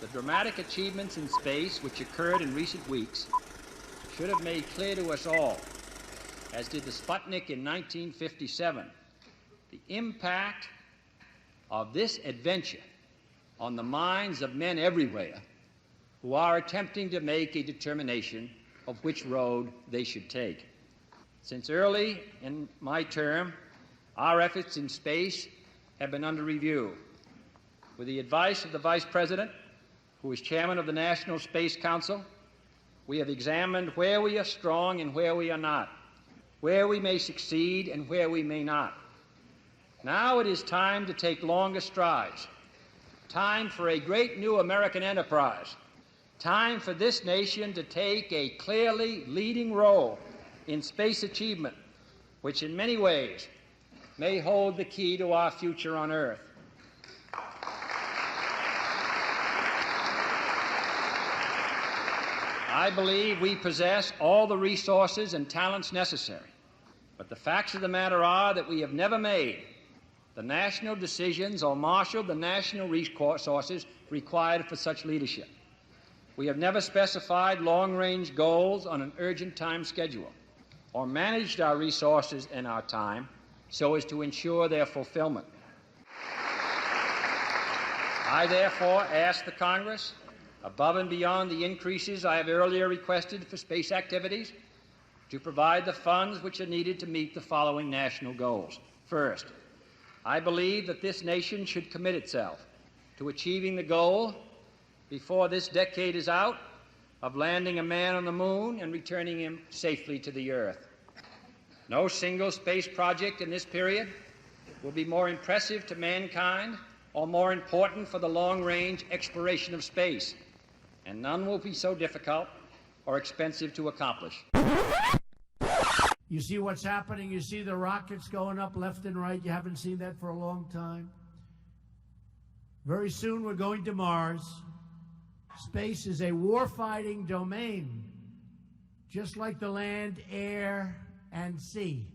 The dramatic achievements in space which occurred in recent weeks should have made clear to us all, as did the Sputnik in 1957, the impact of this adventure on the minds of men everywhere who are attempting to make a determination of which road they should take. Since early in my term, our efforts in space have been under review. With the advice of the Vice President, who is Chairman of the National Space Council, we have examined where we are strong and where we are not, where we may succeed and where we may not. Now it is time to take longer strides, time for a great new American enterprise, time for this nation to take a clearly leading role in space achievement, which in many ways may hold the key to our future on Earth. I believe we possess all the resources and talents necessary, but the facts of the matter are that we have never made the national decisions or marshaled the national resources required for such leadership. We have never specified long-range goals on an urgent time schedule or managed our resources and our time so as to ensure their fulfillment. I therefore ask the Congress, above and beyond the increases I have earlier requested for space activities, to provide the funds which are needed to meet the following national goals. First, I believe that this nation should commit itself to achieving the goal, before this decade is out, of landing a man on the moon and returning him safely to the Earth. No single space project in this period will be more impressive to mankind or more important for the long-range exploration of space, and none will be so difficult or expensive to accomplish. You see what's happening? You see the rockets going up left and right. You haven't seen that for a long time. Very soon we're going to Mars. Space is a war-fighting domain, just like the land, air, and sea.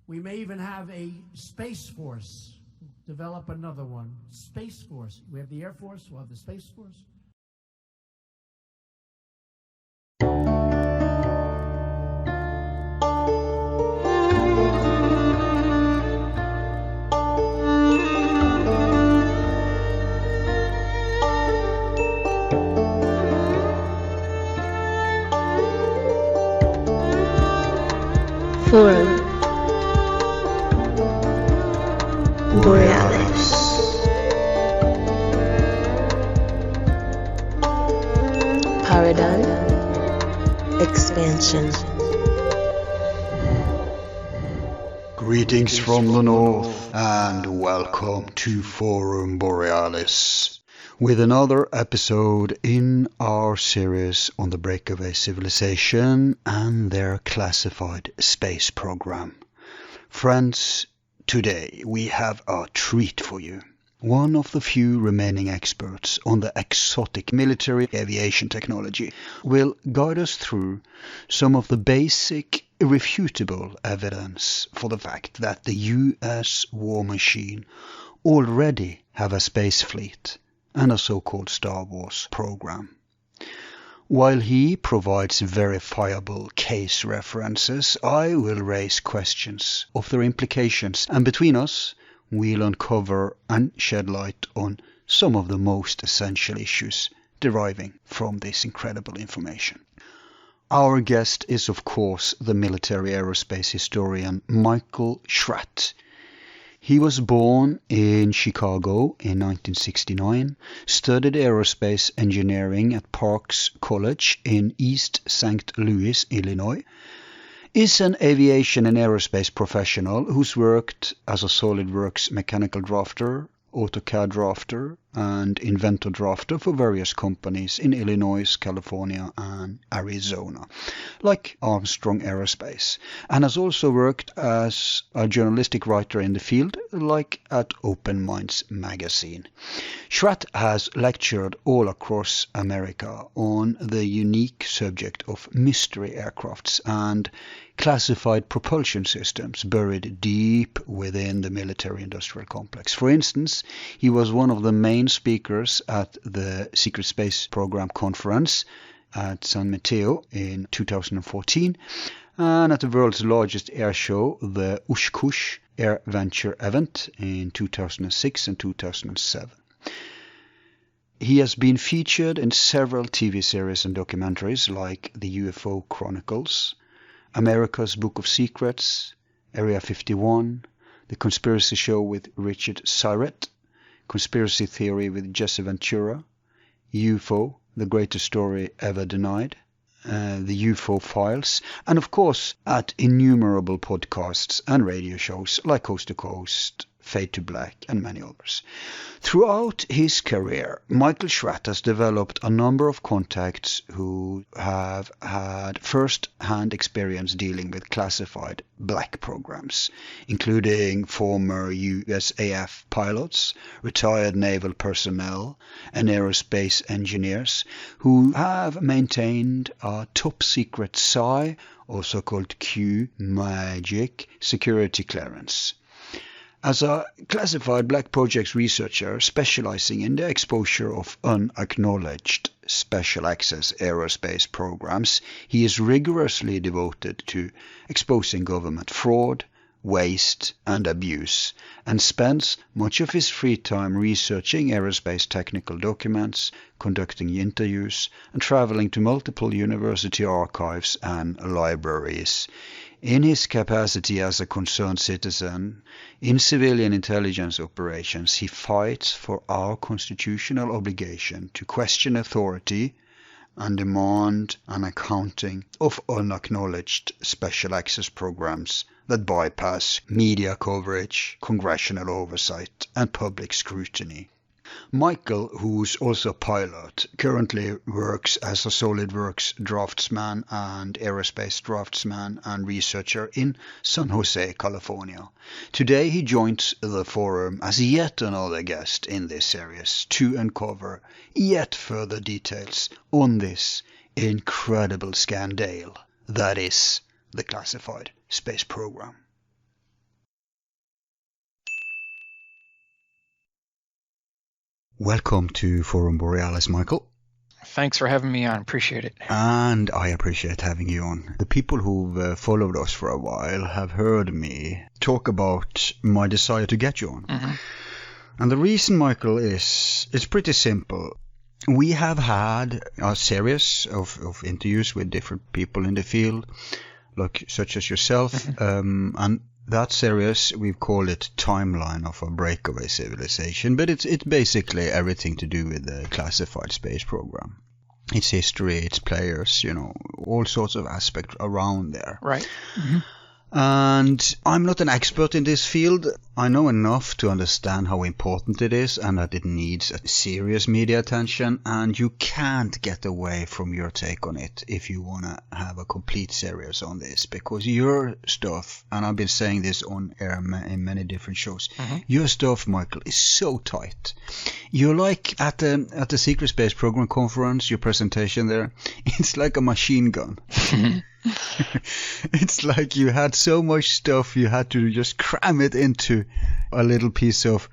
We may even have a Space Force. Develop another one. Space Force. We have the Air Force, we'll have the Space Force. Forum Borealis. Paradigm Expansion. Greetings from the north and welcome to Forum Borealis with another episode in our series on the breakaway civilization and their classified space program. Friends, today we have a treat for you. One of the few remaining experts on the exotic military aviation technology will guide us through some of the basic, irrefutable evidence for the fact that the US war machine already have a space fleet and a so-called Star Wars program. While he provides verifiable case references, I will raise questions of their implications, and between us, we'll uncover and shed light on some of the most essential issues deriving from this incredible information. Our guest is, of course, the military aerospace historian Michael Schratt. He was born in Chicago in 1969, studied aerospace engineering at Parks College in East St. Louis, Illinois, is an aviation and aerospace professional who's worked as a SolidWorks mechanical drafter, AutoCAD drafter, and Inventor drafter for various companies in Illinois, California, and Arizona, like Armstrong Aerospace, and has also worked as a journalistic writer in the field, like at Open Minds magazine. Schratt has lectured all across America on the unique subject of mystery aircrafts, and classified propulsion systems buried deep within the military-industrial complex. For instance, he was one of the main speakers at the Secret Space Program Conference at San Mateo in 2014, and at the world's largest air show, the Oshkosh Air Venture event in 2006 and 2007. He has been featured in several TV series and documentaries like The UFO Chronicles, America's Book of Secrets, Area 51, The Conspiracy Show with Richard Syrett, Conspiracy Theory with Jesse Ventura, UFO, The Greatest Story Ever Denied, The UFO Files, and of course at innumerable podcasts and radio shows like Coast to Coast, Fade to Black, and many others. Throughout his career, Michael Schratt has developed a number of contacts who have had first-hand experience dealing with classified black programs, including former USAF pilots, retired naval personnel, and aerospace engineers who have maintained a top-secret PSI, also called Q-Magic, security clearance. As a classified black projects researcher specializing in the exposure of unacknowledged special access aerospace programs, he is rigorously devoted to exposing government fraud, waste, and abuse, and spends much of his free time researching aerospace technical documents, conducting interviews, and traveling to multiple university archives and libraries. In his capacity as a concerned citizen in civilian intelligence operations, he fights for our constitutional obligation to question authority and demand an accounting of unacknowledged special access programs that bypass media coverage, congressional oversight, and public scrutiny. Michael, who's also a pilot, currently works as a SolidWorks draftsman and aerospace draftsman and researcher in San Jose, California. Today he joins the forum as yet another guest in this series to uncover yet further details on this incredible scandal that is the classified space program. Welcome to Forum Borealis, Michael. Thanks for having me on. Appreciate it. And I appreciate having you on. The people who've followed us for a while have heard me talk about my desire to get you on. Mm-hmm. And the reason, Michael, is it's pretty simple. We have had a series of interviews with different people in the field, like such as yourself, and that series, we've called it Timeline of a Breakaway Civilization, but it's basically everything to do with the classified space program. Its history, its players, all sorts of aspects around there. Right. Mm-hmm. And I'm not an expert in this field. I know enough to understand how important it is and that it needs a serious media attention, and you can't get away from your take on it if you want to have a complete series on this, because your stuff, and I've been saying this on air in many different shows, your stuff, Michael, is so tight. You're like at the Secret Space Program Conference, your presentation there, it's like a machine gun. It's like you had so much stuff, you had to just cram it into a little piece of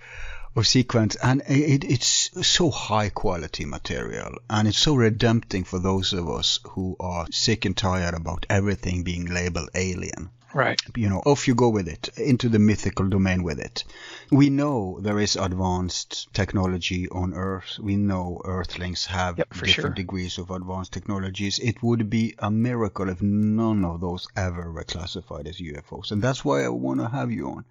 sequence, and it's so high quality material, and it's so redempting for those of us who are sick and tired about everything being labeled alien. Right. Off you go with it, into the mythical domain with it. We know there is advanced technology on Earth. We know Earthlings have different degrees of advanced technologies. It would be a miracle if none of those ever were classified as UFOs. And that's why I want to have you on.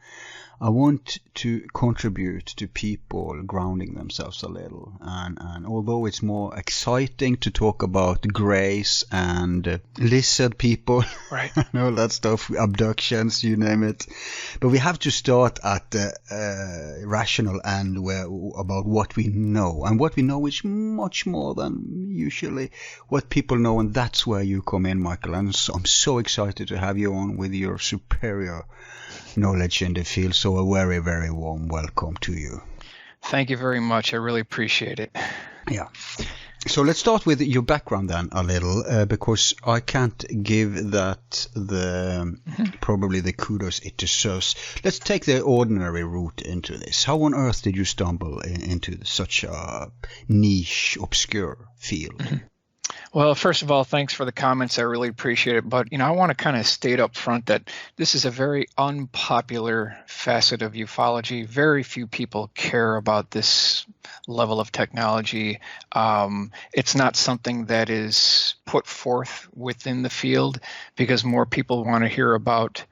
I want to contribute to people grounding themselves a little. And although it's more exciting to talk about grays and lizard people, right, and all that stuff, abductions, you name it. But we have to start at the rational end about what we know. And what we know is much more than usually what people know. And that's where you come in, Michael. And so I'm so excited to have you on with your superior knowledge in the field. So a very, very warm welcome to you. Thank you very much. I really appreciate it. Yeah. So let's start with your background then a little, because I can't give that probably the kudos it deserves. Let's take the ordinary route into this. How on earth did you stumble into such a niche, obscure field? Well, first of all, thanks for the comments. I really appreciate it. But, I want to kind of state up front that this is a very unpopular facet of ufology. Very few people care about this level of technology. It's not something that is put forth within the field because more people want to hear about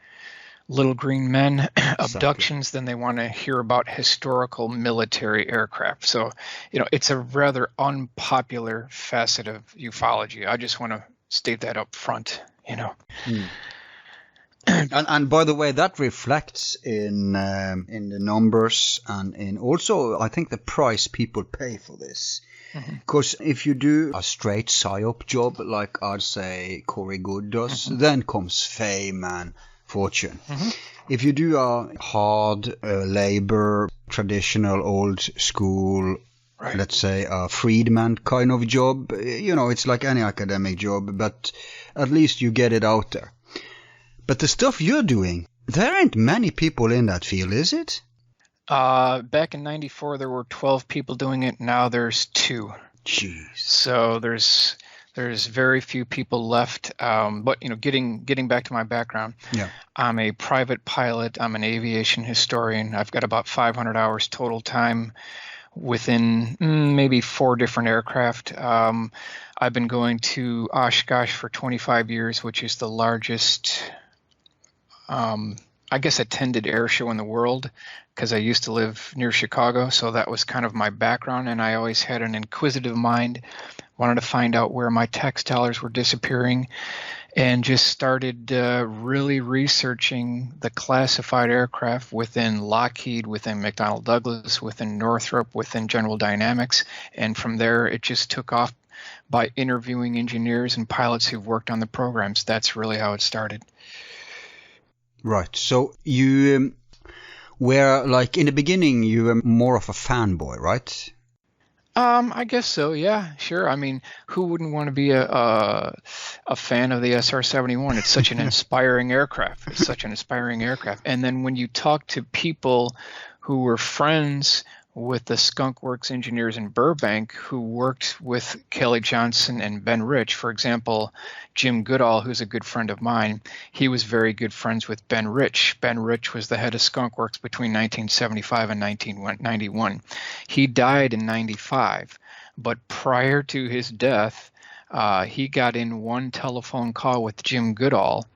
little green men abductions than they want to hear about historical military aircraft. So, it's a rather unpopular facet of ufology. I just want to state that up front, And by the way, that reflects in the numbers and in also, I think, the price people pay for this. Because if you do a straight psyop job, like I'd say Corey Good does, then comes fame and fortune. If you do a hard labor, traditional, old school, let's say a freedman kind of job, it's like any academic job, but at least you get it out there. But the stuff you're doing, there ain't many people in that field, is it? Back in '94, there were 12 people doing it. Now there's 2. Jeez. So there's very few people left. But getting back to my background, I'm a private pilot. I'm an aviation historian. I've got about 500 hours total time within maybe 4 different aircraft. I've been going to Oshkosh for 25 years, which is the largest, attended air show in the world, because I used to live near Chicago. So that was kind of my background, and I always had an inquisitive mind. Wanted to find out where my tax dollars were disappearing, and just started really researching the classified aircraft within Lockheed, within McDonnell Douglas, within Northrop, within General Dynamics. And from there, it just took off by interviewing engineers and pilots who've worked on the programs. That's really how it started. Right. So you were, like, in the beginning, you were more of a fanboy, right? I guess so. Yeah, sure. I mean, who wouldn't want to be a fan of the SR-71? It's such an inspiring aircraft. It's such an inspiring aircraft. And then when you talk to people who were friends with the Skunk Works engineers in Burbank who worked with Kelly Johnson and Ben Rich, for example, Jim Goodall, who's a good friend of mine, he was very good friends with Ben Rich. Ben Rich was the head of Skunk Works between 1975 and 1991. He died in 95, but prior to his death, he got in one telephone call with Jim Goodall.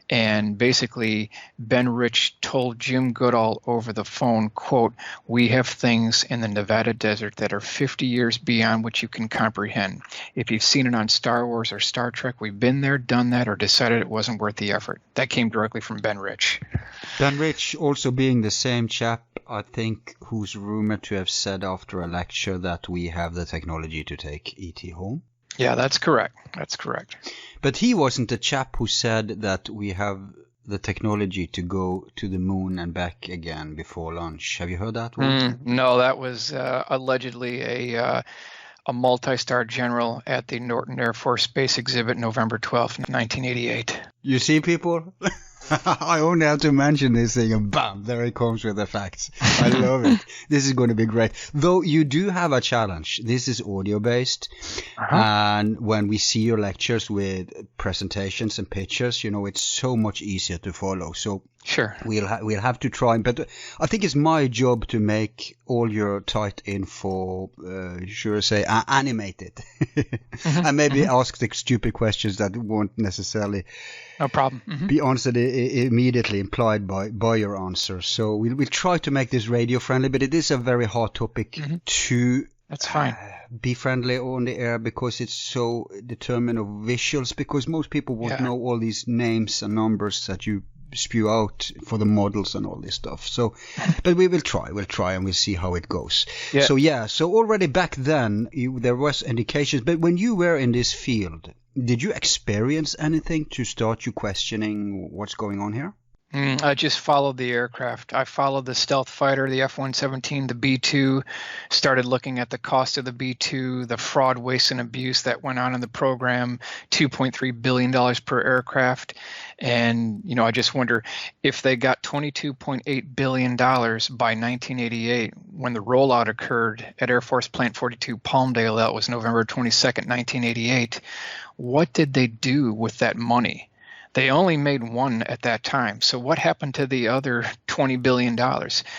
And basically, Ben Rich told Jim Goodall over the phone, quote, "We have things in the Nevada desert that are 50 years beyond what you can comprehend. If you've seen it on Star Wars or Star Trek, we've been there, done that, or decided it wasn't worth the effort." That came directly from Ben Rich. Ben Rich also being the same chap, I think, who's rumored to have said after a lecture that we have the technology to take E.T. home. Yeah, that's correct. That's correct. But he wasn't the chap who said that we have the technology to go to the moon and back again before lunch. Have you heard that one? No, that was allegedly a multi-star general at the Norton Air Force Space Exhibit, November 12th, 1988. You see, people? I only have to mention this thing and bam, there it comes with the facts. I love it. This is going to be great. Though you do have a challenge. This is audio based. And when we see your lectures with presentations and pictures, it's so much easier to follow. So sure, we'll have to try. But I think it's my job to make all your tight info, animated. And maybe ask the stupid questions that won't necessarily no problem. be answered immediately, implied by your answer. So we'll try to make this radio friendly, but it is a very hard topic to That's fine. Be friendly on the air, because it's so determined of visuals, because most people won't know all these names and numbers that you spew out for the models and all this stuff. So, but we'll try and we'll see how it goes. Yeah. So already back then there was indications, but when you were in this field, did you experience anything to start you questioning what's going on here? I just followed the aircraft. I followed the stealth fighter, the F-117, the B-2, started looking at the cost of the B-2, the fraud, waste, and abuse that went on in the program, $2.3 billion per aircraft. And, I just wonder if they got $22.8 billion by 1988, when the rollout occurred at Air Force Plant 42 Palmdale, that was November 22nd, 1988. What did they do with that money? They only made one at that time. So what happened to the other $20 billion?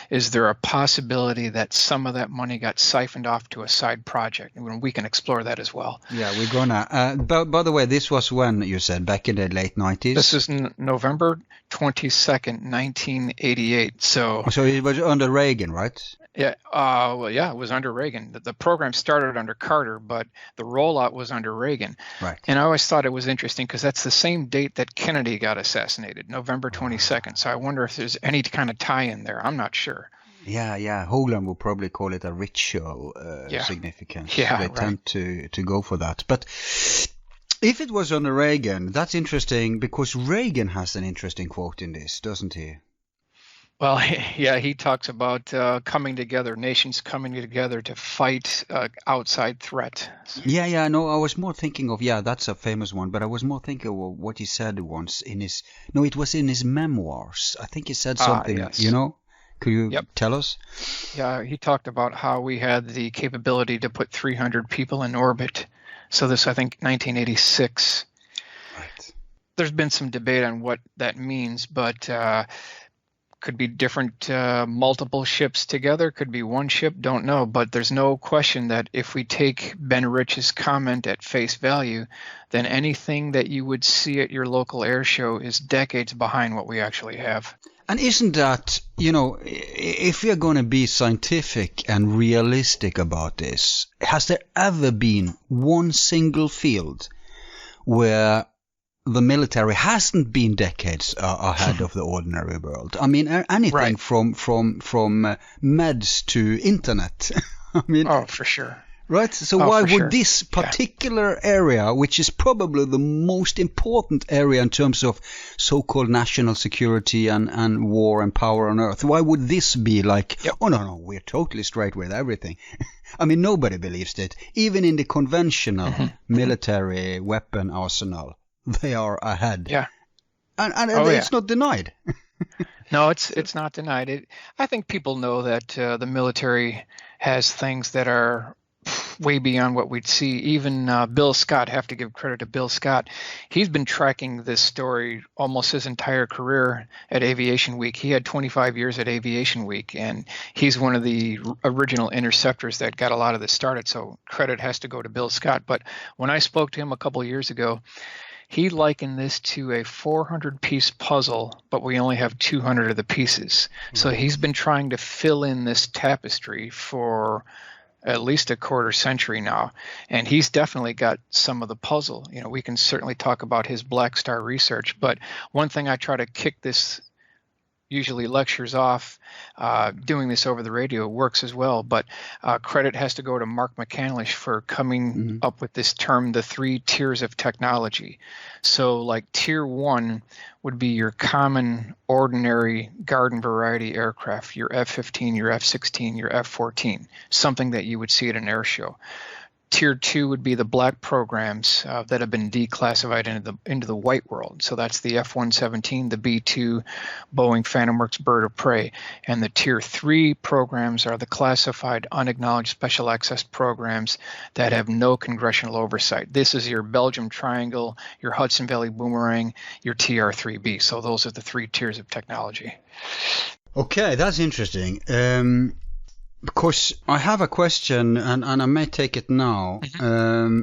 Is there a possibility that some of that money got siphoned off to a side project? And we can explore that as well. Yeah, we're gonna. By the way, this was when you said back in the late 90s? This is November 22nd, 1988. So it was under Reagan, right? Yeah, it was under Reagan. The program started under Carter, but the rollout was under Reagan. Right. And I always thought it was interesting because that's the same date that Kennedy got assassinated, November 22nd. So I wonder if there's any kind of tie-in there. I'm not sure. Yeah. Hoagland will probably call it a ritual significance. Yeah, they tend to go for that. But if it was under Reagan, that's interesting because Reagan has an interesting quote in this, doesn't he? Well, yeah, he talks about coming together, nations coming together to fight outside threat. Yeah, no, I was more thinking of, that's a famous one, but I was more thinking of what he said once it was in his memoirs. I think he said something, yes. Could you tell us? Yeah, he talked about how we had the capability to put 300 people in orbit. So this, I think, 1986. Right. There's been some debate on what that means, but could be different multiple ships together, could be one ship, don't know. But there's no question that if we take Ben Rich's comment at face value, then anything that you would see at your local air show is decades behind what we actually have. And isn't that, if we're going to be scientific and realistic about this, has there ever been one single field where the military hasn't been decades ahead of the ordinary world? I mean, anything right. from meds to internet. I mean, for sure. Right? So why would this sure. particular area, which is probably the most important area in terms of so-called national security and war and power on Earth, why would this be like, oh, no, we're totally straight with everything? I mean, nobody believes it. Even in the conventional military weapon arsenal, they are ahead. Yeah. And it's not denied. No, it's not denied. I think people know that the military has things that are way beyond what we'd see. Even Bill Scott, have to give credit to Bill Scott. He's been tracking this story almost his entire career at Aviation Week. He had 25 years at Aviation Week, and he's one of the original interceptors that got a lot of this started. So credit has to go to Bill Scott. But when I spoke to him a couple of years ago, he likened this to a 400-piece puzzle, but we only have 200 of the pieces. So he's been trying to fill in this tapestry for at least a quarter century now, and he's definitely got some of the puzzle. We can certainly talk about his Black Star research, but one thing I try to kick this usually lectures off, doing this over the radio works as well, but credit has to go to Mark McCandlish for coming up with this term, the 3 tiers of technology. So like tier 1 would be your common, ordinary garden variety aircraft, your F-15, your F-16, your F-14, something that you would see at an air show. Tier 2 would be the black programs that have been declassified into the white world. So that's the F-117, the B-2, Boeing Phantom Works Bird of Prey. And the Tier 3 programs are the classified, unacknowledged special access programs that have no congressional oversight. This is your Belgium Triangle, your Hudson Valley Boomerang, your TR-3B. So those are the 3 tiers of technology. Okay, that's interesting. Because I have a question, and I may take it now.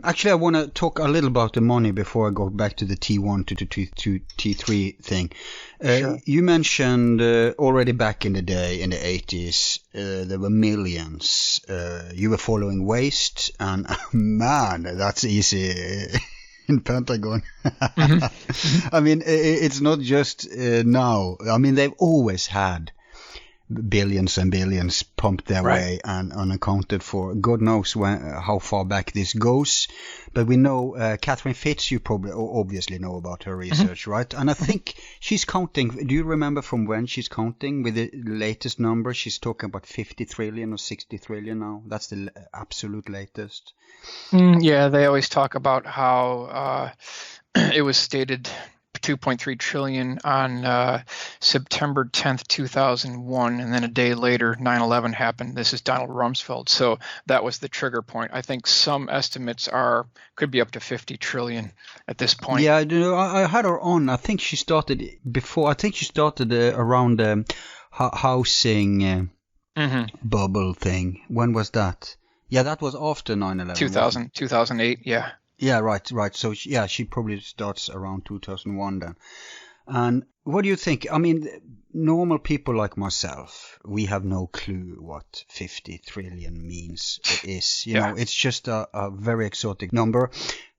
Actually, I want to talk a little about the money before I go back to the T1 to T3 thing. Sure. You mentioned already back in the day, in the 80s, there were millions. You were following waste, and man, that's easy in Pentagon. I mean, it's not just now. I mean, they've always had billions and billions pumped their way and unaccounted for. God knows how far back this goes. But we know Catherine Fitz, you probably obviously know about her research, right? And I think she's counting. Do you remember from when she's counting with the latest number? She's talking about 50 trillion or 60 trillion now. That's the absolute latest. Yeah, they always talk about how it was stated 2.3 trillion on September 10th, 2001, and then a day later 9/11 happened. This is Donald Rumsfeld, so that was the trigger point. I think some estimates could be up to 50 trillion at this point. Yeah, I had her on. I think she started before. I think she started around the housing bubble thing. When was that? Yeah, that was after 9/11. 2008, yeah. Yeah, right. So, she probably starts around 2001 then. And what do you think? I mean, normal people like myself, we have no clue what 50 trillion means. It is, you know, it's just a very exotic number.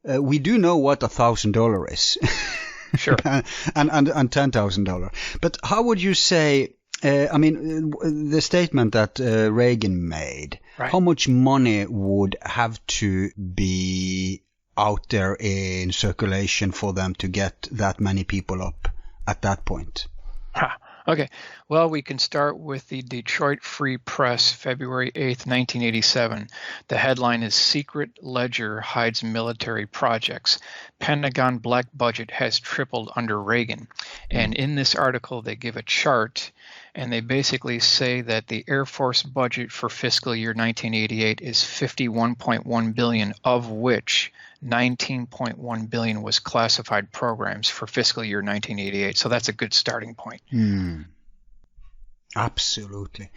We do know what $1,000 is. Sure. and $10,000. But how would you say, the statement that Reagan made, how much money would have to be out there in circulation for them to get that many people up at that point? Okay. Well, we can start with the Detroit Free Press, February 8th, 1987. The headline is Secret Ledger Hides Military Projects. Pentagon black budget has tripled under Reagan. And in this article, they give a chart, and they basically say that the Air Force budget for fiscal year 1988 is $51.1 billion, of which $19.1 billion was classified programs for fiscal year 1988. So that's a good starting point. Absolutely.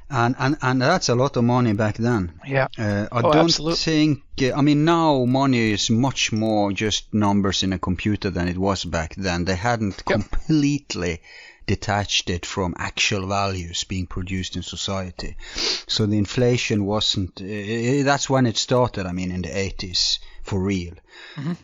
And that's a lot of money back then. Yeah. I don't think, now money is much more just numbers in a computer than it was back then. They hadn't completely detached it from actual values being produced in society. So the inflation wasn't, that's when it started, in the 80s. For real.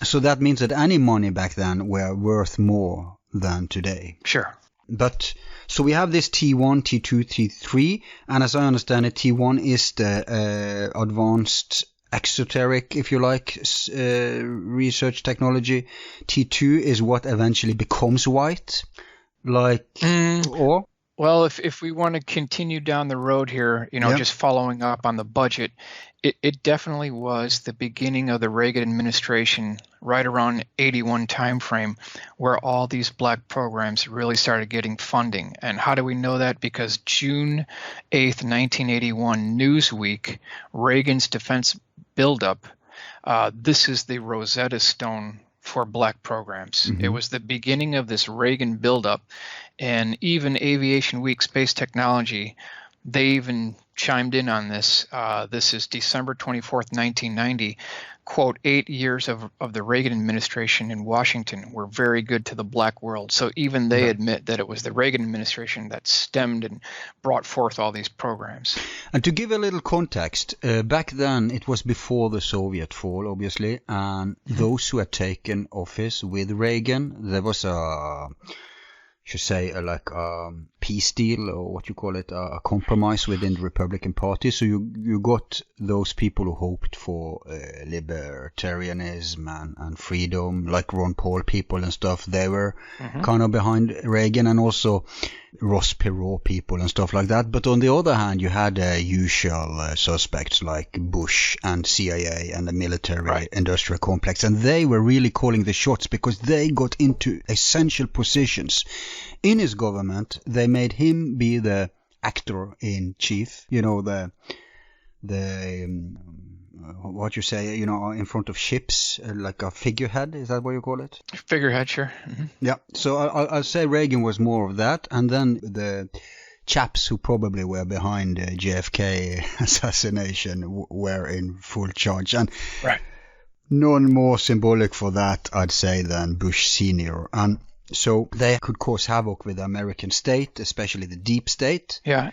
So that means that any money back then were worth more than today. Sure. But so we have this T1, T2, T3, and as I understand it, T1 is the advanced exoteric, if you like, research technology. T2 is what eventually becomes white, or? Well, if we want to continue down the road here, just following up on the budget, it definitely was the beginning of the Reagan administration, right around 81 timeframe, where all these black programs really started getting funding. And how do we know that? Because June 8th, 1981, Newsweek, Reagan's defense buildup, this is the Rosetta Stone for black programs. It was the beginning of this Reagan buildup, and even Aviation Week Space Technology, they even chimed in on this. This is December 24th, 1990. Quote, 8 years of the Reagan administration in Washington were very good to the black world. So even they admit that it was the Reagan administration that stemmed and brought forth all these programs. And to give a little context, back then it was before the Soviet fall, obviously, and those who had taken office with Reagan, there was a peace deal, or what you call it, a compromise within the Republican Party. So you got those people who hoped for libertarianism and freedom, like Ron Paul people and stuff. They were kind of behind Reagan, and also Ross Perot people and stuff like that. But on the other hand, you had usual suspects like Bush and CIA and the military industrial complex, and they were really calling the shots because they got into essential positions in his government. They made him be the actor in chief, what you say, in front of ships, like a figurehead. Is that what you call it? Figurehead, sure. Yeah. So I'll say Reagan was more of that, and then the chaps who probably were behind the JFK assassination were in full charge, and none more symbolic for that, I'd say, than Bush Sr. And so they could cause havoc with the American state, especially the deep state. Yeah.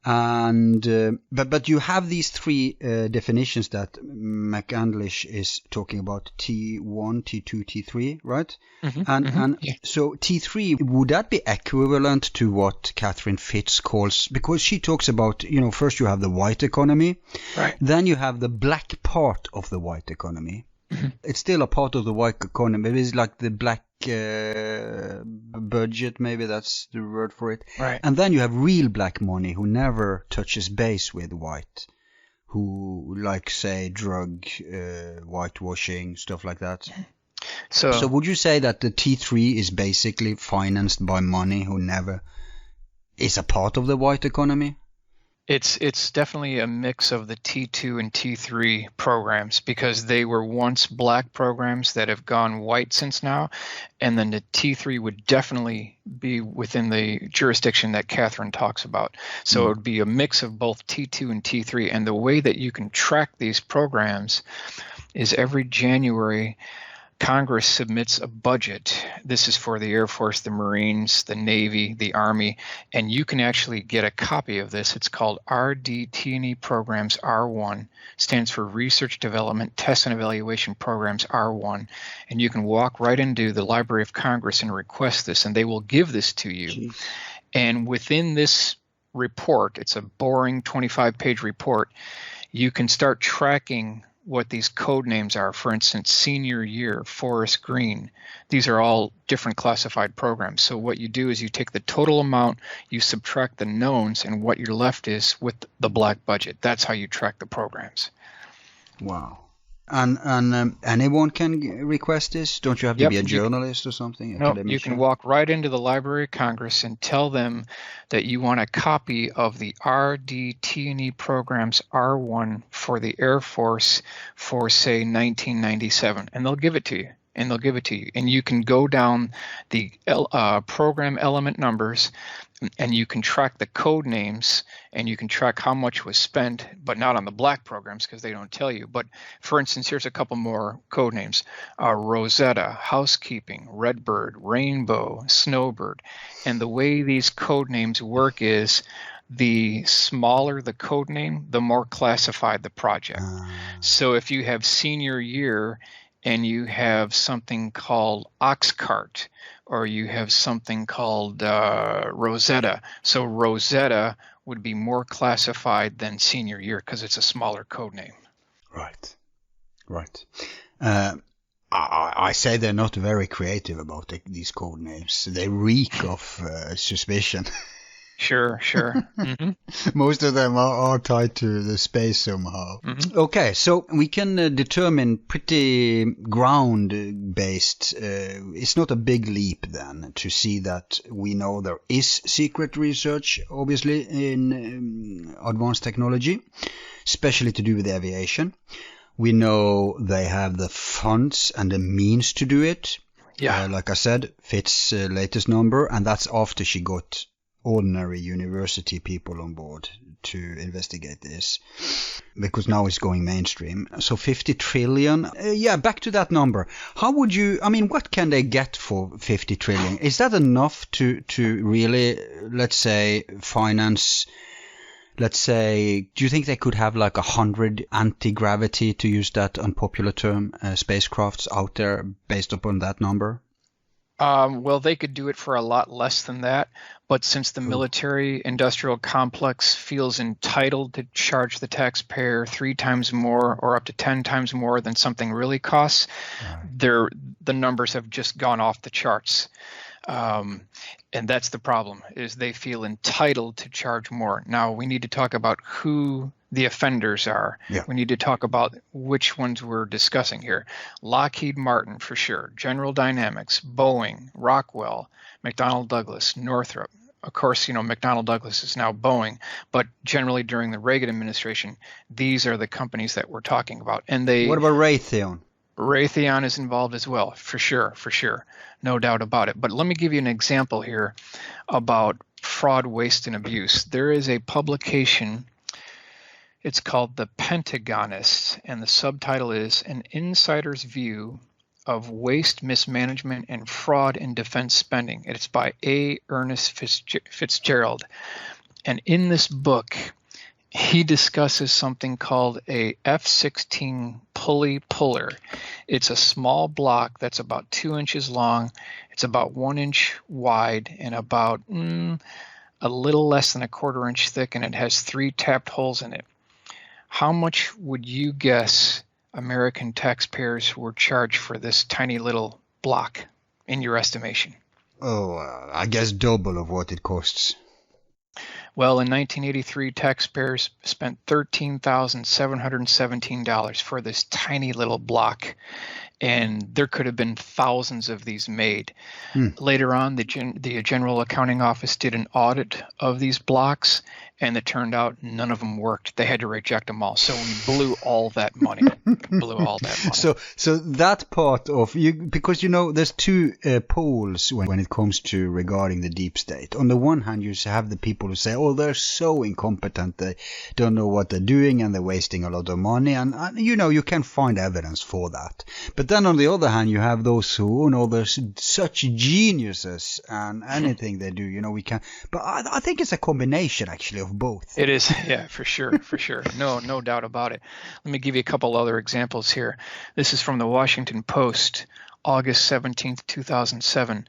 And but you have these three definitions that McAndlish is talking about: T1, T2, T3, right? And Yeah. so T3, would that be equivalent to what Catherine Fitz calls, because she talks about, first you have the white economy, Right. then you have the black part of the white economy. It's still a part of the white economy. It is like the black budget, maybe that's the word for it. Right. And then you have real black money who never touches base with white, who like, say, drug whitewashing, stuff like that. So would you say that the T3 is basically financed by money who never is a part of the white economy? It's definitely a mix of the T2 and T3 programs, because they were once black programs that have gone white since now, and then the T3 would definitely be within the jurisdiction that Catherine talks about. So it would be a mix of both T2 and T3, and the way that you can track these programs is every January Congress submits a budget. This is for the Air Force, the Marines, the Navy, the Army, and you can actually get a copy of this. It's called RDT&E Programs R1, stands for Research Development Test and Evaluation Programs R1, and you can walk right into the Library of Congress and request this, and they will give this to you. Jeez. And within this report, it's a boring 25-page report, you can start tracking what these code names are. For instance, senior year, forest green. These are all different classified programs. So what you do is you take the total amount, you subtract the knowns, and what you're left is with the black budget. That's how you track the programs. Wow. And anyone can request this? Don't you have to Yep, be a you journalist or something? No, you can walk right into the Library of Congress and tell them that you want a copy of the RDT&E Programs R1 for the Air Force for, say, 1997, and they'll give it to you. And you can go down the program element numbers, and you can track the code names, and you can track how much was spent, but not on the black programs because they don't tell you. But for instance, here's a couple more code names: Rosetta, Housekeeping, Redbird, Rainbow, Snowbird. And the way these code names work is the smaller the code name, the more classified the project. So if you have senior year and you have something called Oxcart, or you have something called Rosetta. So Rosetta would be more classified than senior year because it's a smaller code name. Right. I say they're not very creative about these code names. They reek of suspicion. Sure. Mm-hmm. Most of them are tied to the space somehow. Mm-hmm. Okay, so we can determine pretty ground-based. It's not a big leap then to see that we know there is secret research, obviously, in advanced technology, especially to do with aviation. We know they have the funds and the means to do it. Yeah. Like I said, Fitz' latest number, and that's after she got ordinary university people on board to investigate this, because now it's going mainstream. So 50 trillion. Back to that number. How would you, what can they get for 50 trillion? Is that enough to really, let's say, finance, let's say, do you think they could have like 100 anti-gravity, to use that unpopular term, spacecrafts out there based upon that number? Well, they could do it for a lot less than that, but since the military-industrial complex feels entitled to charge the taxpayer 3 times more or up to 10 times more than something really costs, the numbers have just gone off the charts. And that's the problem, is they feel entitled to charge more. Now, we need to talk about who the offenders are. Yeah. We need to talk about which ones we're discussing here. Lockheed Martin, for sure. General Dynamics, Boeing, Rockwell, McDonnell Douglas, Northrop. Of course, McDonnell Douglas is now Boeing, but generally during the Reagan administration, these are the companies that we're talking about. And What about Raytheon? Raytheon is involved as well, for sure. No doubt about it. But let me give you an example here about fraud, waste, and abuse. There is a publication, it's called The Pentagonist, and the subtitle is An Insider's View of Waste, Mismanagement, and Fraud in Defense Spending. It's by A. Ernest Fitzgerald. And in this book, he discusses something called a F-16 pulley puller. It's a small block that's about 2 inches long. It's about 1 inch wide and about a little less than a 1/4 inch thick, and it has 3 tapped holes in it. How much would you guess American taxpayers were charged for this tiny little block in your estimation? Oh, I guess double of what it costs. Well, in 1983, taxpayers spent $13,717 for this tiny little block, and there could have been thousands of these made. Later on, the General Accounting Office did an audit of these blocks, and it turned out none of them worked. They had to reject them all. So we blew all that money. So that part of you, because there's two poles when it comes to regarding the deep state. On the one hand, you have the people who say, "Oh, they're so incompetent, they don't know what they're doing, and they're wasting a lot of money," and you can find evidence for that. But then on the other hand, you have those who, they're such geniuses, and anything they do, we can. But I think it's a combination actually of both. It is, yeah, for sure. No doubt about it. Let me give you a couple other examples here. This is from the Washington Post, August 17th, 2007.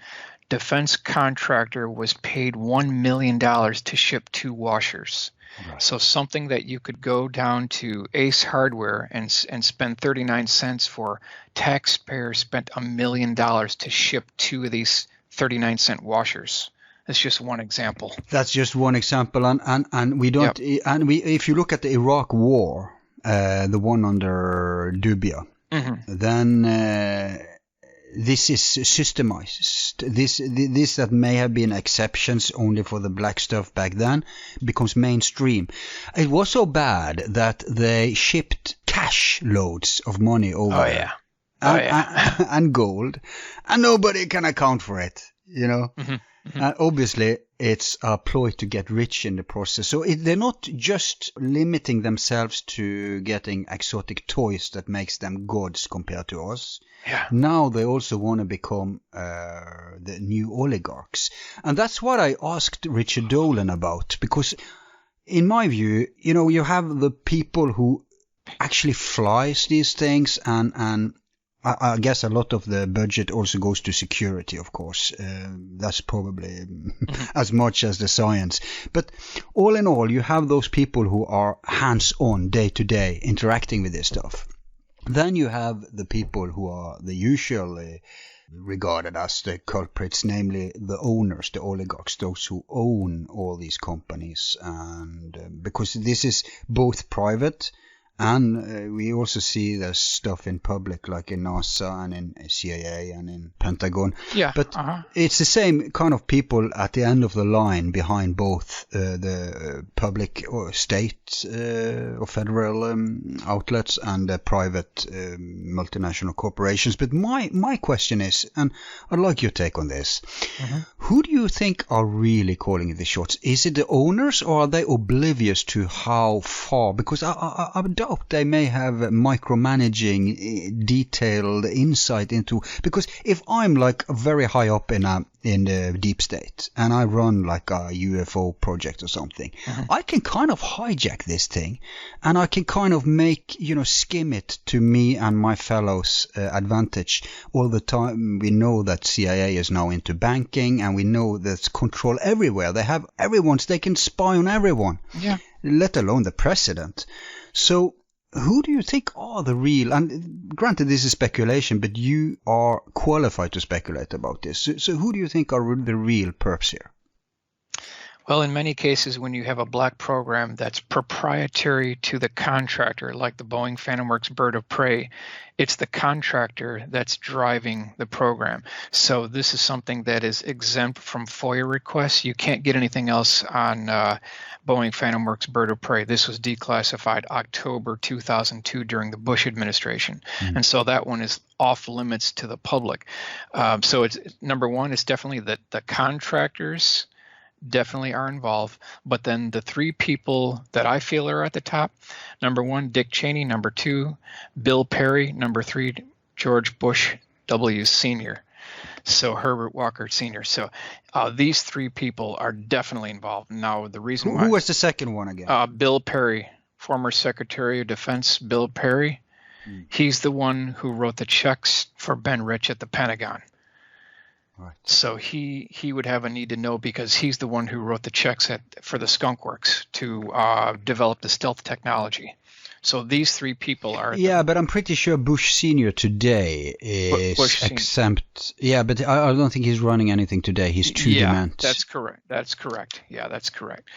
Defense contractor was paid $1 million to ship 2 washers. Right. So something that you could go down to Ace Hardware and spend 39 cents for, taxpayers spent $1 million to ship 2 of these 39-cent washers. That's just one example. That's just one example, and we don't. Yep. And if you look at the Iraq War, the one under Dubia, then this is systemized. This that may have been exceptions only for the black stuff back then becomes mainstream. It was so bad that they shipped cash loads of money over. Oh yeah. And gold, and nobody can account for it. Obviously, it's a ploy to get rich in the process. So they're not just limiting themselves to getting exotic toys that makes them gods compared to us. Yeah. Now they also want to become the new oligarchs. And that's what I asked Richard Dolan about. Because in my view, you have the people who actually flies these things, and I guess a lot of the budget also goes to security, of course. That's probably as much as the science. But all in all, you have those people who are hands-on, day-to-day, interacting with this stuff. Then you have the people who are the usually regarded as the culprits, namely the owners, the oligarchs, those who own all these companies. And because this is both private, and we also see there's stuff in public, like in NASA and in CIA and in Pentagon. Yeah. But it's the same kind of people at the end of the line behind both the public or state or federal outlets and the private multinational corporations. But my question is, and I'd like your take on this, who do you think are really calling the shots? Is it the owners, or are they oblivious to how far? Because I doubt they may have micromanaging detailed insight into, because if I'm like very high up in the deep state and I run like a UFO project or something, I can kind of hijack this thing, and I can kind of make, skim it to me and my fellows' advantage. All the time we know that CIA is now into banking, and we know there's control everywhere. They have they can spy on everyone. Yeah. Let alone the president. So who do you think are the real, and granted this is speculation, but you are qualified to speculate about this. So who do you think are the real perps here? Well, in many cases, when you have a black program that's proprietary to the contractor, like the Boeing Phantom Works Bird of Prey, it's the contractor that's driving the program. So this is something that is exempt from FOIA requests. You can't get anything else on Boeing Phantom Works Bird of Prey. This was declassified October 2002 during the Bush administration. And so that one is off limits to the public. So it's number one, it's definitely that the contractors definitely are involved, but then the 3 people that I feel are at the top: number 1, Dick Cheney; number 2, Bill Perry; number 3, George Bush W. Sr. So Herbert Walker Sr. So these three people are definitely involved. Now, the reason Who why was the second one again? Bill Perry, former Secretary of Defense Bill Perry. He's the one who wrote the checks for Ben Rich at the Pentagon. Right. So he would have a need to know because he's the one who wrote the checks for the Skunk Works to develop the stealth technology. So these three people are. Yeah, but I'm pretty sure Bush Senior today is Bush Senior. exempt. Yeah, but I don't think he's running anything today. He's too dement. That's correct. That's correct. Yeah, that's correct.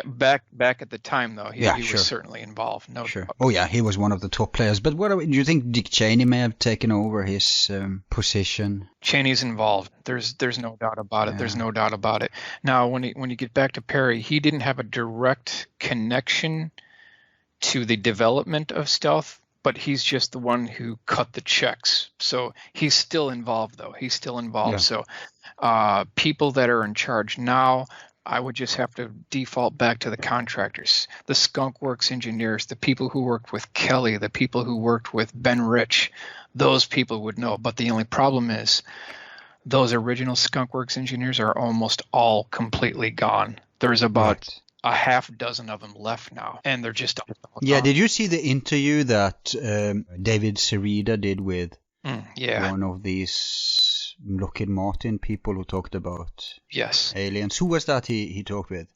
Back at the time, though, he was certainly involved. No Sure. doubt. Oh yeah, he was one of the top players. But do you think Dick Cheney may have taken over his position? Cheney's involved. There's no doubt about it. Yeah. There's no doubt about it. Now, when you get back to Perry, he didn't have a direct connection to the development of stealth, but he's just the one who cut the checks. So he's still involved, though. He's still involved. Yeah. So people that are in charge now, I would just have to default back to the contractors, the Skunk Works engineers, the people who worked with Kelly, the people who worked with Ben Rich. Those people would know. But the only problem is those original Skunk Works engineers are almost all completely gone. There's about a half dozen of them left now, and they're just all Yeah, gone. did you see the interview that David Sereda did with Yeah. one of these Lockheed Martin people who talked about Yes. aliens? Who was that he talked with?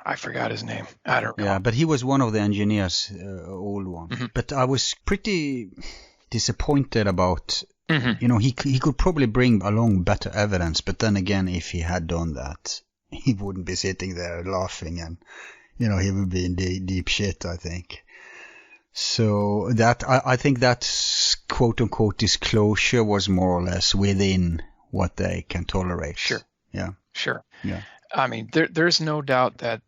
I forgot his name. I don't know. Yeah, but he was one of the engineers, old one. Mm-hmm. But I was pretty disappointed about, Mhm. you know, he could probably bring along better evidence, but then again, if he had done that, he wouldn't be sitting there laughing and, you know, he would be in deep shit, I think. So that, I think that quote unquote disclosure was more or less within what they can tolerate. Sure. Yeah. Sure. Yeah. I mean, there's no doubt that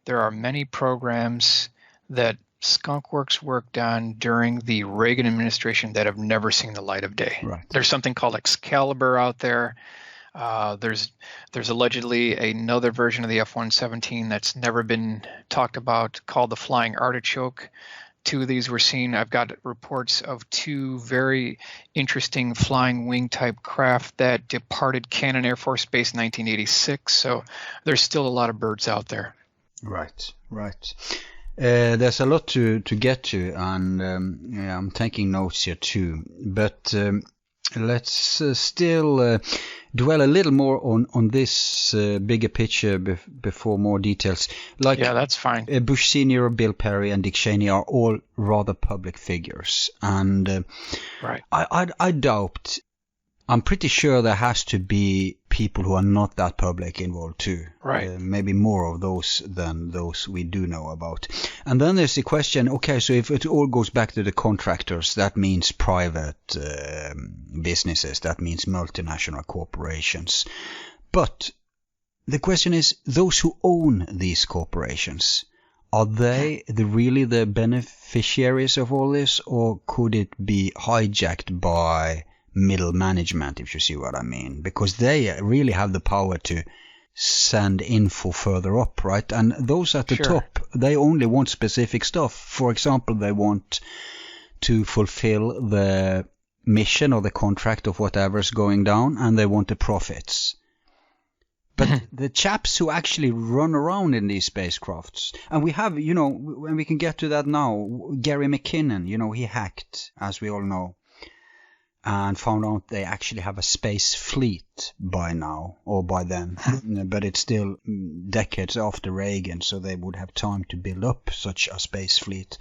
there are many programs that Skunk Works worked on during the Reagan administration that have never seen the light of day. Right. There's something called Excalibur out there. There's allegedly another version of the F-117 that's never been talked about called the Flying Artichoke. Two of these were seen. I've got reports of two very interesting flying wing type craft that departed Cannon Air Force Base in 1986. So there's still a lot of birds out there. Right. There's a lot to get to, and yeah, I'm taking notes here too. But let's still dwell a little more on this bigger picture before more details. Like, Yeah, that's fine. Bush Senior, Bill Perry, and Dick Cheney are all rather public figures, and Right. I doubt. I'm pretty sure there has to be people who are not that public involved too. Right. Maybe more of those than those we do know about. And then there's the question, okay, so if it all goes back to the contractors, that means private businesses, that means multinational corporations. But the question is, those who own these corporations, are they really the beneficiaries of all this, or could it be hijacked by middle management, if you see what I mean? Because they really have the power to send info further up, right? And those at the Sure. top, they only want specific stuff. For example, they want to fulfill the mission or the contract of whatever's going down, and they want the profits. But the chaps who actually run around in these spacecrafts, and we have, you know, and we can get to that now, Gary McKinnon, you know, he hacked, as we all know, and found out they actually have a space fleet by now, or by then. But it's still decades after Reagan, so they would have time to build up such a space fleet.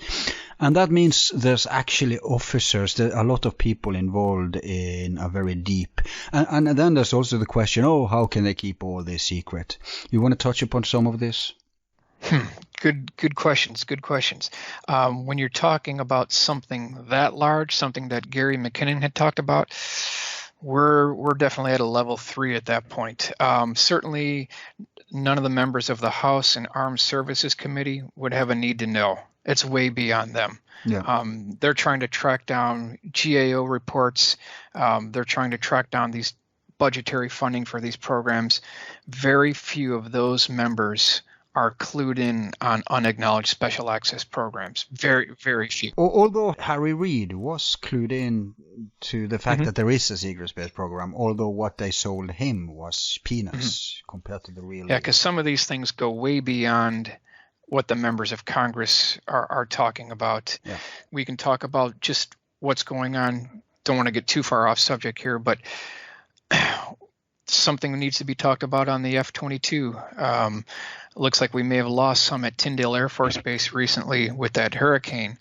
And that means there's actually officers, there are a lot of people involved in a very deep. And then there's also the question, how can they keep all this secret? You want to touch upon some of this? Good questions. Good questions. When you're talking about something that large, something that Gary McKinnon had talked about, we're definitely at a level 3 at that point. Certainly, none of the members of the House and Armed Services Committee would have a need to know. It's way beyond them. Yeah. They're trying to track down GAO reports. They're trying to track down these budgetary funding for these programs. Very few of those members are clued in on unacknowledged special access programs. Very, very few. Although Harry Reid was clued in to the fact that there is a secret space program, although what they sold him was peanuts compared to the real. Yeah, because some of these things go way beyond what the members of Congress are talking about. Yeah. We can talk about just what's going on. Don't want to get too far off subject here, but something needs to be talked about on the F-22. Looks like we may have lost some at Tyndall Air Force Base recently with that hurricane,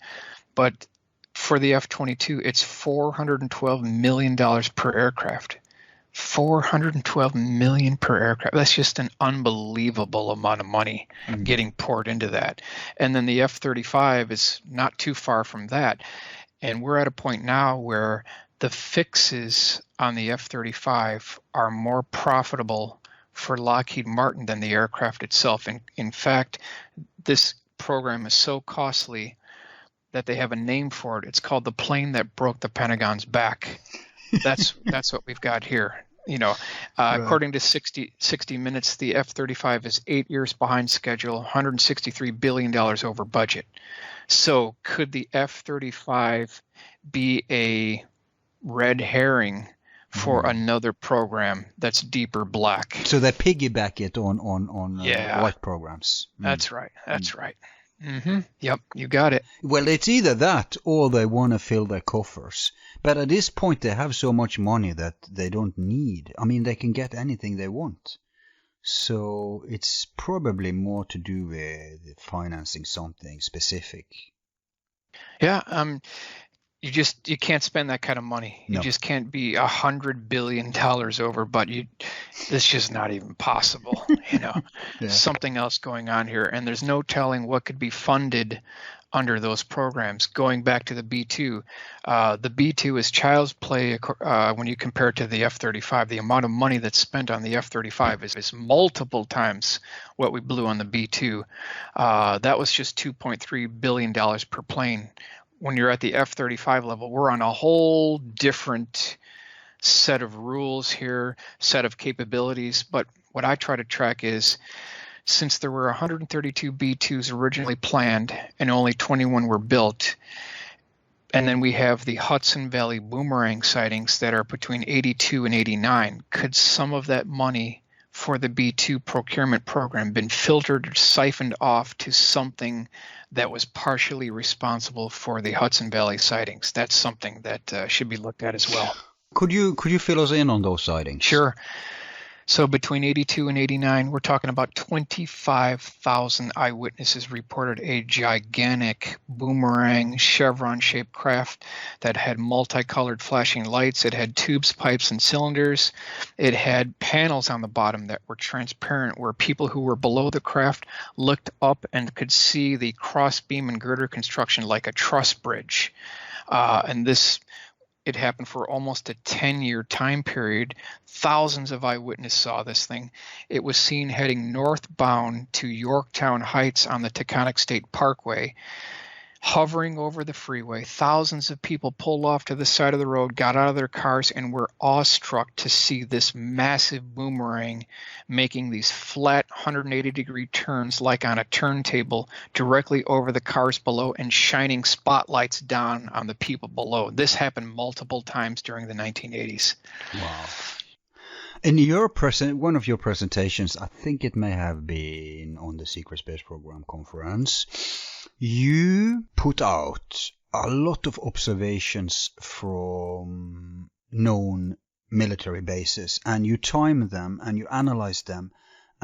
but for the F-22, it's $412 million per aircraft. $412 million per aircraft. That's just an unbelievable amount of money getting poured into that. And then the F-35 is not too far from that. And we're at a point now where the fixes on the F-35 are more profitable for Lockheed Martin than the aircraft itself. And in fact, this program is so costly that they have a name for it. It's called the plane that broke the Pentagon's back. That's what we've got here. Right. According to 60 Minutes, the F-35 is 8 years behind schedule, $163 billion over budget. So could the F-35 be a red herring for another program that's deeper black? So they piggyback it on white programs. That's right. That's right. Yep, you got it. Well, it's either that or they want to fill their coffers. But at this point, they have so much money that they don't need. I mean, they can get anything they want. So it's probably more to do with financing something specific. Yeah, you can't spend that kind of money. You just can't be $100 billion over, but it's just not even possible. Something else going on here, and there's no telling what could be funded under those programs. Going back to the B-2, the B-2 is child's play when you compare it to the F-35. The amount of money that's spent on the F-35 is multiple times what we blew on the B-2. That was just $2.3 billion per plane. When you're at the F-35 level, we're on a whole different set of rules here, set of capabilities. But what I try to track is, since there were 132 B-2s originally planned and only 21 were built, and then we have the Hudson Valley boomerang sightings that are between 82 and 89, could some of that money for the B-2 procurement program been filtered or siphoned off to something that was partially responsible for the Hudson Valley sightings? That's something that should be looked at as well. Could you fill us in on those sightings? Sure. So between 82 and 89, we're talking about 25,000 eyewitnesses reported a gigantic boomerang chevron-shaped craft that had multicolored flashing lights. It had tubes, pipes, and cylinders. It had panels on the bottom that were transparent, where people who were below the craft looked up and could see the cross-beam and girder construction like a truss bridge. It happened for almost a 10-year time period. Thousands of eyewitnesses saw this thing. It was seen heading northbound to Yorktown Heights on the Taconic State Parkway, hovering over the freeway. Thousands of people pulled off to the side of the road, got out of their cars, and were awestruck to see this massive boomerang making these flat 180-degree turns like on a turntable directly over the cars below and shining spotlights down on the people below. This happened multiple times during the 1980s. Wow. In one of your presentations, I think it may have been on the Secret Space Program conference, you put out a lot of observations from known military bases, and you time them and you analyze them,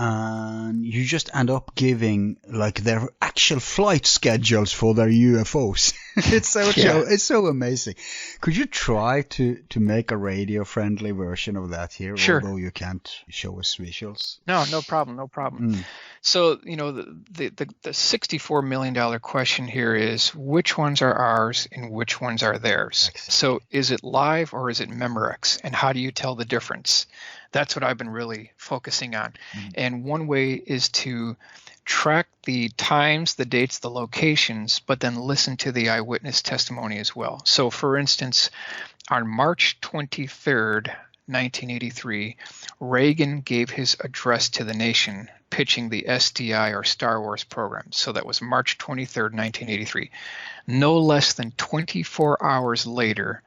and you just end up giving like their actual flight schedules for their UFOs. It's so amazing. Could you try to make a radio friendly version of that here? Sure. Although you can't show us visuals. No problem. So, the $64 million question here is, which ones are ours and which ones are theirs? Excellent. So is it live or is it Memorex? And how do you tell the difference? That's what I've been really focusing on. And one way is to track the times, the dates, the locations, but then listen to the eyewitness testimony as well. So for instance, on March 23rd, 1983, Reagan gave his address to the nation pitching the SDI or Star Wars program. So that was March 23rd, 1983. No less than 24 hours later,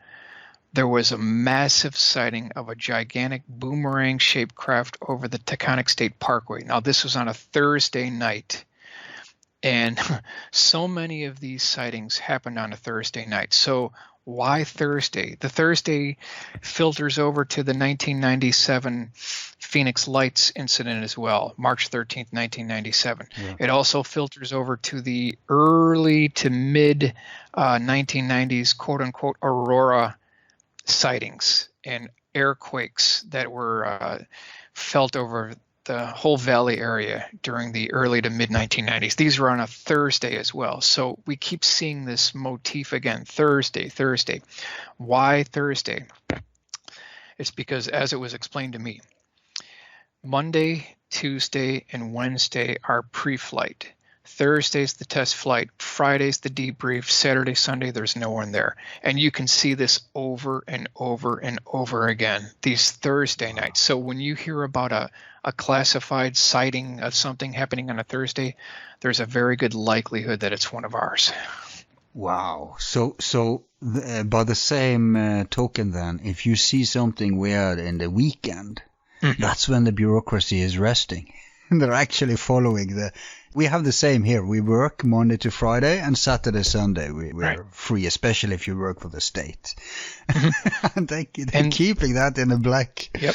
there was a massive sighting of a gigantic boomerang-shaped craft over the Taconic State Parkway. Now, this was on a Thursday night, and so many of these sightings happened on a Thursday night. So why Thursday? The Thursday filters over to the 1997 Phoenix Lights incident as well, March 13th, 1997. Yeah. It also filters over to the early to mid 1990s, quote-unquote, Aurora sightings and airquakes that were felt over the whole valley area during the early to mid 1990s. These were on a Thursday as well. So we keep seeing this motif again, Thursday. Why Thursday? It's because, as it was explained to me, Monday, Tuesday, and Wednesday are pre-flight. Thursday's the test flight, Friday's the debrief, Saturday, Sunday, there's no one there. And you can see this over and over and over again, these Thursday nights. So when you hear about a classified sighting of something happening on a Thursday, there's a very good likelihood that it's one of ours. Wow. So by the same token then, if you see something weird in the weekend, that's when the bureaucracy is resting. They're actually following we have the same here. We work Monday to Friday, and Saturday, Sunday we're free, especially if you work for the state. And they're keeping that in the black. Yep.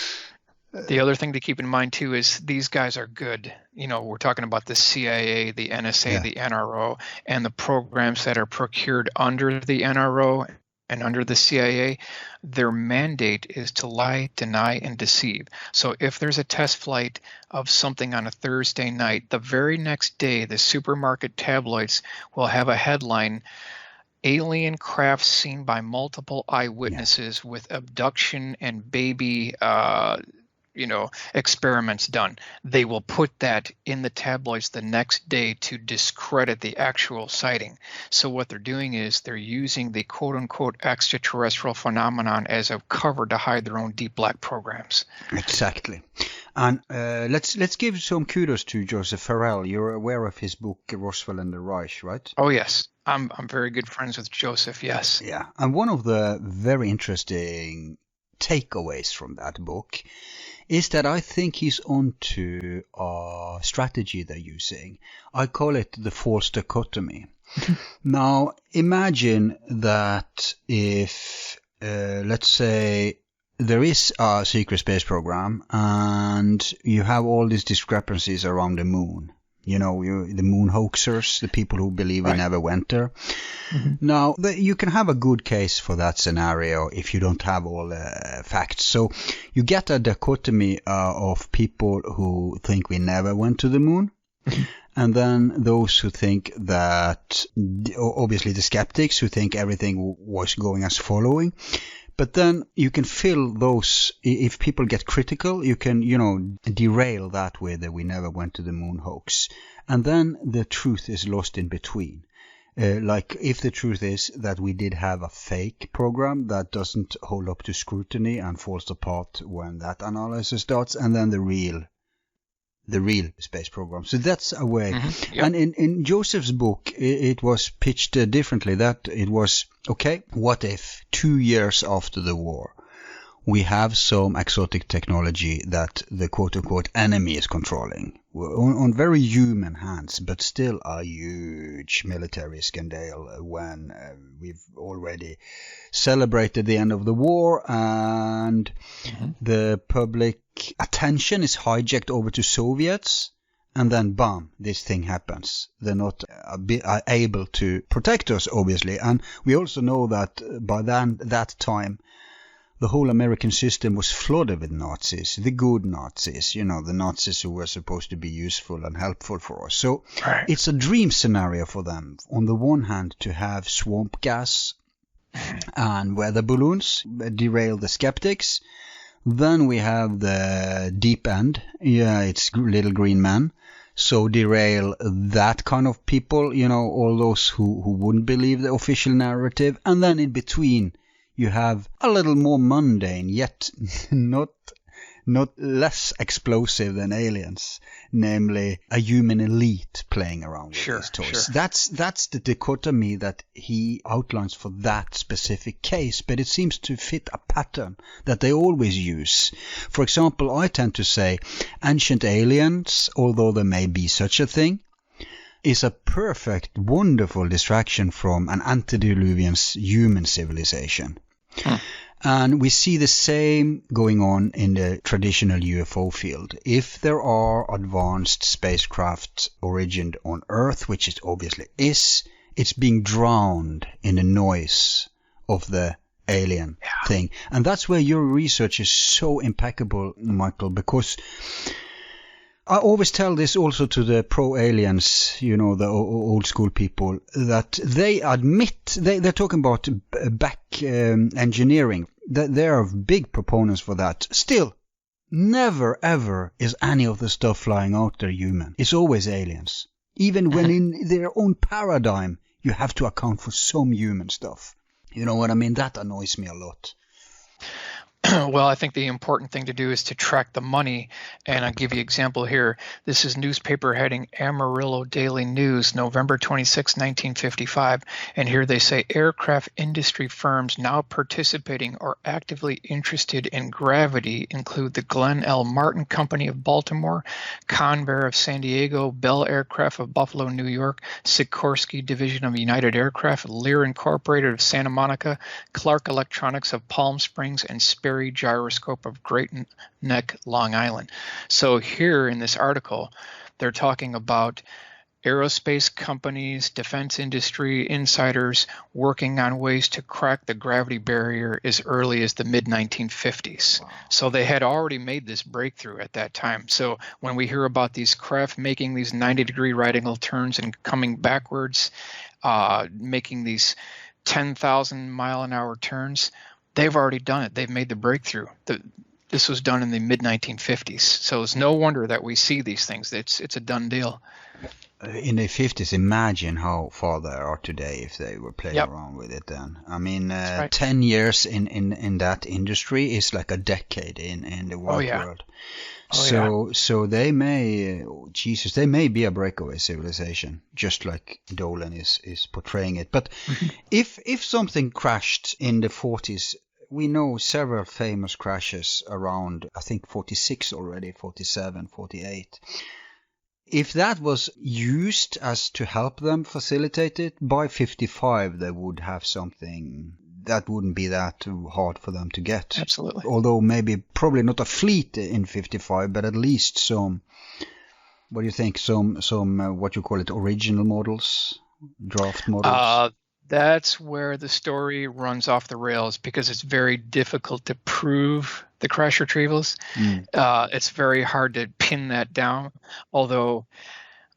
The other thing to keep in mind, too, is these guys are good. You know, we're talking about the CIA, the NSA, the NRO, and the programs that are procured under the NRO and under the CIA. Their mandate is to lie, deny, and deceive. So if there's a test flight of something on a Thursday night, the very next day, the supermarket tabloids will have a headline, "Alien craft seen by multiple eyewitnesses with abduction and baby experiments done." They will put that in the tabloids the next day to discredit the actual sighting. So what they're doing is they're using the quote-unquote extraterrestrial phenomenon as a cover to hide their own deep black programs. Exactly. And let's give some kudos to Joseph Farrell. You're aware of his book Roswell and the Reich, right? Oh yes, I'm very good friends with Joseph. Yes. Yeah, and one of the very interesting takeaways from that book is that I think he's onto a strategy they're using. I call it the false dichotomy. Now, imagine that if, let's say, there is a secret space program and you have all these discrepancies around the moon. You know, the moon hoaxers, the people who believe we never went there. Mm-hmm. Now, you can have a good case for that scenario if you don't have all the facts. So you get a dichotomy of people who think we never went to the moon. And then those who think that, obviously the skeptics who think everything was going as following. But then you can fill those, if people get critical, you can, derail that with the "we never went to the moon" hoax. And then the truth is lost in between. Like if the truth is that we did have a fake program that doesn't hold up to scrutiny and falls apart when that analysis starts, and then the real space program. So that's a way. Mm-hmm. Yep. And in Joseph's book, it was pitched differently. That it was, okay, what if 2 years after the war, we have some exotic technology that the quote-unquote enemy is controlling on very human hands, but still a huge military scandal when we've already celebrated the end of the war and the public attention is hijacked over to Soviets, and then bam, this thing happens. They're not able to protect us, obviously. And we also know that by that time, the whole American system was flooded with Nazis, the good Nazis, the Nazis who were supposed to be useful and helpful for us. So it's a dream scenario for them, on the one hand, to have swamp gas and weather balloons, derail the skeptics. Then we have the deep end, it's little green men, so derail that kind of people, all those who wouldn't believe the official narrative. And then in between, you have a little more mundane, yet not less explosive than aliens, namely a human elite playing around with these toys. Sure. That's the dichotomy that he outlines for that specific case, but it seems to fit a pattern that they always use. For example, I tend to say Ancient Aliens, although there may be such a thing, is a perfect, wonderful distraction from an antediluvian human civilization. And we see the same going on in the traditional UFO field. If there are advanced spacecraft origined on Earth, which it obviously is, it's being drowned in the noise of the alien thing. And that's where your research is so impeccable, Michael, because I always tell this also to the pro-aliens, the old school people, that they admit, they're talking about back engineering, that they are big proponents for that. Still, never ever is any of the stuff flying out there human. It's always aliens. Even when in their own paradigm, you have to account for some human stuff. You know what I mean? That annoys me a lot. Well, I think the important thing to do is to track the money, and I'll give you an example here. This is newspaper heading Amarillo Daily News, November 26, 1955, and here they say aircraft industry firms now participating or actively interested in gravity include the Glenn L. Martin Company of Baltimore, Convair of San Diego, Bell Aircraft of Buffalo, New York, Sikorsky Division of United Aircraft, Lear Incorporated of Santa Monica, Clark Electronics of Palm Springs, and Sperry Gyroscope of Great Neck, Long Island. So here in this article, they're talking about aerospace companies, defense industry, insiders working on ways to crack the gravity barrier as early as the mid-1950s. Wow. So they had already made this breakthrough at that time. So when we hear about these craft making these 90-degree right angle turns and coming backwards, making these 10,000 mile an hour turns, they've already done it. They've made the breakthrough. This was done in the mid-1950s. So it's no wonder that we see these things. It's a done deal. In the 50s, imagine how far they are today if they were playing around with it then. I mean, right. 10 years in that industry is like a decade in the world. So they may, they may be a breakaway civilization, just like Dolan is portraying it. But if something crashed in the 40s, we know several famous crashes around, I think 46 already, 47, 48. If that was used as to help them facilitate it, by 55 they would have something that wouldn't be that hard for them to get. Absolutely. Although probably not a fleet in 55, but at least some, what do you think, some what you call it, original models, draft models? That's where the story runs off the rails because it's very difficult to prove the crash retrievals. It's very hard to pin that down, although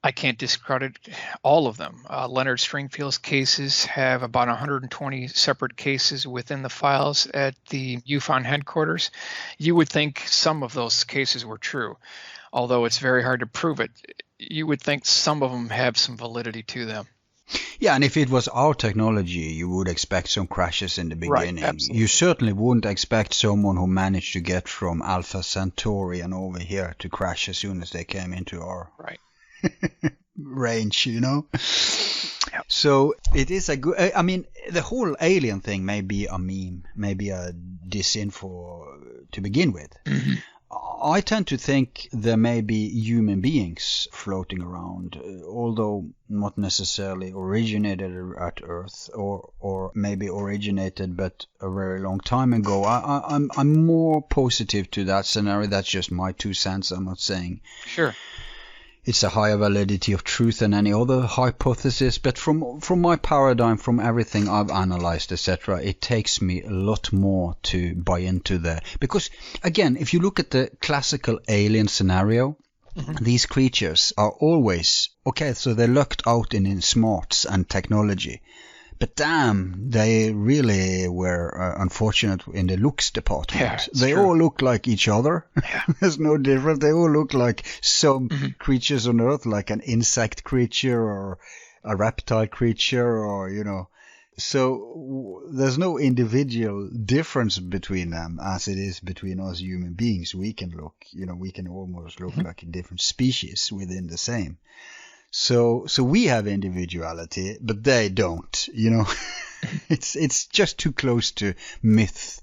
I can't discredit all of them. Leonard Stringfield's cases have about 120 separate cases within the files at the MUFON headquarters. You would think some of those cases were true, although it's very hard to prove it. You would think some of them have some validity to them. Yeah, and if it was our technology, you would expect some crashes in the beginning. Right, you certainly wouldn't expect someone who managed to get from Alpha Centauri and over here to crash as soon as they came into our range, Yep. So it is a good, I mean, the whole alien thing may be a meme, maybe a disinfo to begin with. I tend to think there may be human beings floating around, although not necessarily originated at Earth, or maybe originated but a very long time ago. I'm more positive to that scenario. That's just my 2 cents. I'm not saying it's a higher validity of truth than any other hypothesis, but from my paradigm, from everything I've analyzed, etc., it takes me a lot more to buy into that. Because, again, if you look at the classical alien scenario, these creatures are always, so they're lucked out in smarts and technology. But damn, they really were unfortunate in the looks department. Yeah, they all look like each other. Yeah. There's no difference. They all look like some creatures on Earth, like an insect creature or a reptile creature or, So there's no individual difference between them as it is between us human beings. We can almost look like a different species within the same. So we have individuality, but they don't, It's just too close to myth.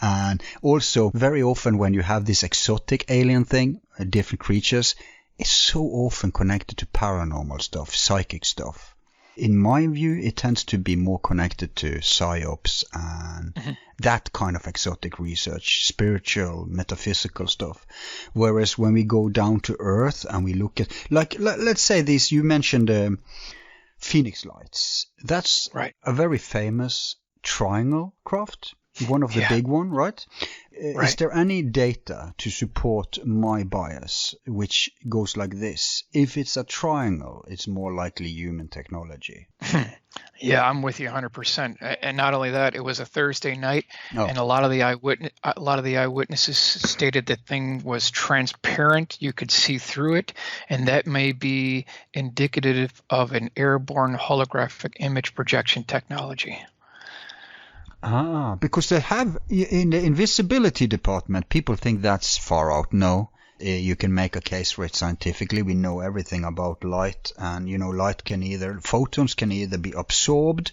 And also very often when you have this exotic alien thing, different creatures, it's so often connected to paranormal stuff, psychic stuff. In my view, it tends to be more connected to psyops and that kind of exotic research, spiritual, metaphysical stuff. Whereas when we go down to earth and we look at, let's say this, you mentioned Phoenix Lights. That's right. A very famous triangle craft. One of the big one, right? Right? Is there any data to support my bias, which goes like this? If it's a triangle, it's more likely human technology. Yeah, I'm with you 100%. And not only that, it was a Thursday night, and a lot of the eyewitnesses stated the thing was transparent. You could see through it, and that may be indicative of an airborne holographic image projection technology. Because they have, in the invisibility department, people think that's far out. No, you can make a case for it scientifically. We know everything about light, and photons can either be absorbed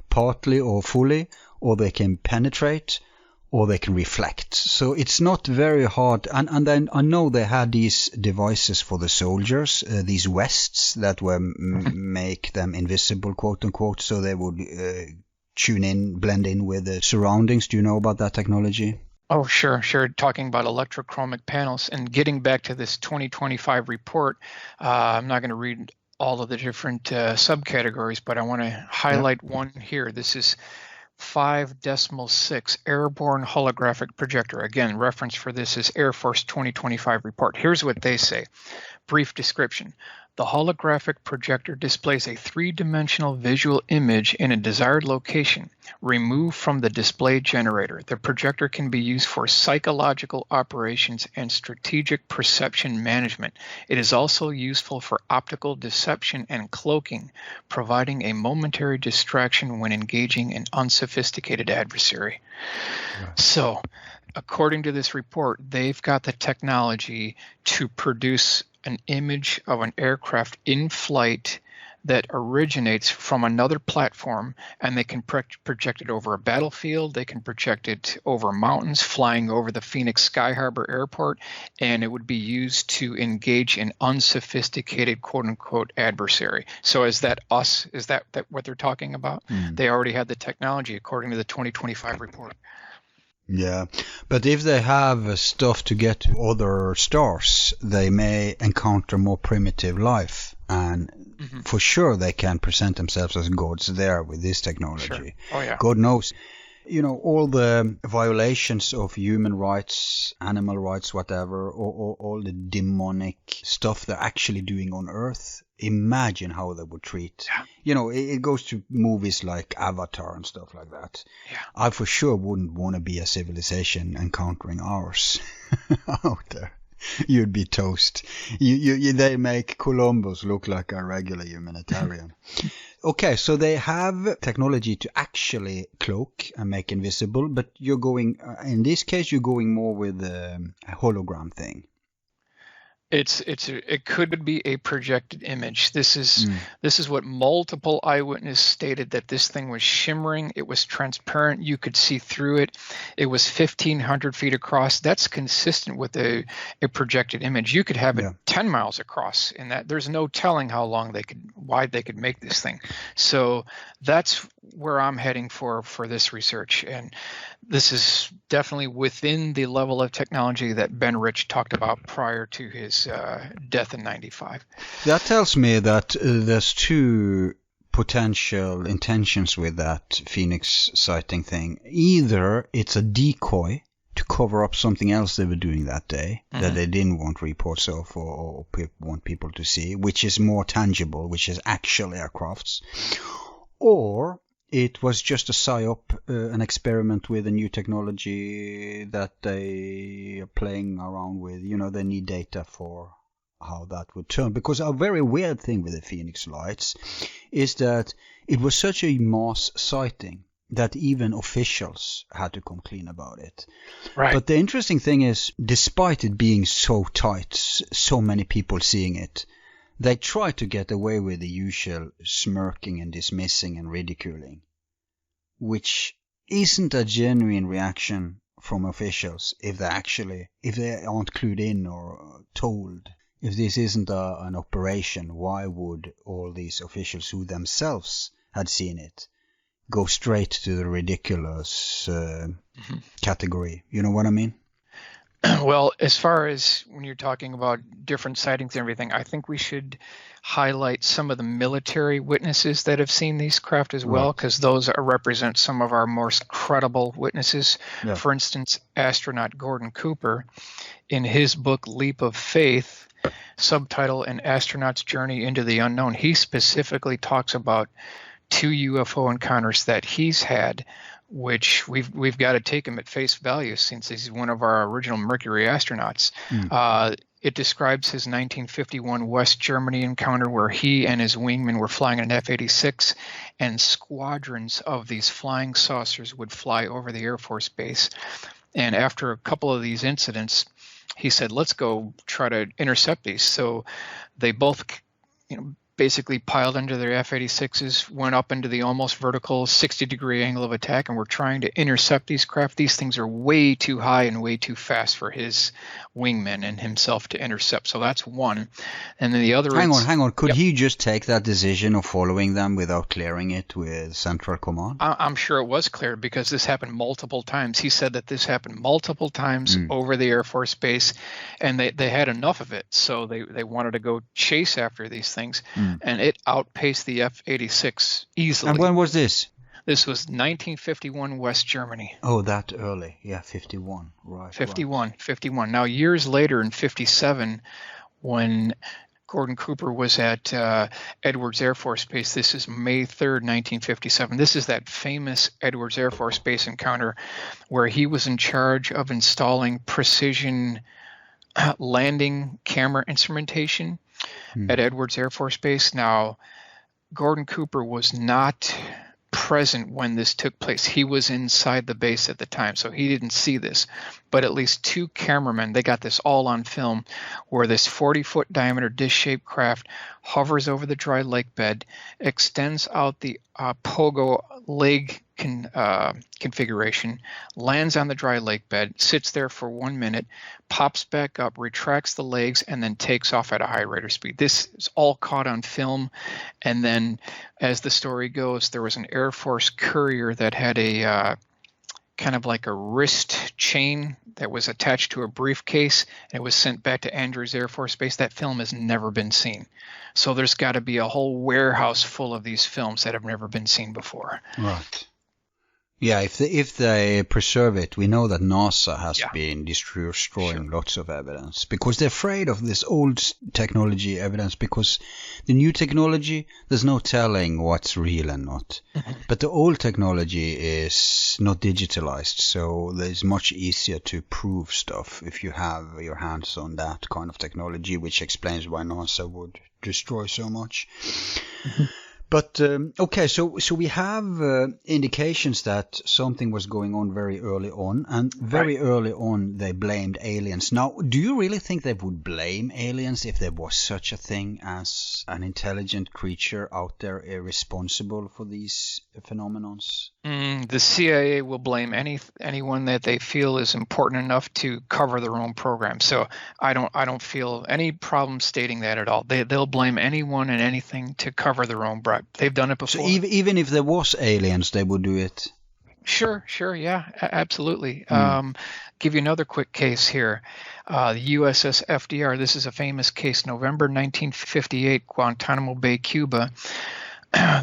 partly or fully, or they can penetrate, or they can reflect. So it's not very hard. And then I know they had these devices for the soldiers, these vests that were make them invisible, quote unquote, so they would blend in with the surroundings. Do you know about that technology? Oh, sure. Talking about electrochromic panels and getting back to this 2025 report, I'm not going to read all of the different subcategories, but I want to highlight one here. This is 5.6 airborne holographic projector. Again, reference for this is Air Force 2025 report. Here's what they say. Brief description. The holographic projector displays a three-dimensional visual image in a desired location, removed from the display generator. The projector can be used for psychological operations and strategic perception management. It is also useful for optical deception and cloaking, providing a momentary distraction when engaging an unsophisticated adversary. Right. So, according to this report, they've got the technology to produce an image of an aircraft in flight that originates from another platform, and they can project it over a battlefield, they can project it over mountains, flying over the Phoenix Sky Harbor Airport, and it would be used to engage an unsophisticated quote-unquote adversary. So is that what they're talking about? They already had the technology according to the 2025 report. Yeah, but if they have stuff to get to other stars, they may encounter more primitive life, and for sure they can present themselves as gods there with this technology. Sure. Oh, yeah. God knows. All the violations of human rights, animal rights, whatever, or all the demonic stuff they're actually doing on Earth, imagine how they would treat. Yeah. It goes to movies like Avatar and stuff like that. Yeah. I for sure wouldn't want to be a civilization encountering ours out there. You'd be toast. They make Columbus look like a regular humanitarian. Okay, so they have technology to actually cloak and make invisible, but you're going, in this case, you're going more with a hologram thing. It could be a projected image. This is what multiple eyewitnesses stated, that this thing was shimmering. It was transparent. You could see through it. It was 1,500 feet across. That's consistent with a projected image. You could have it 10 miles across in that. There's no telling how wide they could make this thing. So that's where I'm heading for this research. And this is definitely within the level of technology that Ben Rich talked about prior to his death in 95. That tells me that there's two potential intentions with that Phoenix sighting thing. Either it's a decoy to cover up something else they were doing that day that they didn't want reports of or want people to see, which is more tangible, which is actual aircrafts. Or it was just a psyop, an experiment with a new technology that they are playing around with. They need data for how that would turn. Because a very weird thing with the Phoenix Lights is that it was such a mass sighting that even officials had to come clean about it. Right. But the interesting thing is, despite it being so tight, so many people seeing it, they try to get away with the usual smirking and dismissing and ridiculing, which isn't a genuine reaction from officials if they aren't clued in or told. If this isn't an operation, why would all these officials who themselves had seen it go straight to the ridiculous category? You know what I mean? Well, as far as when you're talking about different sightings and everything, I think we should highlight some of the military witnesses that have seen these craft as well, because those represent some of our most credible witnesses. Yeah. For instance, astronaut Gordon Cooper, in his book Leap of Faith, subtitle An Astronaut's Journey into the Unknown, he specifically talks about 2 UFO encounters that he's had, which we've got to take him at face value since he's one of our original Mercury astronauts. It describes his 1951 West Germany encounter where he and his wingman were flying an F-86, and squadrons of these flying saucers would fly over the Air Force Base. And after a couple of these incidents, he said, let's go try to intercept these. So they both, basically piled into their F-86s, went up into the almost vertical 60-degree angle of attack, and were trying to intercept these craft. These things are way too high and way too fast for his wingmen and himself to intercept. So that's one. And then the other Hang on. Could he just take that decision of following them without clearing it with Central Command? I'm sure it was cleared because this happened multiple times. He said that this happened multiple times over the Air Force Base, and they had enough of it. So they wanted to go chase after these things. And it outpaced the F-86 easily. And when was this? This was 1951 West Germany. Oh, that early. Yeah, 51. Right. 51. Now, years later in 57, when Gordon Cooper was at Edwards Air Force Base, this is May 3rd, 1957. This is that famous Edwards Air Force Base encounter where he was in charge of installing precision landing camera instrumentation at Edwards Air Force Base. Now, Gordon Cooper was not present when this took place. He was inside the base at the time, so he didn't see this. But at least 2 cameramen, they got this all on film, where this 40-foot diameter dish-shaped craft hovers over the dry lake bed, extends out the pogo leg configuration, lands on the dry lake bed, sits there for 1 minute, pops back up, retracts the legs, and then takes off at a high rate of speed. This is all caught on film. And then, as the story goes, there was an Air Force courier that had a kind of like a wrist chain that was attached to a briefcase, and it was sent back to Andrews Air Force Base. That film has never been seen. So there's got to be a whole warehouse full of these films that have never been seen before. Right. Yeah, if they preserve it, we know that NASA has been destroying lots of evidence because they're afraid of this old technology evidence, because the new technology, there's no telling what's real and not. But the old technology is not digitalized, so it's much easier to prove stuff if you have your hands on that kind of technology, which explains why NASA would destroy so much. But, okay, so we have indications that something was going on very early on, and very early on they blamed aliens. Now, do you really think they would blame aliens if there was such a thing as an intelligent creature out there responsible for these phenomenons? The CIA will blame anyone that they feel is important enough to cover their own program. So I don't feel any problem stating that at all. They'll blame anyone and anything to cover their own bribe. They've done it before. So even if there was aliens, they would do it? Sure, yeah, absolutely. Give you another quick case here. The USS FDR, this is a famous case, November 1958, Guantanamo Bay, Cuba.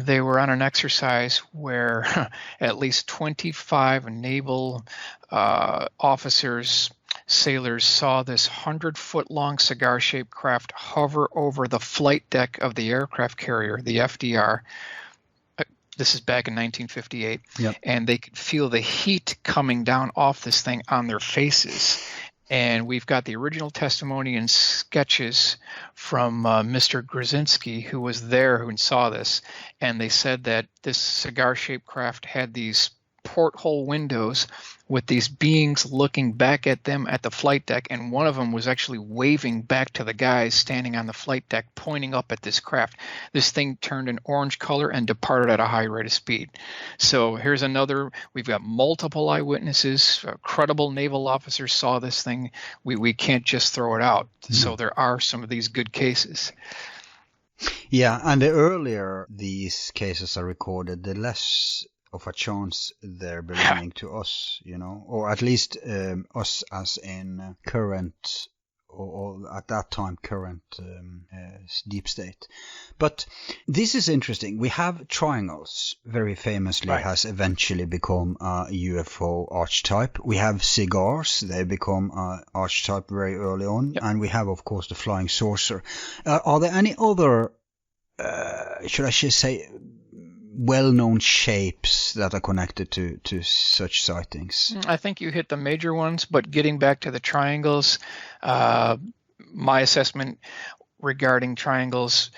They were on an exercise where at least 25 naval officers, sailors, saw this 100-foot-long cigar-shaped craft hover over the flight deck of the aircraft carrier, the FDR. This is back in 1958. Yep. And they could feel the heat coming down off this thing on their faces. And we've got the original testimony and sketches from Mr. Grzinski, who was there, who saw this. And they said that this cigar-shaped craft had these porthole windows with these beings looking back at them at the flight deck, and one of them was actually waving back to the guys standing on the flight deck, pointing up at this craft. This thing turned an orange color and departed at a high rate of speed. So here's another. We've got multiple eyewitnesses. Credible naval officers saw this thing. We can't just throw it out. So there are some of these good cases. Yeah, and the earlier these cases are recorded, the less of a chance they're belonging to us, or at least us as in current, or at that time current deep state. But this is interesting. We have triangles, very famously has eventually become a UFO archetype. We have cigars, they become an archetype very early on. Yep. And we have, of course, the flying saucer. Are there any other, should I say, well-known shapes that are connected to such sightings? I think you hit the major ones, but getting back to the triangles, my assessment regarding triangles,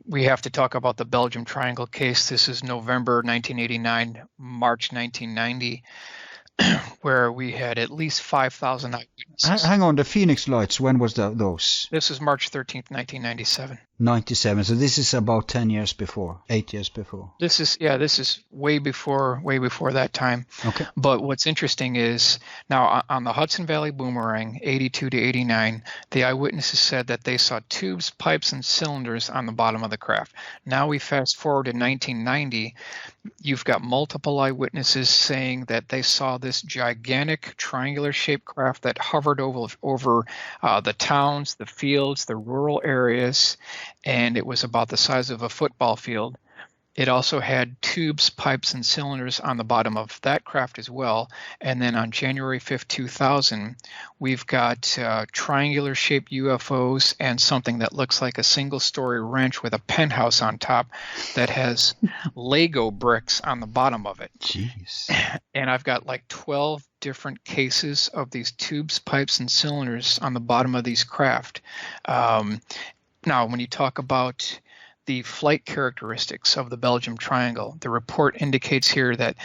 we have to talk about the Belgium Triangle case. This is November 1989, March 1990, where we had at least 5,000 eyewitnesses. Hang on, the Phoenix Lights, when was those? This is March 13th, 1997. 97. So this is about 10 years before, 8 years before. This is way before that time. Okay. But what's interesting is now on the Hudson Valley Boomerang, 82 to 89, the eyewitnesses said that they saw tubes, pipes, and cylinders on the bottom of the craft. Now we fast forward to 1990. You've got multiple eyewitnesses saying that they saw this gigantic triangular-shaped craft that hovered over the towns, the fields, the rural areas, and it was about the size of a football field. It also had tubes, pipes, and cylinders on the bottom of that craft as well. And then on January 5th, 2000, we've got triangular-shaped UFOs and something that looks like a single-story ranch with a penthouse on top that has Lego bricks on the bottom of it. Jeez. And I've got like 12 different cases of these tubes, pipes, and cylinders on the bottom of these craft. Now, when you talk about the flight characteristics of the Belgium Triangle, the report indicates here that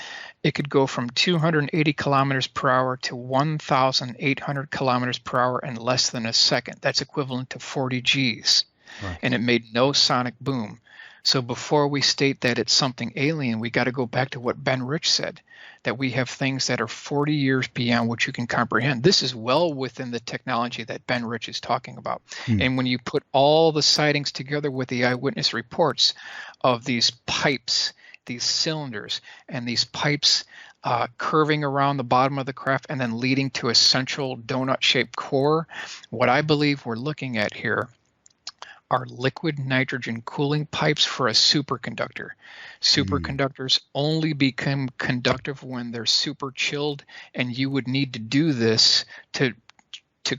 it could go from 280 kilometers per hour to 1,800 kilometers per hour in less than a second. That's equivalent to 40 Gs. Right. And it made no sonic boom. So before we state that it's something alien, we got to go back to what Ben Rich said, that we have things that are 40 years beyond what you can comprehend. This is well within the technology that Ben Rich is talking about. And when you put all the sightings together with the eyewitness reports of these pipes, these cylinders, and these pipes curving around the bottom of the craft and then leading to a central donut-shaped core, what I believe we're looking at here are liquid nitrogen cooling pipes for a superconductor. Superconductors only become conductive when they're super chilled, and you would need to do this to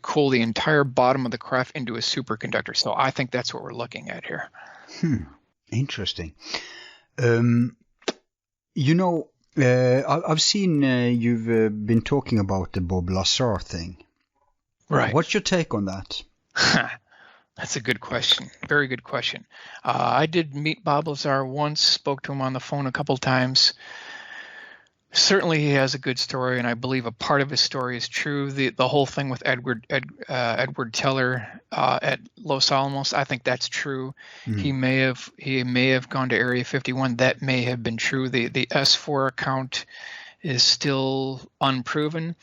cool the entire bottom of the craft into a superconductor. So I think that's what we're looking at here. Interesting. I've seen you've been talking about the Bob Lazar thing. Right. What's your take on that? That's a good question. Very good question. I did meet Bob Lazar once, spoke to him on the phone a couple times. Certainly he has a good story, and I believe a part of his story is true. The whole thing with Edward Teller at Los Alamos, I think that's true. He may have gone to Area 51. That may have been true. The S4 account is still unproven.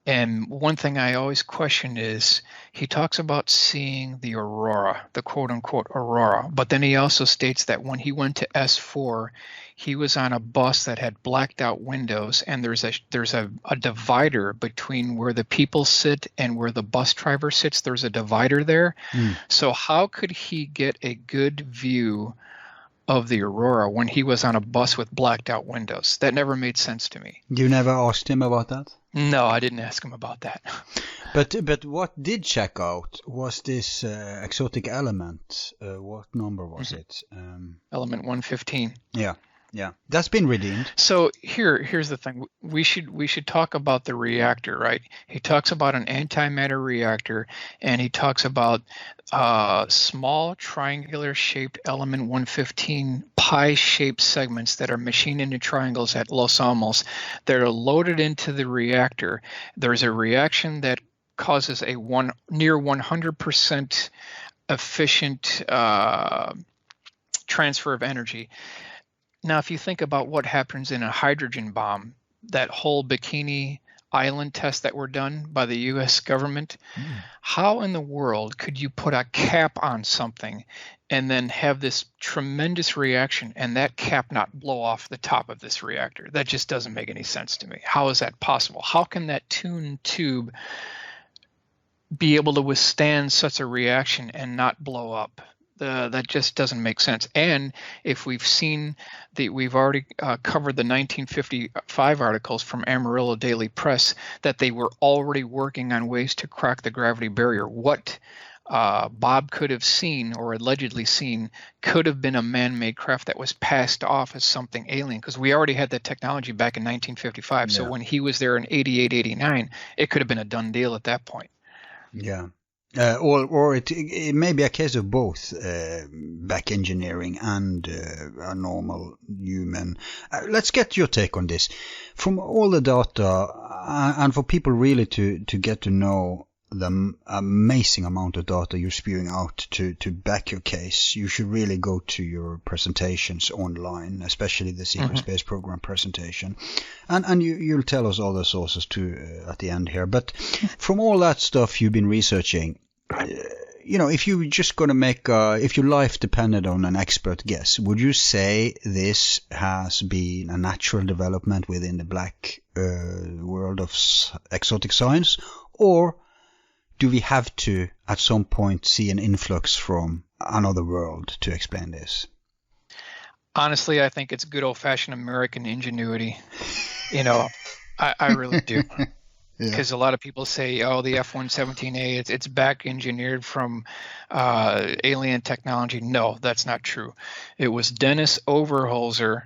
And one thing I always question is he talks about seeing the aurora, the quote-unquote aurora, but then he also states that when he went to S4, he was on a bus that had blacked out windows, and there's a divider between where the people sit and where the bus driver sits. There's a divider there. So how could he get a good view of the aurora when he was on a bus with blacked out windows? That never made sense to me. You never asked him about that? No, I didn't ask him about that. But what did check out was this exotic element. What number was it? Element 115. Yeah. Yeah, that's been redeemed. So here's the thing. We should talk about the reactor, right? He talks about an antimatter reactor, and he talks about small triangular shaped element 115 pie-shaped segments that are machined into triangles at Los Alamos that are loaded into the reactor. There's a reaction that causes a near 100% efficient transfer of energy. Now, if you think about what happens in a hydrogen bomb, that whole Bikini Island test that were done by the U.S. government, how in the world could you put a cap on something and then have this tremendous reaction and that cap not blow off the top of this reactor? That just doesn't make any sense to me. How is that possible? How can that tuned tube be able to withstand such a reaction and not blow up? That just doesn't make sense. And if we've already covered the 1955 articles from Amarillo Daily Press that they were already working on ways to crack the gravity barrier. What Bob could have seen or allegedly seen could have been a man-made craft that was passed off as something alien, because we already had that technology back in 1955. Yeah. So when he was there in 88, 89, it could have been a done deal at that point. Yeah. Or it may be a case of both back engineering and a normal human. Let's get your take on this. From all the data, and for people really to get to know the amazing amount of data you're spewing out to back your case, you should really go to your presentations online, especially the Secret Space Program presentation. And you'll tell us all the sources too at the end here. But from all that stuff you've been researching, if you were just going to make, if your life depended on an expert guess, would you say this has been a natural development within the black world of exotic science? Or do we have to, at some point, see an influx from another world to explain this? Honestly, I think it's good old-fashioned American ingenuity. I really do. Because a lot of people say, oh, the F-117A, it's back engineered from alien technology. No, that's not true. It was Dennis Overholser,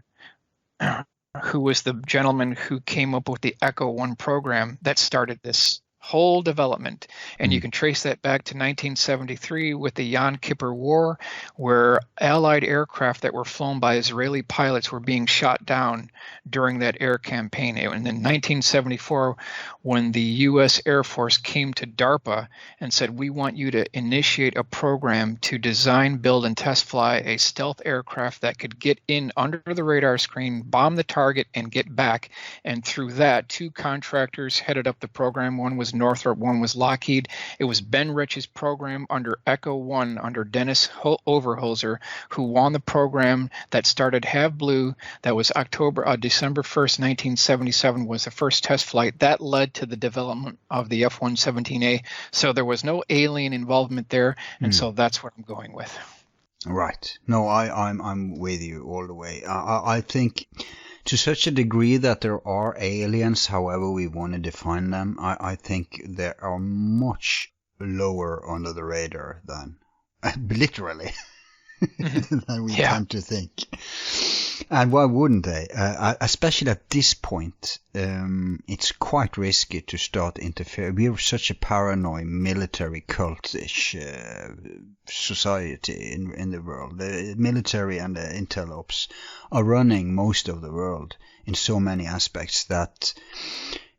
who was the gentleman who came up with the Echo 1 program that started this whole development. And you can trace that back to 1973 with the Yom Kippur War, where Allied aircraft that were flown by Israeli pilots were being shot down during that air campaign. And in 1974, when the U.S. Air Force came to DARPA and said, we want you to initiate a program to design, build, and test fly a stealth aircraft that could get in under the radar screen, bomb the target, and get back. And through that, two contractors headed up the program. One was Northrop, one was Lockheed. It was Ben Rich's program under Echo 1, under Dennis Overholser, who won the program that started Have Blue. That was December 1st, 1977 was the first test flight. That led to the development of the F-117A. So there was no alien involvement there, and so that's what I'm going with. Right. No, I'm with you all the way. I think to such a degree that there are aliens, however we want to define them, I think they are much lower under the radar than, literally, than we tend to think. And why wouldn't they? Especially at this point, it's quite risky to start interfering. We're such a paranoid, military, cultish society in the world. The military and the intel ops are running most of the world in so many aspects that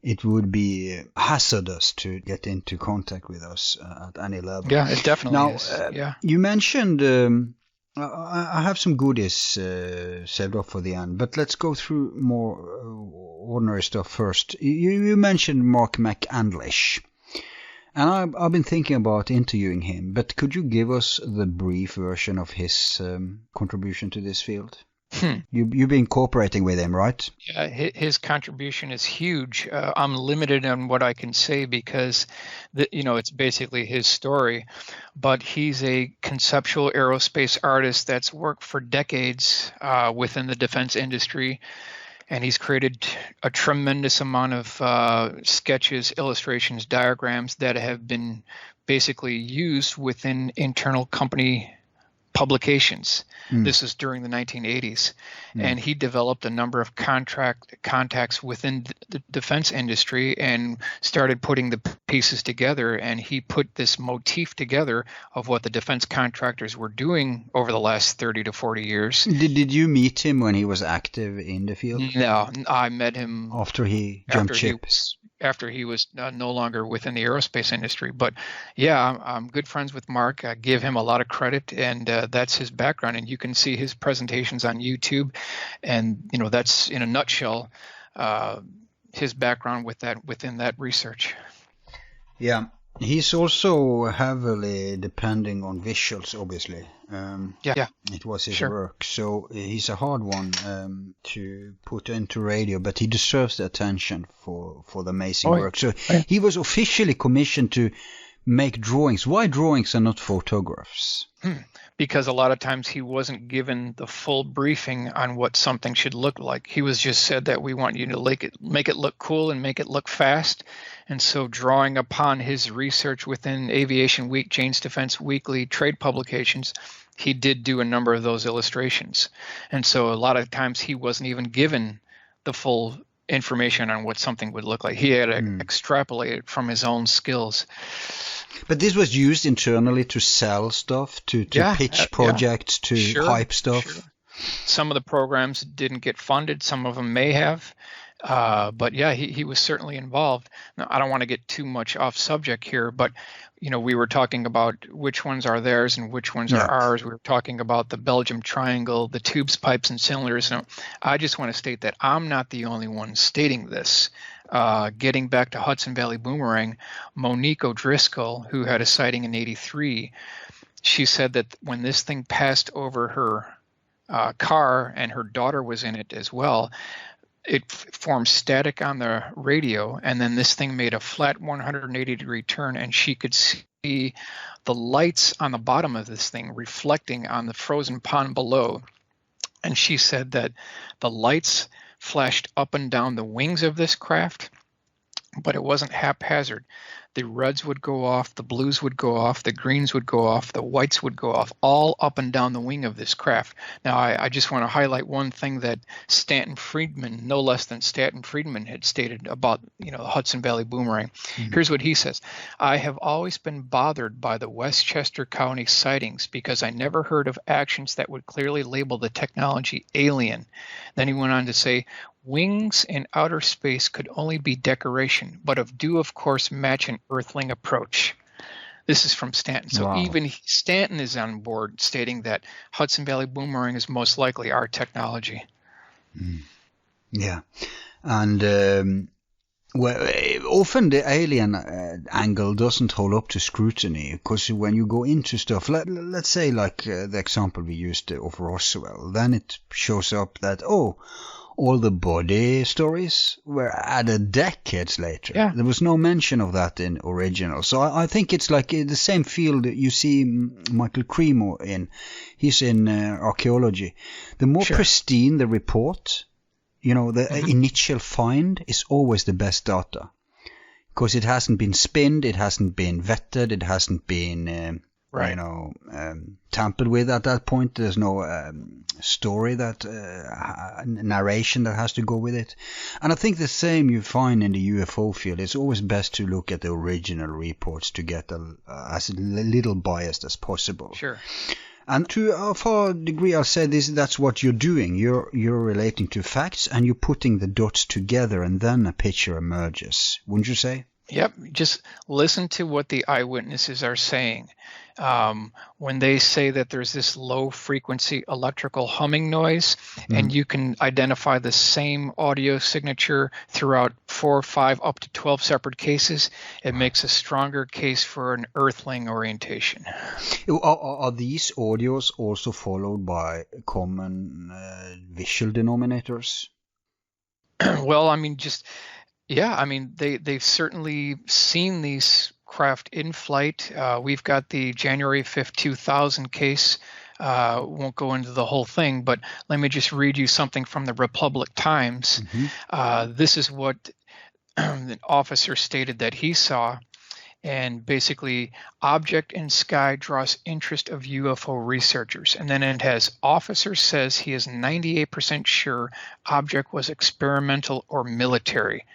it would be hazardous to get into contact with us at any level. Yeah, it definitely is. You mentioned... I have some goodies saved up for the end, but let's go through more ordinary stuff first. You mentioned Mark McAndlish, and I've been thinking about interviewing him, but could you give us the brief version of his contribution to this field? You've been cooperating with him, right? Yeah, his contribution is huge. I'm limited on what I can say because, it's basically his story. But he's a conceptual aerospace artist that's worked for decades within the defense industry. And he's created a tremendous amount of sketches, illustrations, diagrams that have been basically used within internal company publications. This is during the 1980s, and he developed a number of contacts within the defense industry and started putting the pieces together. And he put this motif together of what the defense contractors were doing over the last 30 to 40 years. Did you meet him when he was active in the field? No, I met him after he jumped ship. After he was no longer within the aerospace industry. But yeah, I'm good friends with Mark. I give him a lot of credit, and that's his background. And you can see his presentations on YouTube, and that's in a nutshell his background within that research. Yeah, he's also heavily depending on visuals, obviously. Yeah, it was his work, so he's a hard one to put into radio, but he deserves the attention for the amazing work. So he was officially commissioned to make drawings. Why drawings and not photographs? Because a lot of times he wasn't given the full briefing on what something should look like. He was just said that we want you to make it look cool and make it look fast. And so drawing upon his research within Aviation Week, Jane's Defense Weekly trade publications, he did do a number of those illustrations. And so a lot of times he wasn't even given the full information on what something would look like. He had to extrapolate it from his own skills. But this was used internally to sell stuff, to pitch projects, to hype stuff. Sure. Some of the programs didn't get funded. Some of them may have. But yeah, he was certainly involved. Now, I don't want to get too much off subject here, but we were talking about which ones are theirs and which ones are ours. We were talking about the Belgium Triangle, the tubes, pipes, and cylinders. Now, I just want to state that I'm not the only one stating this. Getting back to Hudson Valley Boomerang, Monique O'Driscoll, who had a sighting in '83, she said that when this thing passed over her car and her daughter was in it as well, it formed static on the radio, and then this thing made a flat 180-degree turn, and she could see the lights on the bottom of this thing reflecting on the frozen pond below. And she said that the lights flashed up and down the wings of this craft, but it wasn't haphazard. The reds would go off, the blues would go off, the greens would go off, the whites would go off, all up and down the wing of this craft. Now, I just want to highlight one thing that Stanton Friedman, no less than Stanton Friedman, had stated about the Hudson Valley Boomerang. Here's what he says: "I have always been bothered by the Westchester County sightings because I never heard of actions that would clearly label the technology alien." Then he went on to say, "Wings in outer space could only be decoration, but do of course match an Earthling approach." This is from Stanton. So even Stanton is on board, stating that Hudson Valley Boomerang is most likely our technology. Yeah, and often the alien angle doesn't hold up to scrutiny, because when you go into stuff, let's say like the example we used of Roswell, then it shows up that all the body stories were added decades later. Yeah. There was no mention of that in original. So I think it's like the same field you see Michael Cremo in. He's in archaeology. The more pristine the report, the initial find is always the best data. Because it hasn't been spinned, it hasn't been vetted, it hasn't been... tampered with at that point. There's no story narration that has to go with it. And I think the same you find in the UFO field. It's always best to look at the original reports to get as little biased as possible. Sure. And to a far degree, I'll say that's what you're doing. You're relating to facts and you're putting the dots together, and then a picture emerges. Wouldn't you say? Yep. Just listen to what the eyewitnesses are saying. When they say that there's this low frequency electrical humming noise, and you can identify the same audio signature throughout 4, 5, up to 12 separate cases, it makes a stronger case for an Earthling orientation. Are these audios also followed by common visual denominators? Well, I mean, they've certainly seen these craft in flight. We've got the January 5th, 2000 case. Won't go into the whole thing, but let me just read you something from the Republic Times. This is what the officer stated that he saw. And basically, object in sky draws interest of UFO researchers. And then it has officer says he is 98% sure object was experimental or military.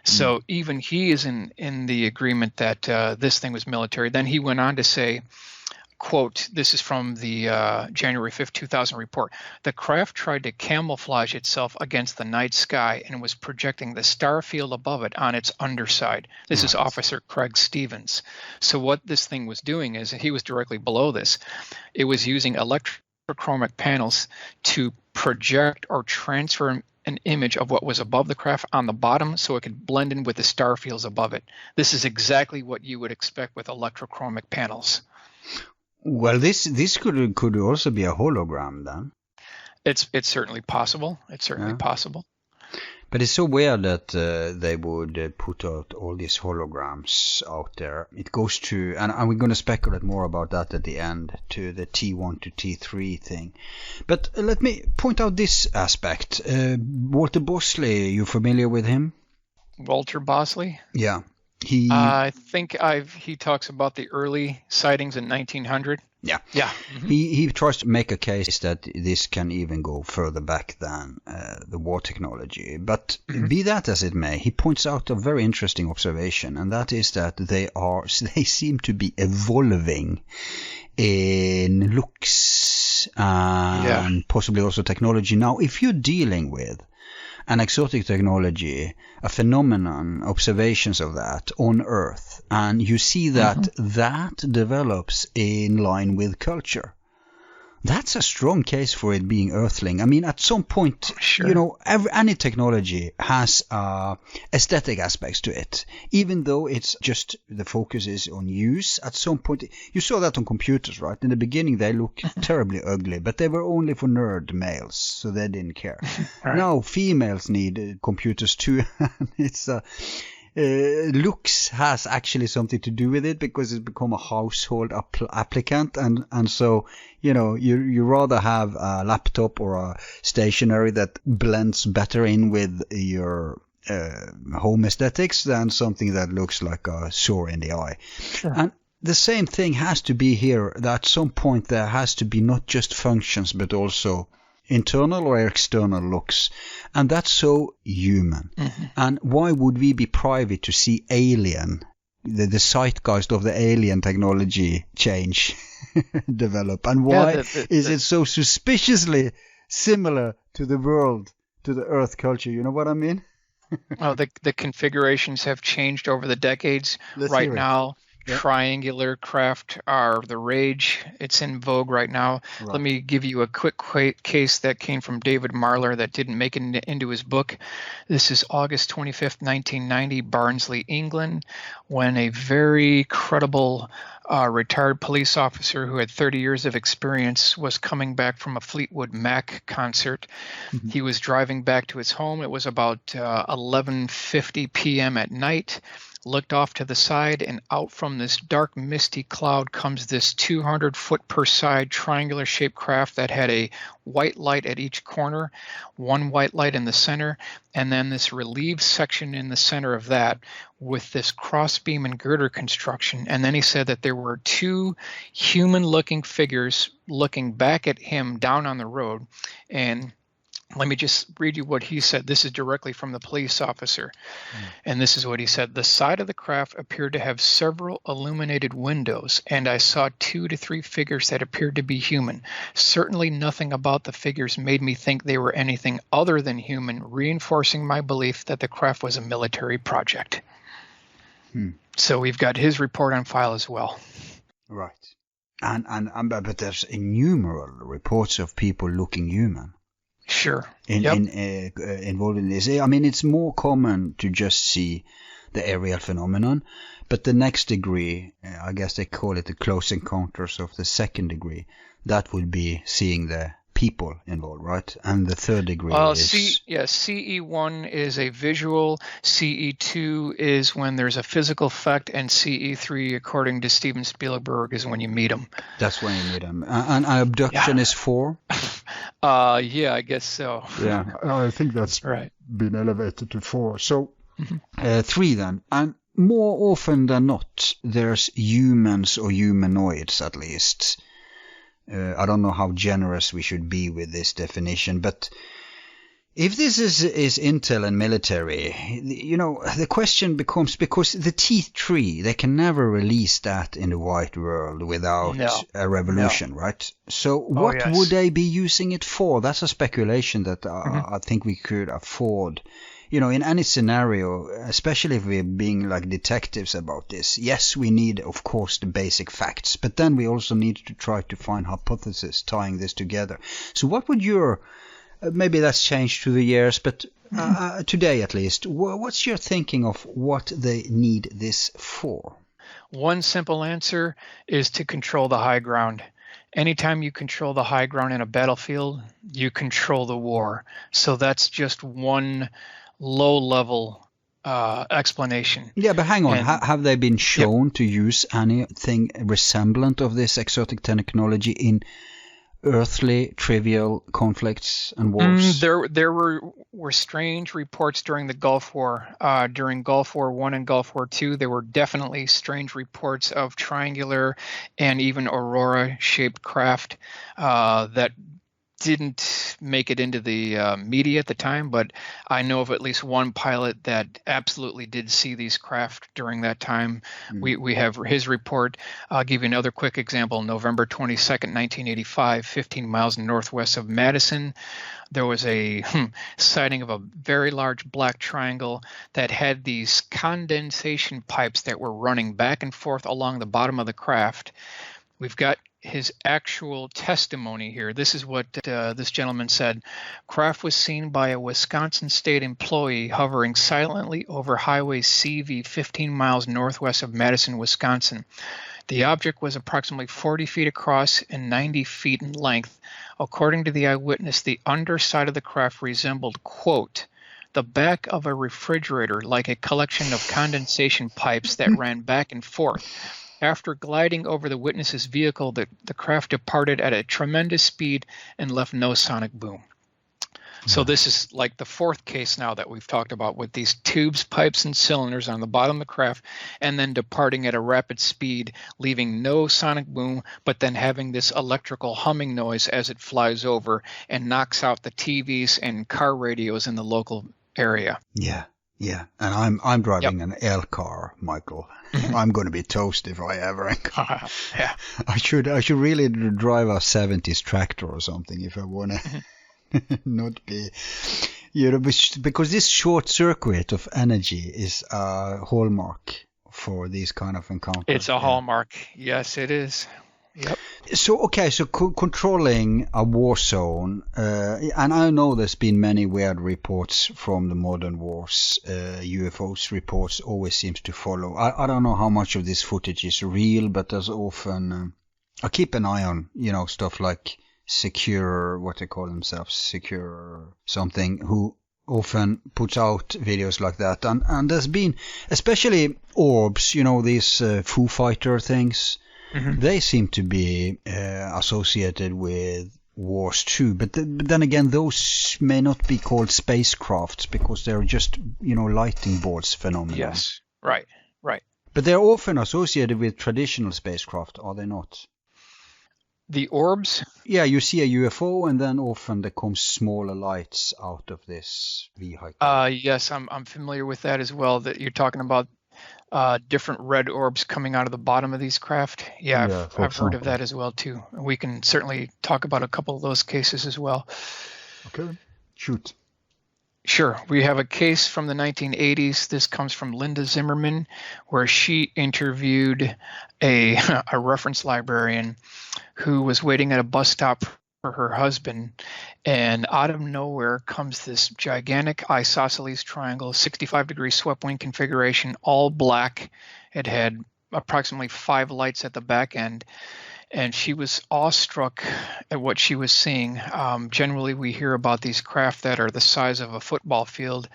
So even he is in the agreement that this thing was military. Then he went on to say, quote, this is from the January 5th, 2000 report. The craft tried to camouflage itself against the night sky and was projecting the star field above it on its underside. This is Officer Craig Stevens. So what this thing was doing is he was directly below this. It was using electrochromic panels to project or transfer an image of what was above the craft on the bottom so it could blend in with the star fields above it. This is exactly what you would expect with electrochromic panels. Well, this could also be a hologram then. It's certainly possible. It's certainly possible. But it's so weird that they would put out all these holograms out there. It goes to, and we're going to speculate more about that at the end, to the T1 to T3 thing. But let me point out this aspect. Walter Bosley, you familiar with him? Walter Bosley? Yeah. I think he talks about the early sightings in 1900. Yeah. Mm-hmm. He tries to make a case that this can even go further back than the war technology. But be that as it may, he points out a very interesting observation, and that is that they seem to be evolving in looks and possibly also technology. Now, if you're dealing with an exotic technology, a phenomenon, observations of that on Earth, and you see that that develops in line with culture, that's a strong case for it being Earthling. I mean, at some point, any technology has aesthetic aspects to it. Even though it's just the focus is on use, at some point, you saw that on computers, right? In the beginning, they look terribly ugly, but they were only for nerd males, so they didn't care. Right. Now, females need computers too. It's looks has actually something to do with it because it's become a household applicant, and so you rather have a laptop or a stationery that blends better in with your home aesthetics than something that looks like a sore in the eye. Sure. And the same thing has to be here, that at some point there has to be not just functions but also internal or external looks, and that's so human. And why would we be private to see alien, the zeitgeist of the alien technology change, develop, and why is it so suspiciously similar to the world, to the Earth culture? You know what I mean? Well, the configurations have changed over the decades. Right now, triangular craft are the rage. It's in vogue right now. Right. Let me give you a quick case that came from David Marler that didn't make it into his book. This is August 25th, 1990, Barnsley, England, when a very credible retired police officer who had 30 years of experience was coming back from a Fleetwood Mac concert. He was driving back to his home. It was about 11:50 p.m. at night. Looked off to the side, and out from this dark, misty cloud comes this 200-foot per side triangular-shaped craft that had a white light at each corner, one white light in the center, and then this relieved section in the center of that with this crossbeam and girder construction. And then he said that there were two human-looking figures looking back at him down on the road. And let me just read you what he said. This is directly from the police officer. And this is what he said. The side of the craft appeared to have several illuminated windows, and I saw 2 to 3 figures that appeared to be human. Certainly nothing about the figures made me think they were anything other than human, reinforcing my belief that the craft was a military project. So we've got his report on file as well. Right. But there's innumerable reports of people looking human. Sure. Involved in this. I mean, it's more common to just see the aerial phenomenon, but the next degree, I guess they call it the close encounters of the second degree, that would be seeing the people involved, right? And the third degree is... CE1 is a visual, CE2 is when there's a physical effect, and CE3, according to Steven Spielberg, is when you meet them. That's when you meet them. And abduction is 4? I guess so. Yeah, I think that's been elevated to 4. So 3 then. And more often than not, there's humans or humanoids at least. I don't know how generous we should be with this definition, but if this is intel and military, the question becomes, because the teeth tree, they can never release that in the white world without a revolution, right? So what would they be using it for? That's a speculation that I think we could afford. In any scenario, especially if we're being like detectives about this, yes, we need, of course, the basic facts, but then we also need to try to find hypotheses tying this together. So what would your, maybe that's changed through the years, but today at least, what's your thinking of what they need this for? One simple answer is to control the high ground. Anytime you control the high ground in a battlefield, you control the war. So that's just one low-level explanation. Yeah, but hang on. Have they been shown to use anything resemblant of this exotic technology in earthly trivial conflicts and wars? There were strange reports during the Gulf War. During Gulf War I and Gulf War II, there were definitely strange reports of triangular and even aurora-shaped craft that didn't make it into the media at the time, but I know of at least one pilot that absolutely did see these craft during that time. We have his report. I'll give you another quick example. November 22nd, 1985, 15 miles northwest of Madison, there was a sighting of a very large black triangle that had these condensation pipes that were running back and forth along the bottom of the craft. We've got his actual testimony here. This is what this gentleman said. Craft was seen by a Wisconsin state employee hovering silently over Highway CV 15 miles northwest of Madison, Wisconsin. The object was approximately 40 feet across and 90 feet in length. According to the eyewitness, the underside of the craft resembled, quote, the back of a refrigerator, like a collection of condensation pipes that ran back and forth. After gliding over the witness's vehicle, the craft departed at a tremendous speed and left no sonic boom. So this is like the fourth case now that we've talked about, with these tubes, pipes, and cylinders on the bottom of the craft and then departing at a rapid speed, leaving no sonic boom, but then having this electrical humming noise as it flies over and knocks out the TVs and car radios in the local area. Yeah, and I'm driving an L car, Michael. I'm going to be toast if I ever encounter. I should really drive a 70s tractor or something if I want to not be, because this short circuit of energy is a hallmark for these kind of encounters. It's a hallmark. Yes, it is. Yep. So controlling a war zone, and I know there's been many weird reports from the modern wars. UFOs reports always seems to follow. I don't know how much of this footage is real, but there's often I keep an eye on stuff like Secure, what they call themselves, Secure something, who often puts out videos like that, and there's been, especially orbs, these Foo Fighter things. Mm-hmm. They seem to be associated with wars too, but then again, those may not be called spacecrafts because they're just lighting boards phenomena. Yes, right. But they're often associated with traditional spacecraft, are they not? The orbs? Yeah, you see a UFO, and then often there comes smaller lights out of this vehicle. Yes, I'm familiar with that as well. That you're talking about. Different red orbs coming out of the bottom of these craft. Yeah, I've heard of that as well too. We can certainly talk about a couple of those cases as well. Okay, shoot. Sure. We have a case from the 1980s. This comes from Linda Zimmerman, where she interviewed a reference librarian who was waiting at a bus stop for her husband, and out of nowhere comes this gigantic isosceles triangle, 65-degree swept wing configuration, all black. It had approximately 5 lights at the back end, and she was awestruck at what she was seeing. Generally, we hear about these craft that are the size of a football field.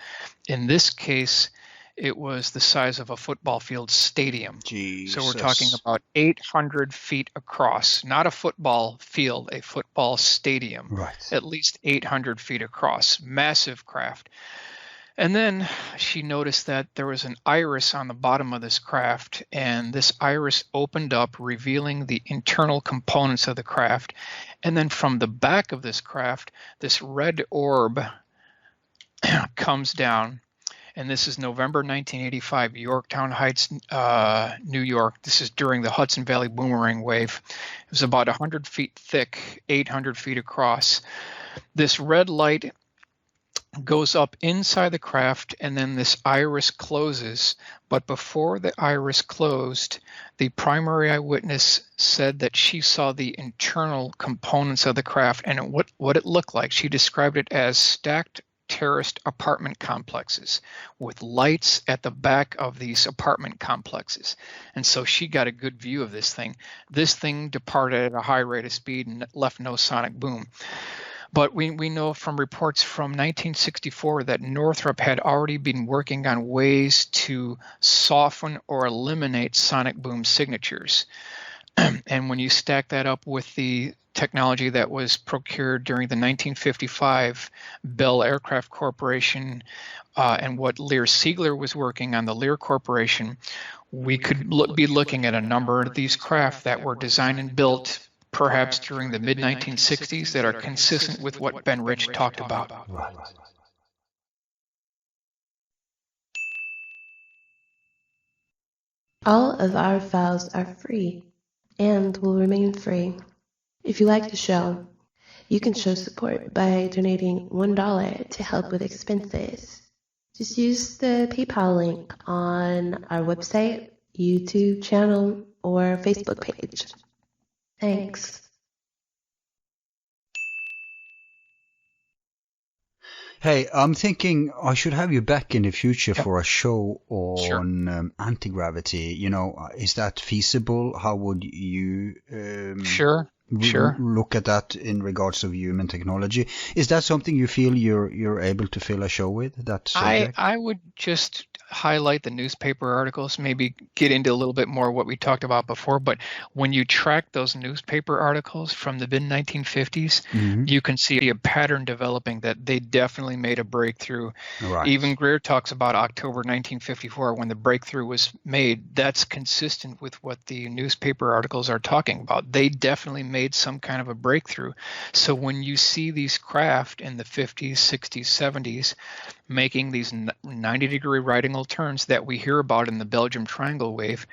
In this case, it was the size of a football field stadium. Jesus. So we're talking about 800 feet across, not a football field, a football stadium. Right. At least 800 feet across. Massive craft. And then she noticed that there was an iris on the bottom of this craft, and this iris opened up, revealing the internal components of the craft. And then from the back of this craft, this red orb comes down. And this is November 1985, Yorktown Heights, New York. This is during the Hudson Valley boomerang wave. It was about 100 feet thick, 800 feet across. This red light goes up inside the craft, and then this iris closes. But before the iris closed, the primary eyewitness said that she saw the internal components of the craft and what it looked like. She described it as stacked terraced apartment complexes with lights at the back of these apartment complexes. And so she got a good view of this thing. This thing departed at a high rate of speed and left no sonic boom. But we know from reports from 1964 that Northrop had already been working on ways to soften or eliminate sonic boom signatures. And when you stack that up with the technology that was procured during the 1955 Bell Aircraft Corporation and what Lear Siegler was working on, the Lear Corporation, we could be looking at a number of these craft that were designed and built perhaps during the mid-1960s that are consistent with what Ben Rich talked about. Right. All of our files are free and will remain free. If you like the show, you can show support by donating $1 to help with expenses. Just use the PayPal link on our website, YouTube channel, or Facebook page. Thanks. Hey, I'm thinking I should have you back in the future for a show on anti-gravity. You know, is that feasible? How would you Sure. look at that in regards of human technology? Is that something you feel you're able to fill a show with? That subject? I would just highlight the newspaper articles, maybe get into a little bit more what we talked about before. But when you track those newspaper articles from the mid-1950s, you can see a pattern developing that they definitely made a breakthrough. Right. Even Greer talks about October 1954 when the breakthrough was made. That's consistent with what the newspaper articles are talking about. They definitely made some kind of a breakthrough. So when you see these craft in the 50s, 60s, 70s making these 90-degree right angle turns that we hear about in the Belgium Triangle wave,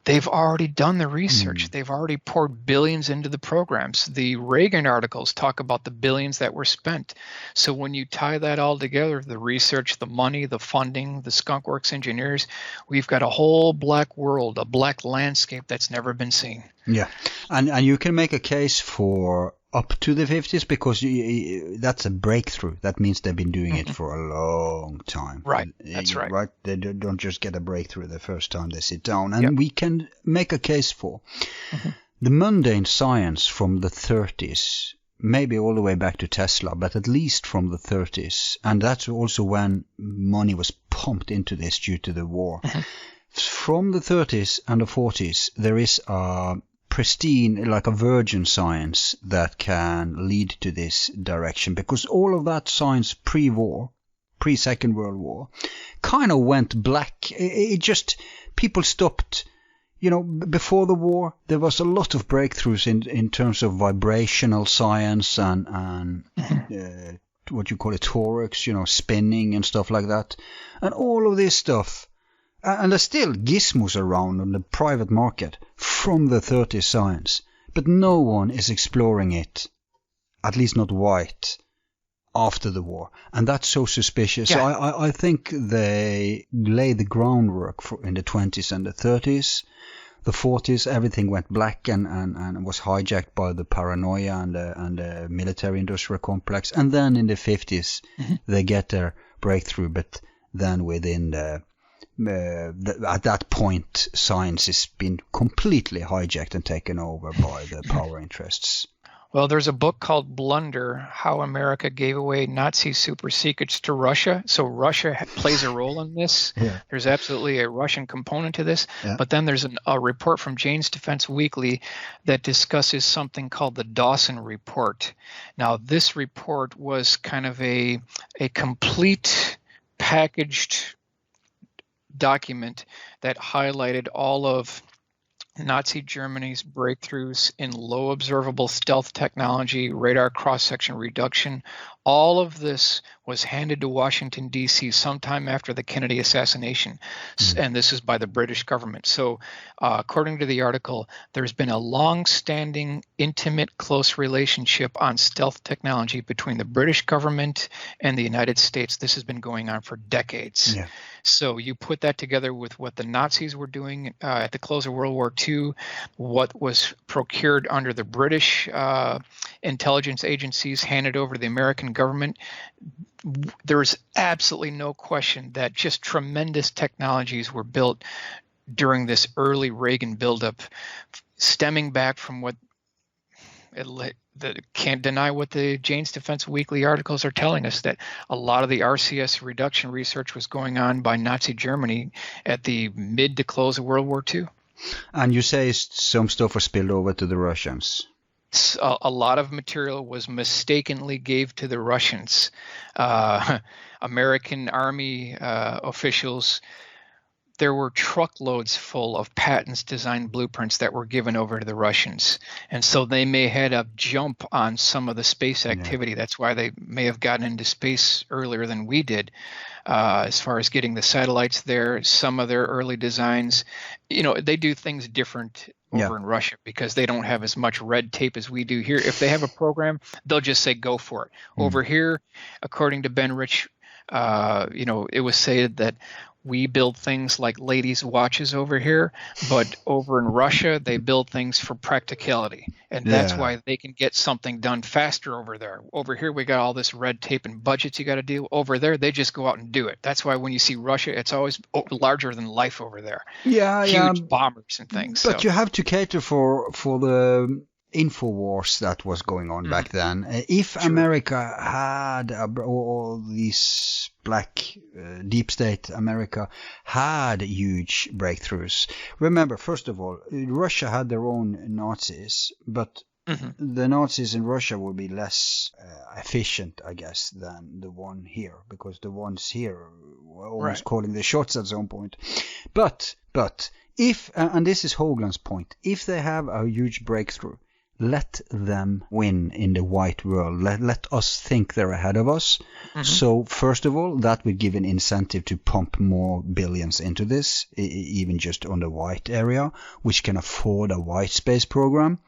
they've already done the research. They've already poured billions into the programs. The Reagan articles talk about the billions that were spent. So when you tie that all together, the research, the money, the funding, the Skunk Works engineers, we've got a whole black world, a black landscape that's never been seen. Yeah, and you can make a case for up to the 50s because that's a breakthrough. That means they've been doing it for a long time. Right, that's right. Right, they don't just get a breakthrough the first time they sit down. And we can make a case for the mundane science from the 30s, maybe all the way back to Tesla, but at least from the 30s. And that's also when money was pumped into this due to the war. From the 30s and the 40s, there is a pristine, like a virgin science that can lead to this direction, because all of that science pre-war, pre-Second World War, kind of went black. It just, people stopped. You know, before the war, there was a lot of breakthroughs in terms of vibrational science and what you call it, torques, you know, spinning and stuff like that. And all of this stuff. And there's still gizmos around on the private market from the 30s science. But no one is exploring it, at least not white, after the war. And that's so suspicious. Yeah. So I think they laid the groundwork in the 20s and the 30s. The 40s, everything went black and was hijacked by the paranoia and the military-industrial complex. And then in the 50s, they get their breakthrough. But then within at that point, science has been completely hijacked and taken over by the power interests. Well, there's a book called Blunder, How America Gave Away Nazi Super Secrets to Russia. So Russia plays a role in this. Yeah. There's absolutely a Russian component to this. Yeah. But then there's a report from Jane's Defense Weekly that discusses something called the Dawson Report. Now, this report was kind of a complete packaged document that highlighted all of Nazi Germany's breakthroughs in low observable stealth technology, radar cross-section reduction. All of this was handed to Washington, D.C. sometime after the Kennedy assassination, and this is by the British government. So according to the article, there's been a long-standing, intimate, close relationship on stealth technology between the British government and the United States. This has been going on for decades. Yeah. So you put that together with what the Nazis were doing at the close of World War II, what was procured under the British intelligence agencies handed over to the American government. There is absolutely no question that just tremendous technologies were built during this early Reagan buildup, stemming back from what can't deny what the Jane's Defense Weekly articles are telling us, that a lot of the RCS reduction research was going on by Nazi Germany at the mid to close of World War II. And you say some stuff was spilled over to the Russians. A lot of material was mistakenly gave to the Russians. American Army officials, there were truckloads full of patents, design blueprints that were given over to the Russians. And so they may have had a jump on some of the space activity. Yeah. That's why they may have gotten into space earlier than we did. As far as getting the satellites there, some of their early designs, they do things different over in Russia because they don't have as much red tape as we do here. If they have a program, they'll just say, go for it. Over here, according to Ben Rich, it was said that we build things like ladies' watches over here, but over in Russia, they build things for practicality. And that's why they can get something done faster over there. Over here, we got all this red tape and budgets you got to do. Over there, they just go out and do it. That's why when you see Russia, it's always larger than life over there. Huge bombers and things. But you have to cater for the InfoWars that was going on back then. If America had all these black deep state America had huge breakthroughs. Remember, first of all, Russia had their own Nazis, but the Nazis in Russia would be less efficient, I guess, than the one here, because the ones here were always calling the shots at some point. But if, and this is Hoagland's point, if they have a huge breakthrough, let them win in the white world. Let us think they're ahead of us. So first of all, that would give an incentive to pump more billions into this, even just on the white area, which can afford a white space program.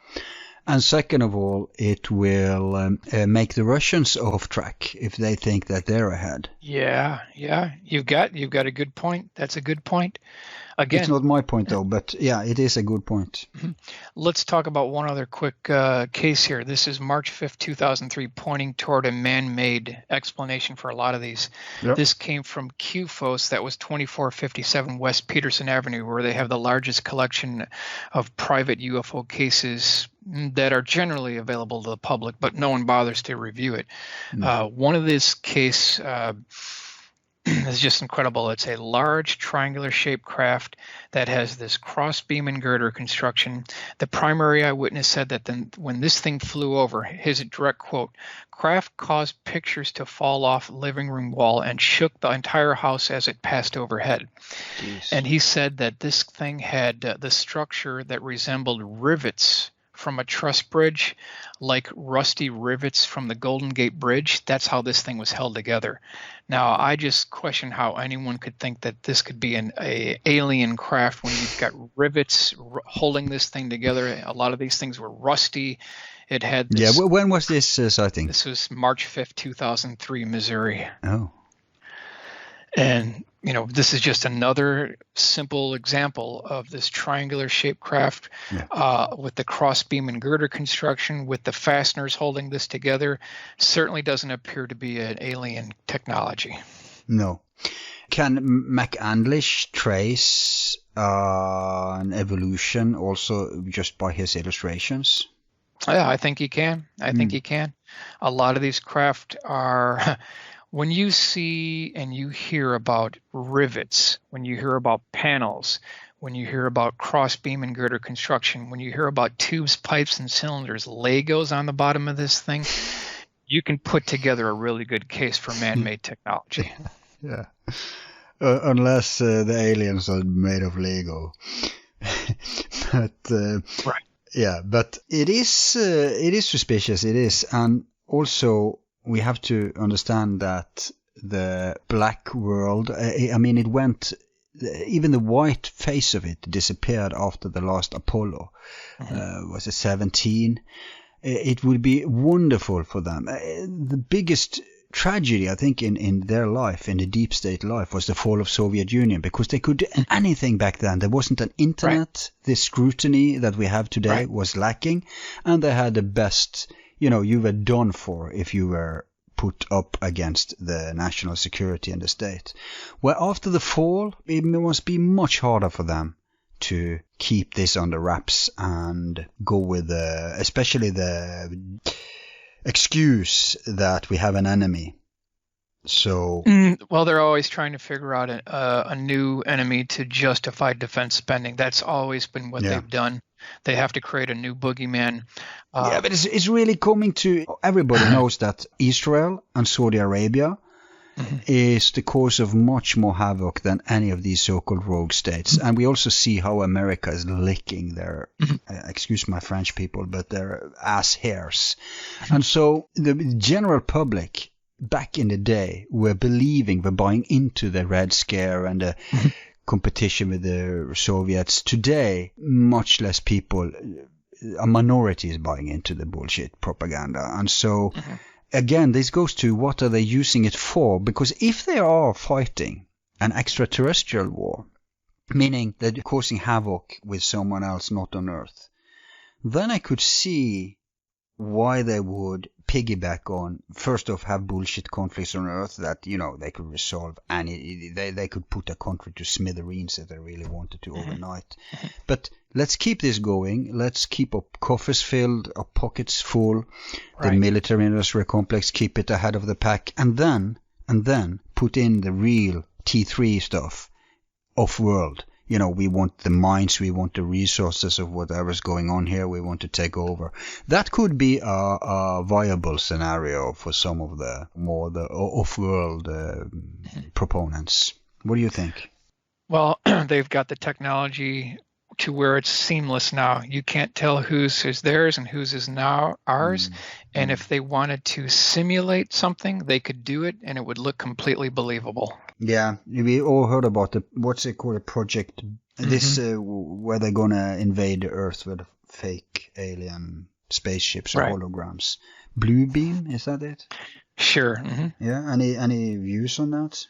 And second of all, it will make the Russians off track if they think that they're ahead. Yeah. You've got a good point. That's a good point. Again, it's not my point though, but yeah, it is a good point. Let's talk about one other quick case here. This is March 5th, 2003, pointing toward a man-made explanation for a lot of these. Yep. This came from QFOS, that was 2457 West Peterson Avenue, where they have the largest collection of private UFO cases that are generally available to the public, but no one bothers to review it. One of this case is just incredible. It's a large triangular shaped craft that has this cross beam and girder construction. The primary eyewitness said that when this thing flew over, his direct quote, craft caused pictures to fall off living room wall and shook the entire house as it passed overhead. Jeez. And he said that this thing had the structure that resembled rivets from a truss bridge, like rusty rivets from the Golden Gate Bridge. That's how this thing was held together. Now, I just question how anyone could think that this could be an alien craft when you've got rivets holding this thing together. A lot of these things were rusty. It had this, yeah, when was this sighting? This was March 5th, 2003, Missouri. Oh. And, this is just another simple example of this triangular shaped craft with the cross beam and girder construction, with the fasteners holding this together. Certainly doesn't appear to be an alien technology. No. Can McAndlish trace an evolution also just by his illustrations? Yeah, I think he can. He can. A lot of these craft are... When you see and you hear about rivets, when you hear about panels, when you hear about cross beam and girder construction, when you hear about tubes, pipes, and cylinders, Legos on the bottom of this thing, you can put together a really good case for man-made technology. Yeah. Unless the aliens are made of Lego. But Right. yeah, but it is suspicious. It is, and also we have to understand that the black world. I mean, it went. Even the white face of it disappeared after the last Apollo. Was it 17? It would be wonderful for them. The biggest tragedy, I think, in their life, in the deep state life, was the fall of Soviet Union, because they could do anything back then. There wasn't an internet. Right. The scrutiny that we have today was lacking, and they had the best. You were done for if you were put up against the national security in the state. Well, after the fall, it must be much harder for them to keep this under wraps and go with especially the excuse that we have an enemy. So well, they're always trying to figure out a new enemy to justify defense spending. That's always been what they've done. They have to create a new boogeyman. Yeah, but it's really coming to. Everybody knows that Israel and Saudi Arabia is the cause of much more havoc than any of these so-called rogue states. And we also see how America is licking their, excuse my French people, but their ass hairs. And so the general public back in the day were buying into the Red Scare and the competition with the Soviets. Today, much less people, a minority is buying into the bullshit propaganda. And so, again, this goes to what are they using it for? Because if they are fighting an extraterrestrial war, meaning that they're causing havoc with someone else not on Earth, then I could see why they would piggyback on, first off, have bullshit conflicts on Earth that, they could resolve they could put a country to smithereens if they really wanted to overnight. But let's keep this going. Let's keep our coffers filled, our pockets full, the military industrial complex, keep it ahead of the pack, and then put in the real T3 stuff off-world. We want the mines, we want the resources of whatever's going on here, we want to take over. That could be a viable scenario for some of the more the off-world proponents. What do you think? Well, they've got the technology to where it's seamless now. You can't tell whose is theirs and whose is now ours. And if they wanted to simulate something, they could do it and it would look completely believable. Yeah, we all heard about what's it called, a project, this where they're going to invade the Earth with fake alien spaceships or holograms. Bluebeam, is that it? Sure. Yeah, any views on that?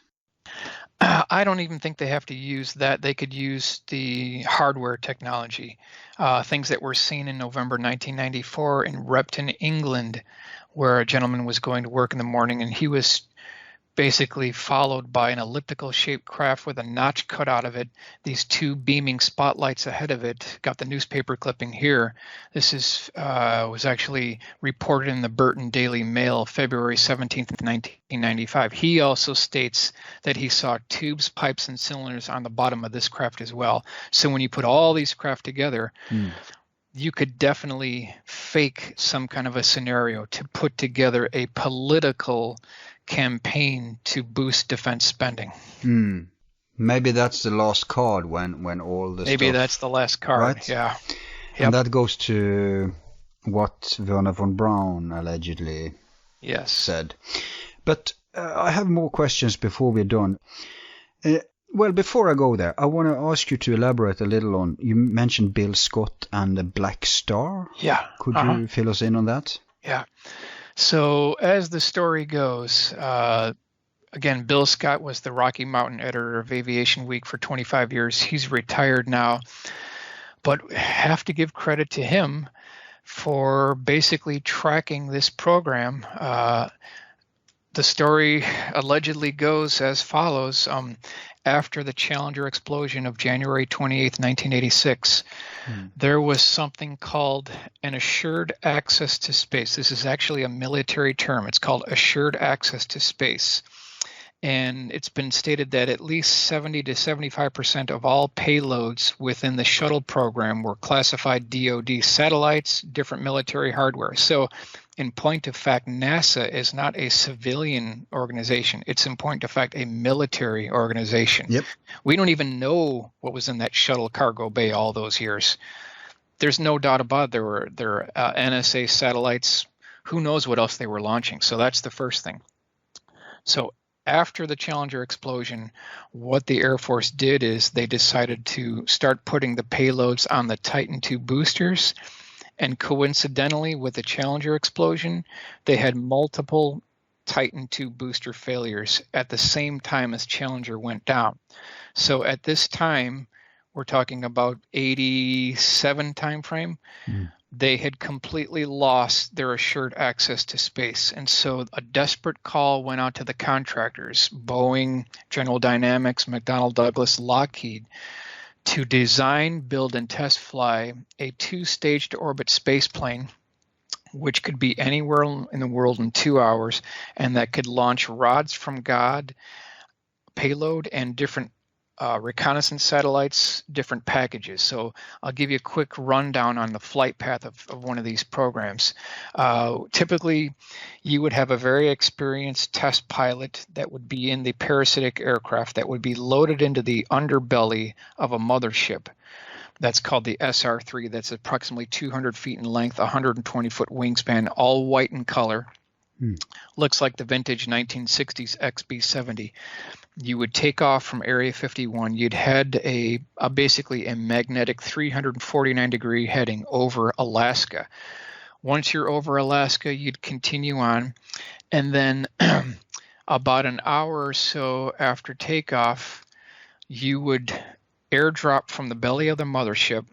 I don't even think they have to use that. They could use the hardware technology, things that were seen in November 1994 in Repton, England, where a gentleman was going to work in the morning and he was basically followed by an elliptical shaped craft with a notch cut out of it, these two beaming spotlights ahead of it. Got the newspaper clipping here. This is was actually reported in the Burton Daily Mail, February 17th, 1995. He also states that he saw tubes, pipes, and cylinders on the bottom of this craft as well. So when you put all these craft together, you could definitely fake some kind of a scenario to put together a political campaign to boost defense spending. Maybe that's the last card when all the Maybe stuff, that's the last card. right? Yeah. And that goes to what Werner von Braun allegedly said. But I have more questions before we're done. Well, before I go there, I want to ask you to elaborate a little on, you mentioned Bill Scott and the Black Star. Yeah. Could you fill us in on that? Yeah. So as the story goes, again, Bill Scott was the Rocky Mountain editor of Aviation Week for 25 years. He's retired now, but have to give credit to him for basically tracking this program. The story allegedly goes as follows. After the Challenger explosion of January 28th, 1986, there was something called an assured access to space. This is actually a military term. It's called assured access to space. And it's been stated that at least 70 to 75% of all payloads within the shuttle program were classified DoD satellites, different military hardware. So in point of fact, NASA is not a civilian organization. It's in point of fact a military organization. Yep. We don't even know what was in that shuttle cargo bay all those years. There's no doubt about it. There were NSA satellites. Who knows what else they were launching? So that's the first thing. So after the Challenger explosion, what the Air Force did is they decided to start putting the payloads on the Titan II boosters. And coincidentally, with the Challenger explosion, they had multiple Titan II booster failures at the same time as Challenger went down. So at this time, we're talking about 87 timeframe. They had completely lost their assured access to space. And so a desperate call went out to the contractors, Boeing, General Dynamics, McDonnell Douglas, Lockheed, to design, build, and test fly a 2-stage to orbit space plane, which could be anywhere in the world in 2 hours, and that could launch rods from God, payload, and different reconnaissance satellites, different packages. So I'll give you a quick rundown on the flight path of one of these programs. Typically, you would have a very experienced test pilot that would be in the parasitic aircraft that would be loaded into the underbelly of a mothership. That's called the SR-3. That's approximately 200 feet in length, 120-foot wingspan, all white in color. Looks like the vintage 1960s XB-70. You would take off from Area 51. You'd head basically a magnetic 349-degree heading over Alaska. Once you're over Alaska, you'd continue on. And then about an hour or so after takeoff, you would airdrop from the belly of the mothership,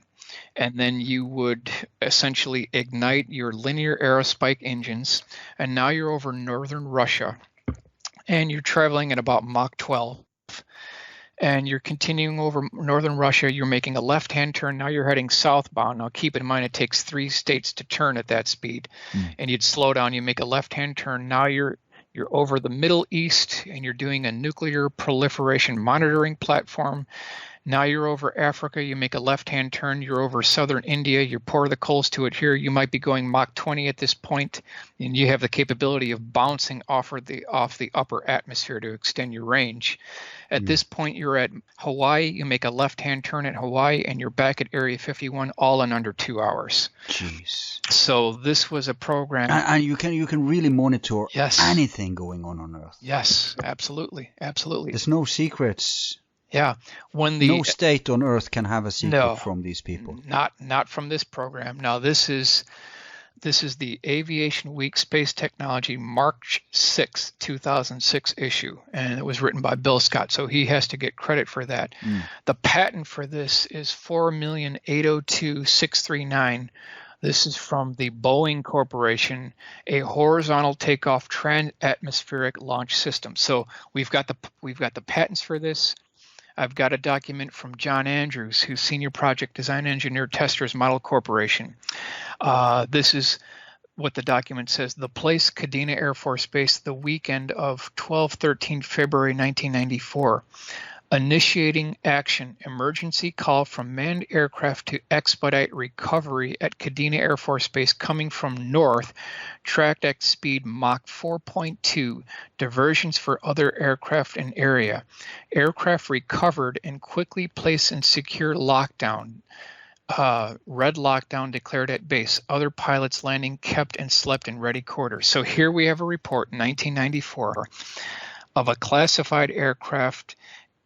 and then you would essentially ignite your linear aerospike engines. And now you're over northern Russia, and you're traveling at about Mach 12. And you're continuing over northern Russia. You're making a left-hand turn. Now you're heading southbound. Now keep in mind it takes 3 states to turn at that speed. And you'd slow down. You make a left-hand turn. Now you're over the Middle East, and you're doing a nuclear proliferation monitoring platform. Now you're over Africa, you make a left-hand turn, you're over southern India, you pour the coals to it here. You might be going Mach 20 at this point, and you have the capability of bouncing off the upper atmosphere to extend your range. At this point, you're at Hawaii, you make a left-hand turn at Hawaii, and you're back at Area 51, all in under 2 hours. Jeez. So this was a program. And you can really monitor Yes. anything going on Earth. Yes, absolutely, absolutely. There's no secrets. Yeah, No state on Earth can have a secret No. from these people. Not from this program. Now this is the Aviation Week Space Technology March 6, 2006 issue, and it was written by Bill Scott, so he has to get credit for that. The patent for this is 4,802,639. This is from the Boeing Corporation, a horizontal takeoff trans-atmospheric launch system. So we've got the patents for this. I've got a document from John Andrews, who's Senior Project Design Engineer, Testers Model Corporation. This is what the document says. The place, Kadena Air Force Base, the weekend of 12-13 February 1994. Initiating action, emergency call from manned aircraft to expedite recovery at Kadena Air Force Base coming from north, tracked at speed Mach 4.2, diversions for other aircraft in area. Aircraft recovered and quickly placed in secure lockdown. Red lockdown declared at base. Other pilots landing kept and slept in ready quarters. So here we have a report in 1994 of a classified aircraft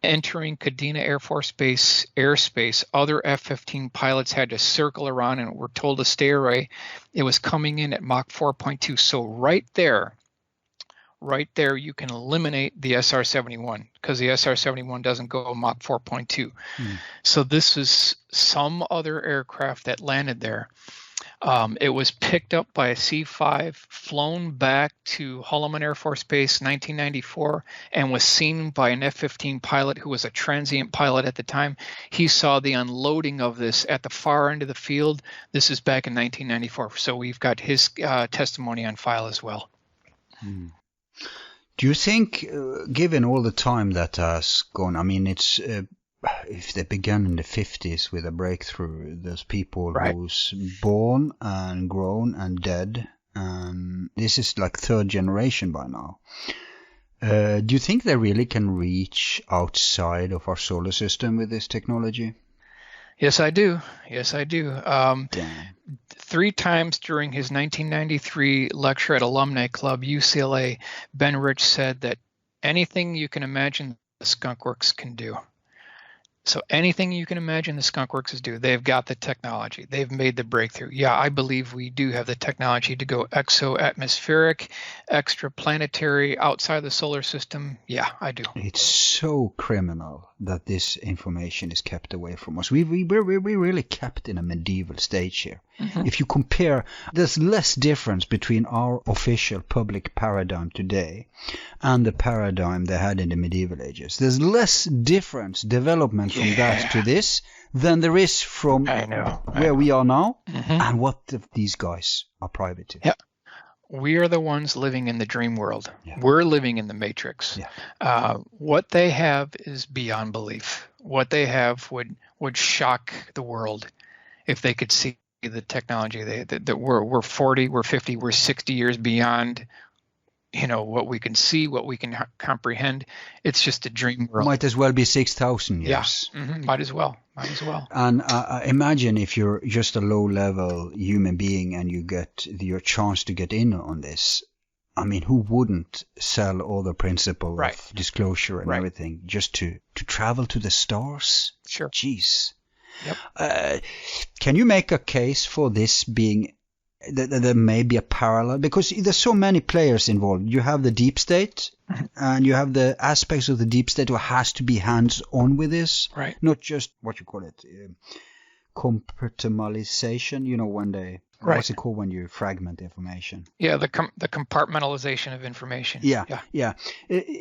entering Kadena Air Force Base airspace. Other F-15 pilots had to circle around and were told to stay away. It was coming in at Mach 4.2. So right there, you can eliminate the SR-71 because the SR-71 doesn't go Mach 4.2. So this is some other aircraft that landed there. It was picked up by a C-5, flown back to Holloman Air Force Base 1994, and was seen by an F-15 pilot who was a transient pilot at the time. He saw the unloading of this at the far end of the field. This is back in 1994. So we've got his testimony on file as well. Do you think, given all the time that has gone, I mean, it's if they began in the 50s with a breakthrough, there's people Right. who's born and grown and dead, and this is like third generation by now. Do you think they really can reach outside of our solar system with this technology? Yes, I do. Yes, I do. Damn. 3 times during his 1993 lecture at Alumni Club, UCLA, Ben Rich said that anything you can imagine the Skunk Works can do. So anything you can imagine the Skunk Works is do. They've got the technology. They've made the breakthrough. Yeah, I believe we do have the technology to go exo-atmospheric, extraplanetary, outside the solar system. Yeah, I do. It's so criminal that this information is kept away from us. We're really kept in a medieval stage here. Mm-hmm. If you compare, there's less difference between our official public paradigm today and the paradigm they had in the medieval ages. There's less difference, development from that to this than there is from where we are now and what these guys are private to. Yeah. We are the ones living in the dream world. Yeah. We're living in the matrix. Yeah. What they have is beyond belief. What they have would shock the world if they could see the technology. That we're 40, we're 50, we're 60 years beyond, what we can see, what we can comprehend. It's just a dream world. Might as well be 6,000 years. Yeah. Might as well. And imagine if you're just a low-level human being and you get your chance to get in on this. I mean, who wouldn't sell all the principle of disclosure and everything just to travel to the stars? Sure. Jeez. Yep. Can you make a case for this being that there may be a parallel? Because there's so many players involved. You have the deep state, and you have the aspects of the deep state who has to be hands-on with this. Right. Not just, what you call it, compartmentalization, when they... Right. What's it called when you fragment information? Yeah, the compartmentalization of information. Yeah.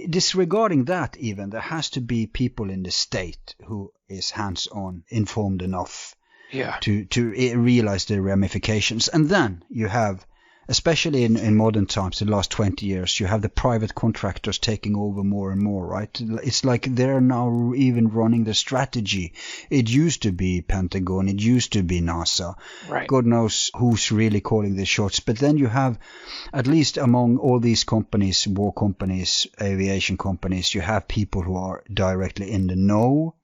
Disregarding that even, there has to be people in the state who is hands-on, informed enough to realize the ramifications. And then you have, especially in modern times, the last 20 years, you have the private contractors taking over more and more, right? It's like they're now even running the strategy. It used to be Pentagon, it used to be NASA. Right. God knows who's really calling the shots. But then you have, at least among all these companies, war companies, aviation companies, you have people who are directly in the know.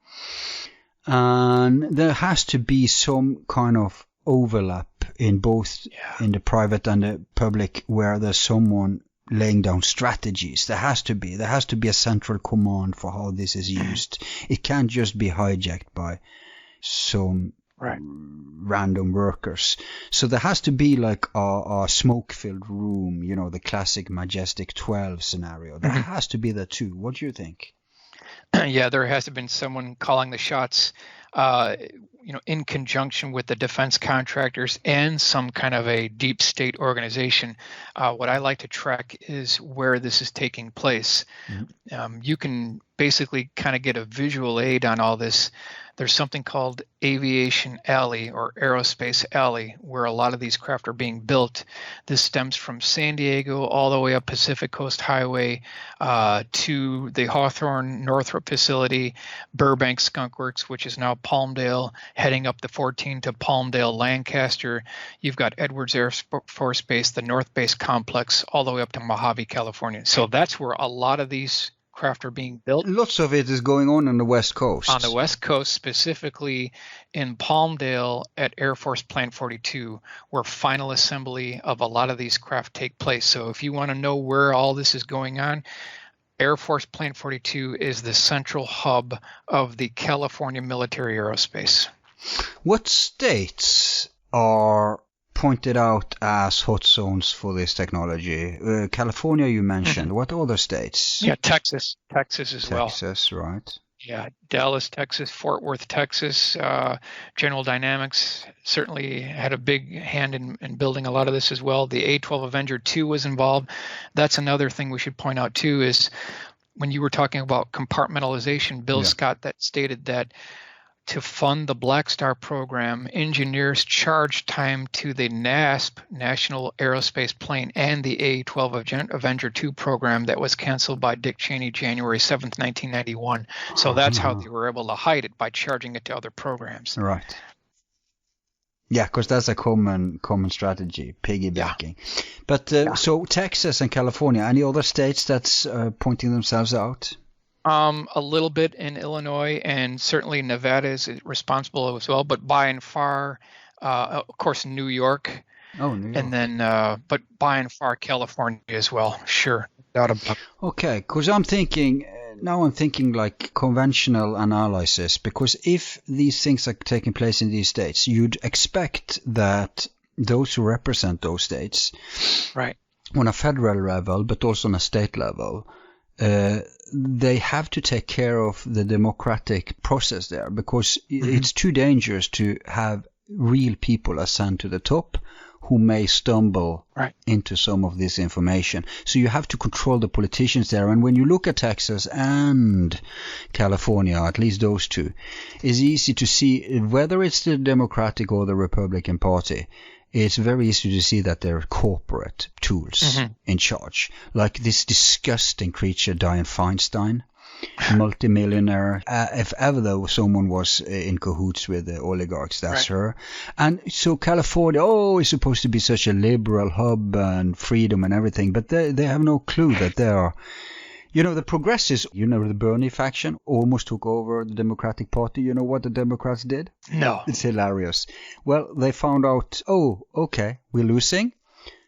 And there has to be some kind of overlap in both in the private and the public where there's someone laying down strategies. There has to be a central command for how this is used. It can't just be hijacked by some random workers. So there has to be like a smoke-filled room, the classic Majestic 12 scenario. There has to be that too. What do you think? Yeah, there has to have been someone calling the shots, in conjunction with the defense contractors and some kind of a deep state organization. What I like to track is where this is taking place. You can basically kind of get a visual aid on all this. There's something called Aviation Alley or Aerospace Alley, where a lot of these craft are being built. This stems from San Diego all the way up Pacific Coast Highway to the Hawthorne Northrop facility, Burbank Skunk Works, which is now Palmdale, heading up the 14 to Palmdale, Lancaster. You've got Edwards Air Force Base, the North Base Complex, all the way up to Mojave, California. So that's where a lot of these craft are being built. Lots of it is going on the West Coast. On the West Coast, specifically in Palmdale at Air Force Plant 42, where final assembly of a lot of these craft take place. So if you want to know where all this is going on, Air Force Plant 42 is the central hub of the California military aerospace. What states are pointed out as hot zones for this technology? California you mentioned. What other states? Yeah, Texas as well. Texas, right. Yeah, Dallas, Texas, Fort Worth, Texas. General Dynamics certainly had a big hand in building a lot of this as well. The A-12 Avenger 2 was involved. That's another thing we should point out too, is when you were talking about compartmentalization, Bill Scott that stated that to fund the Black Star program, engineers charged time to the NASP, National Aerospace Plane, and the A-12 Avenger II program that was canceled by Dick Cheney January 7th, 1991. So that's how they were able to hide it, by charging it to other programs. Right. Yeah, because that's a common strategy, piggybacking. Yeah. But so Texas and California, any other states that's pointing themselves out? A little bit in Illinois, and certainly Nevada is responsible as well. But by and far, of course, New York. Oh, New York. And then, but by and far, California as well. Sure. Okay, because I'm thinking like conventional analysis, because if these things are taking place in these states, you'd expect that those who represent those states, right, on a federal level, but also on a state level, they have to take care of the democratic process there, because it's too dangerous to have real people ascend to the top who may stumble into some of this information. So you have to control the politicians there. And when you look at Texas and California, at least those two, it's easy to see whether it's the Democratic or the Republican Party. It's very easy to see that they're corporate tools in charge. Like this disgusting creature, Dianne Feinstein, multimillionaire. If ever someone was in cahoots with the oligarchs, that's her. And so California, is supposed to be such a liberal hub and freedom and everything, but they have no clue that they are. You know, the progressives, the Bernie faction almost took over the Democratic Party. You know what the Democrats did? No. It's hilarious. Well, they found out, okay, we're losing.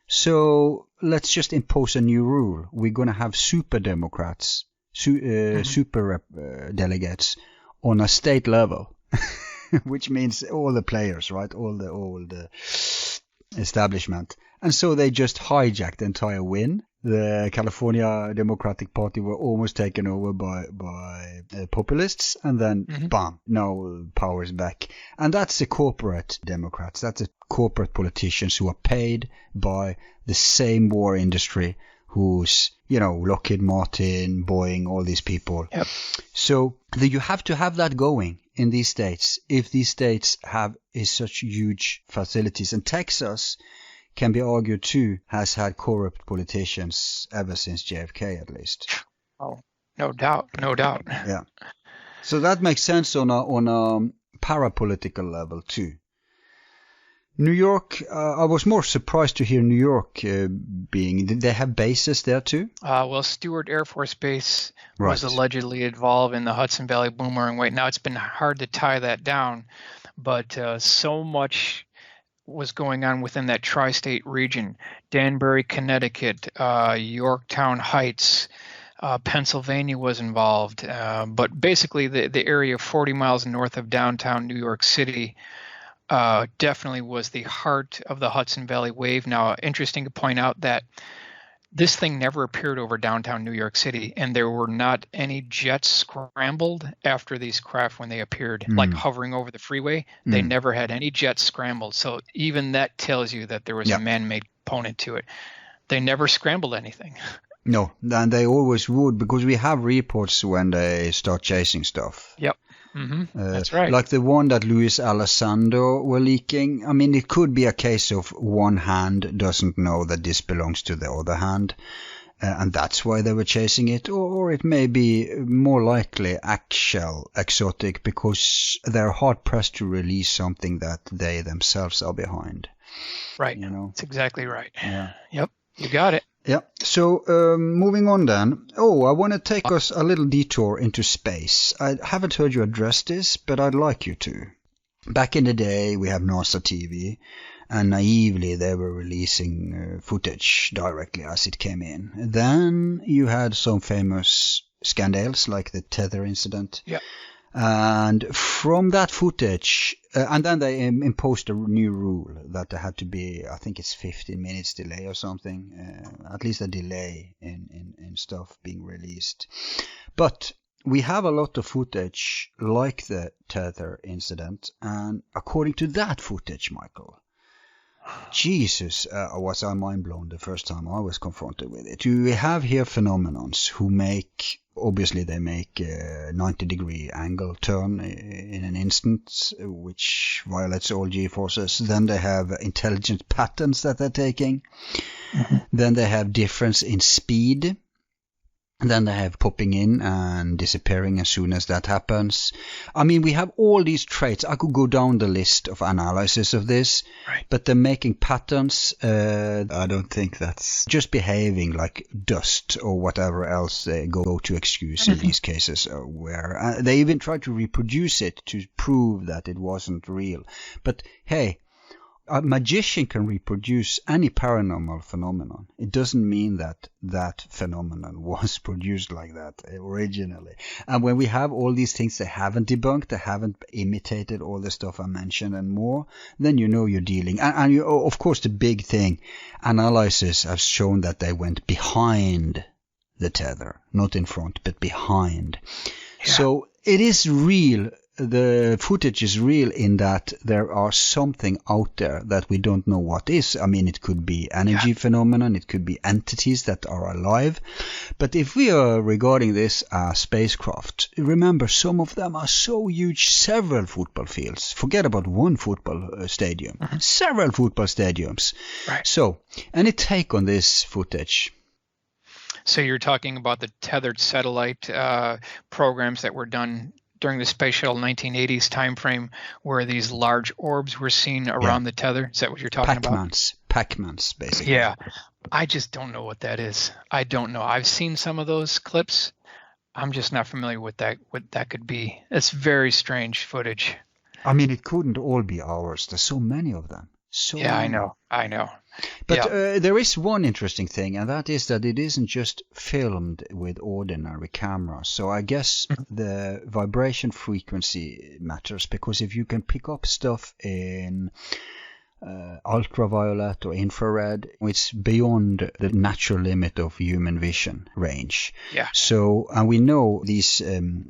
So let's just impose a new rule. We're going to have super Democrats, super delegates on a state level, which means all the players, right? All the establishment. And so they just hijacked the entire win. The California Democratic Party were almost taken over by populists, and then bam, now power is back. And that's the corporate Democrats. That's the corporate politicians who are paid by the same war industry, who's, Lockheed Martin, Boeing, all these people. Yep. So you have to have that going in these states if these states have such huge facilities. And Texas can be argued too has had corrupt politicians ever since JFK, at least. Oh, no doubt. Yeah. So that makes sense on a parapolitical level too. New York, I was more surprised to hear New York did they have bases there too? Well, Stewart Air Force Base was allegedly involved in the Hudson Valley Boomerang Way. Now, it's been hard to tie that down, but so much was going on within that tri-state region. Danbury, Connecticut, Yorktown Heights, Pennsylvania was involved. But basically the area 40 miles north of downtown New York City definitely was the heart of the Hudson Valley Wave. Now, interesting to point out that this thing never appeared over downtown New York City, and there were not any jets scrambled after these craft when they appeared, like hovering over the freeway. They never had any jets scrambled. So even that tells you that there was a man-made component to it. They never scrambled anything. No, and they always would, because we have reports when they start chasing stuff. Yep. That's right. Like the one that Luis Elizondo were leaking. I mean, it could be a case of one hand doesn't know that this belongs to the other hand, and that's why they were chasing it. Or it may be more likely actual exotic, because they're hard-pressed to release something that they themselves are behind. Right. That's exactly right. Yeah. Yep. You got it. Yeah. So moving on then. I want to take us a little detour into space. I haven't heard you address this, but I'd like you to. Back in the day, we have NASA TV, and naively they were releasing footage directly as it came in. Then you had some famous scandals like the Tether incident. Yeah. And from that footage, and then they imposed a new rule that there had to be, I think it's 15 minutes delay or something, at least a delay in stuff being released. But we have a lot of footage like the Tether incident, and according to that footage, Michael, Jesus, was I mind blown the first time I was confronted with it. You have here phenomenons who make, obviously they make a 90-degree angle turn in an instant, which violates all G-forces. Then they have intelligent patterns that they're taking. Then they have difference in speed. Then they have popping in and disappearing as soon as that happens. I mean, we have all these traits. I could go down the list of analysis of this, Right. but they're making patterns. I don't think that's just behaving like dust or whatever else they go to excuse in these cases, where they even try to reproduce it to prove that it wasn't real. But hey, a magician can reproduce any paranormal phenomenon. It doesn't mean that that phenomenon was produced like that originally. And when we have all these things they haven't debunked, they haven't imitated all the stuff I mentioned and more, then you know you're dealing. And you, of course, the big thing, analysis has shown that they went behind the tether, not in front, but behind. Yeah. So it is real. The footage is real in that there are something out there that we don't know what is. I mean, it could be energy phenomenon, it could be entities that are alive. But if we are regarding this as spacecraft, remember some of them are so huge, several football fields. Forget about one football stadium, several football stadiums. Right. So, any take on this footage? So you're talking about the tethered satellite programs that were done during the Space Shuttle 1980s timeframe, where these large orbs were seen around the tether. Is that what you're talking about? Pac-Mans, basically. Yeah. I just don't know what that is. I don't know. I've seen some of those clips. I'm just not familiar with that, what that could be. It's very strange footage. I mean, it couldn't all be ours. There's so many of them. So Yeah, many. I know. But Yeah. there is one interesting thing, and that is that it isn't just filmed with ordinary cameras. So I guess the vibration frequency matters, because if you can pick up stuff in ultraviolet or infrared, it's beyond the natural limit of human vision range. Yeah. So, and we know these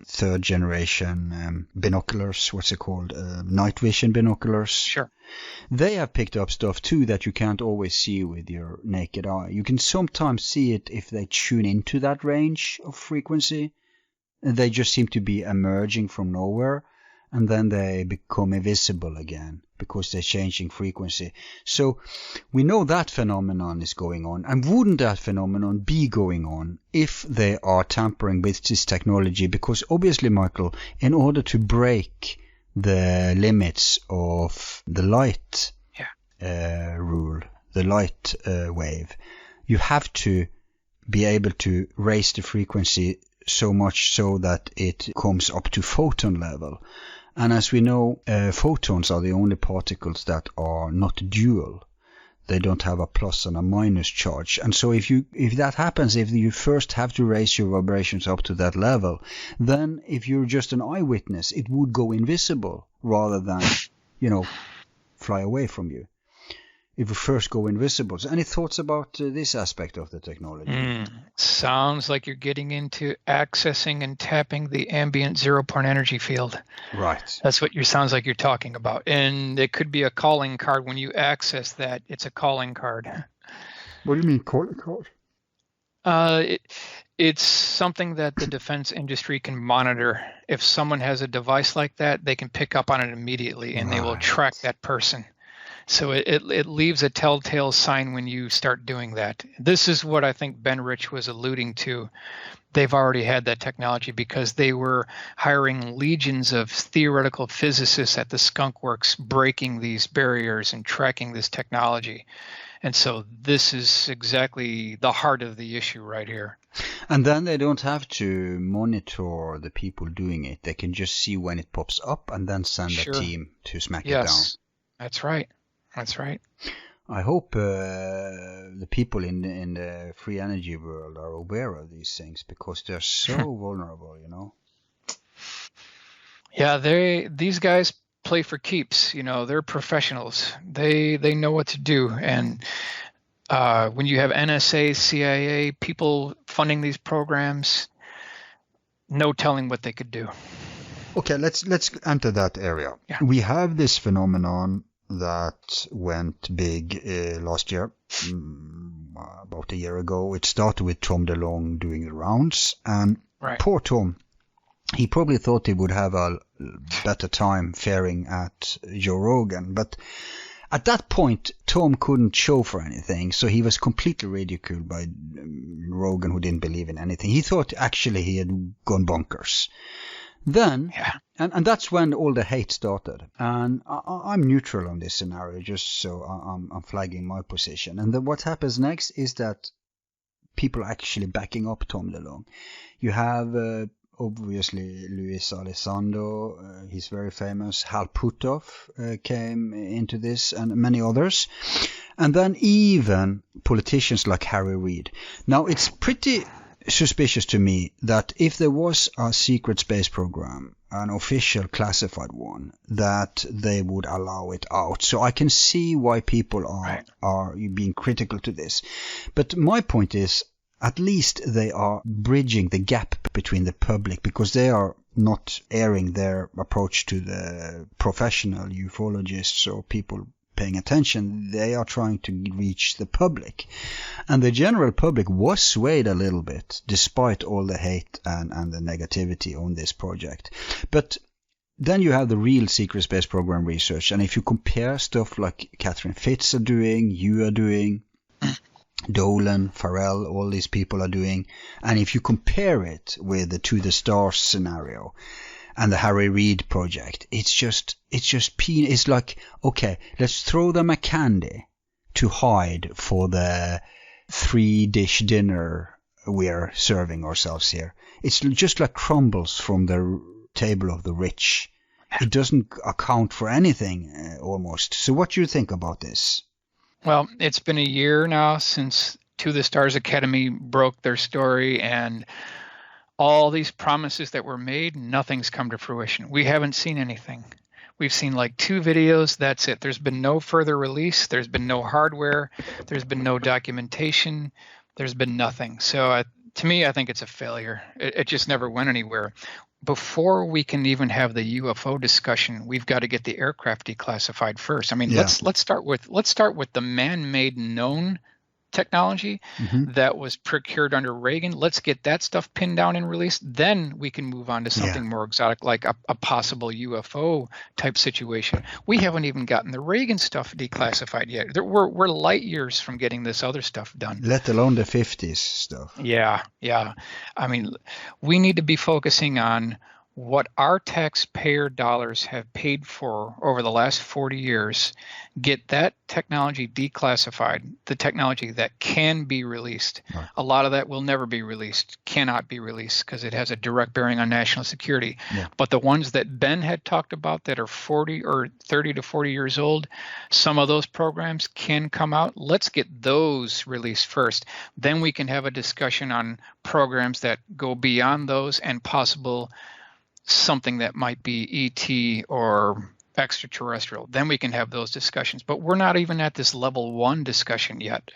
third generation binoculars, what's it called? Night vision binoculars. Sure. They have picked up stuff too that you can't always see with your naked eye. You can sometimes see it if they tune into that range of frequency. They just seem to be emerging from nowhere, and then they become invisible again because they're changing frequency. So we know that phenomenon is going on. And wouldn't that phenomenon be going on if they are tampering with this technology? Because obviously, Michael, in order to break the limits of the light rule, the light wave, you have to be able to raise the frequency so much so that it comes up to photon level. And as we know, photons are the only particles that are not dual. They don't have a plus and a minus charge. And so if that happens, if you first have to raise your vibrations up to that level, then if you're just an eyewitness, it would go invisible rather than, fly away from you. It would first go invisible. So any thoughts about this aspect of the technology? Sounds like you're getting into accessing and tapping the ambient zero-point energy field. Right. That's what sounds like you're talking about. And it could be a calling card. When you access that, it's a calling card. What do you mean calling card? It's something that the defense industry can monitor. If someone has a device like that, they can pick up on it immediately, and they will track that person. So it leaves a telltale sign when you start doing that. This is what I think Ben Rich was alluding to. They've already had that technology because they were hiring legions of theoretical physicists at the Skunk Works, breaking these barriers and tracking this technology. And so this is exactly the heart of the issue right here. And then they don't have to monitor the people doing it. They can just see when it pops up and then send a team to smack it down. Yes, that's right. That's right. I hope the people in the free energy world are aware of these things, because they're so vulnerable, Yeah, these guys play for keeps. They're professionals. They know what to do. And when you have NSA, CIA, people funding these programs, no telling what they could do. Okay, let's enter that area. Yeah. We have this phenomenon that went big last year, about a year ago. It started with Tom DeLonge doing the rounds, and poor Tom, he probably thought he would have a better time faring at Joe Rogan, but at that point, Tom couldn't show for anything, so he was completely ridiculed by Rogan, who didn't believe in anything. He thought actually he had gone bonkers. Then, and that's when all the hate started. And I'm neutral on this scenario, just so I'm flagging my position. And then what happens next is that people are actually backing up Tom DeLonge. You have obviously Luis Elizondo, he's very famous. Hal Puthoff came into this, and many others. And then even politicians like Harry Reid. Now, it's pretty suspicious to me that if there was a secret space program, an official classified one, that they would allow it out. So I can see why people are being critical to this. But my point is, at least they are bridging the gap between the public, because they are not airing their approach to the professional ufologists or people paying attention. They are trying to reach the public. And the general public was swayed a little bit, despite all the hate and the negativity on this project. But then you have the real secret space program research. And if you compare stuff like Catherine Fitz are doing, you are doing, Dolan, Farrell, all these people are doing, and if you compare it with the To the Stars scenario and the Harry Reid project, it's like, okay, let's throw them a candy to hide for the 3-dish dinner we're serving ourselves here. It's just like crumbles from the table of the rich. It doesn't account for anything almost. So what do you think about this? Well, it's been a year now since To the Stars Academy broke their story, and all these promises that were made, nothing's come to fruition. We haven't seen anything. We've seen like 2 videos. That's it. There's been no further release. There's been no hardware. There's been no documentation. There's been nothing. So to me, I think it's a failure. It just never went anywhere. Before we can even have the UFO discussion, we've got to get the aircraft declassified first. I mean, let's start with the man-made known technology that was procured under Reagan. Let's get that stuff pinned down and released. Then we can move on to something more exotic, like a possible UFO type situation. We haven't even gotten the Reagan stuff declassified yet. We're light years from getting this other stuff done. Let alone the 50s stuff. Yeah. I mean, we need to be focusing on what our taxpayer dollars have paid for over the last 40 years, get that technology declassified, the technology that can be released. Right. A lot of that will never be released, cannot be released, because it has a direct bearing on national security. Yeah. But the ones that Ben had talked about that are 40 or 30 to 40 years old, some of those programs can come out. Let's get those released first. Then we can have a discussion on programs that go beyond those and possible something that might be ET or extraterrestrial. Then we can have those discussions. But we're not even at this level 1 discussion yet.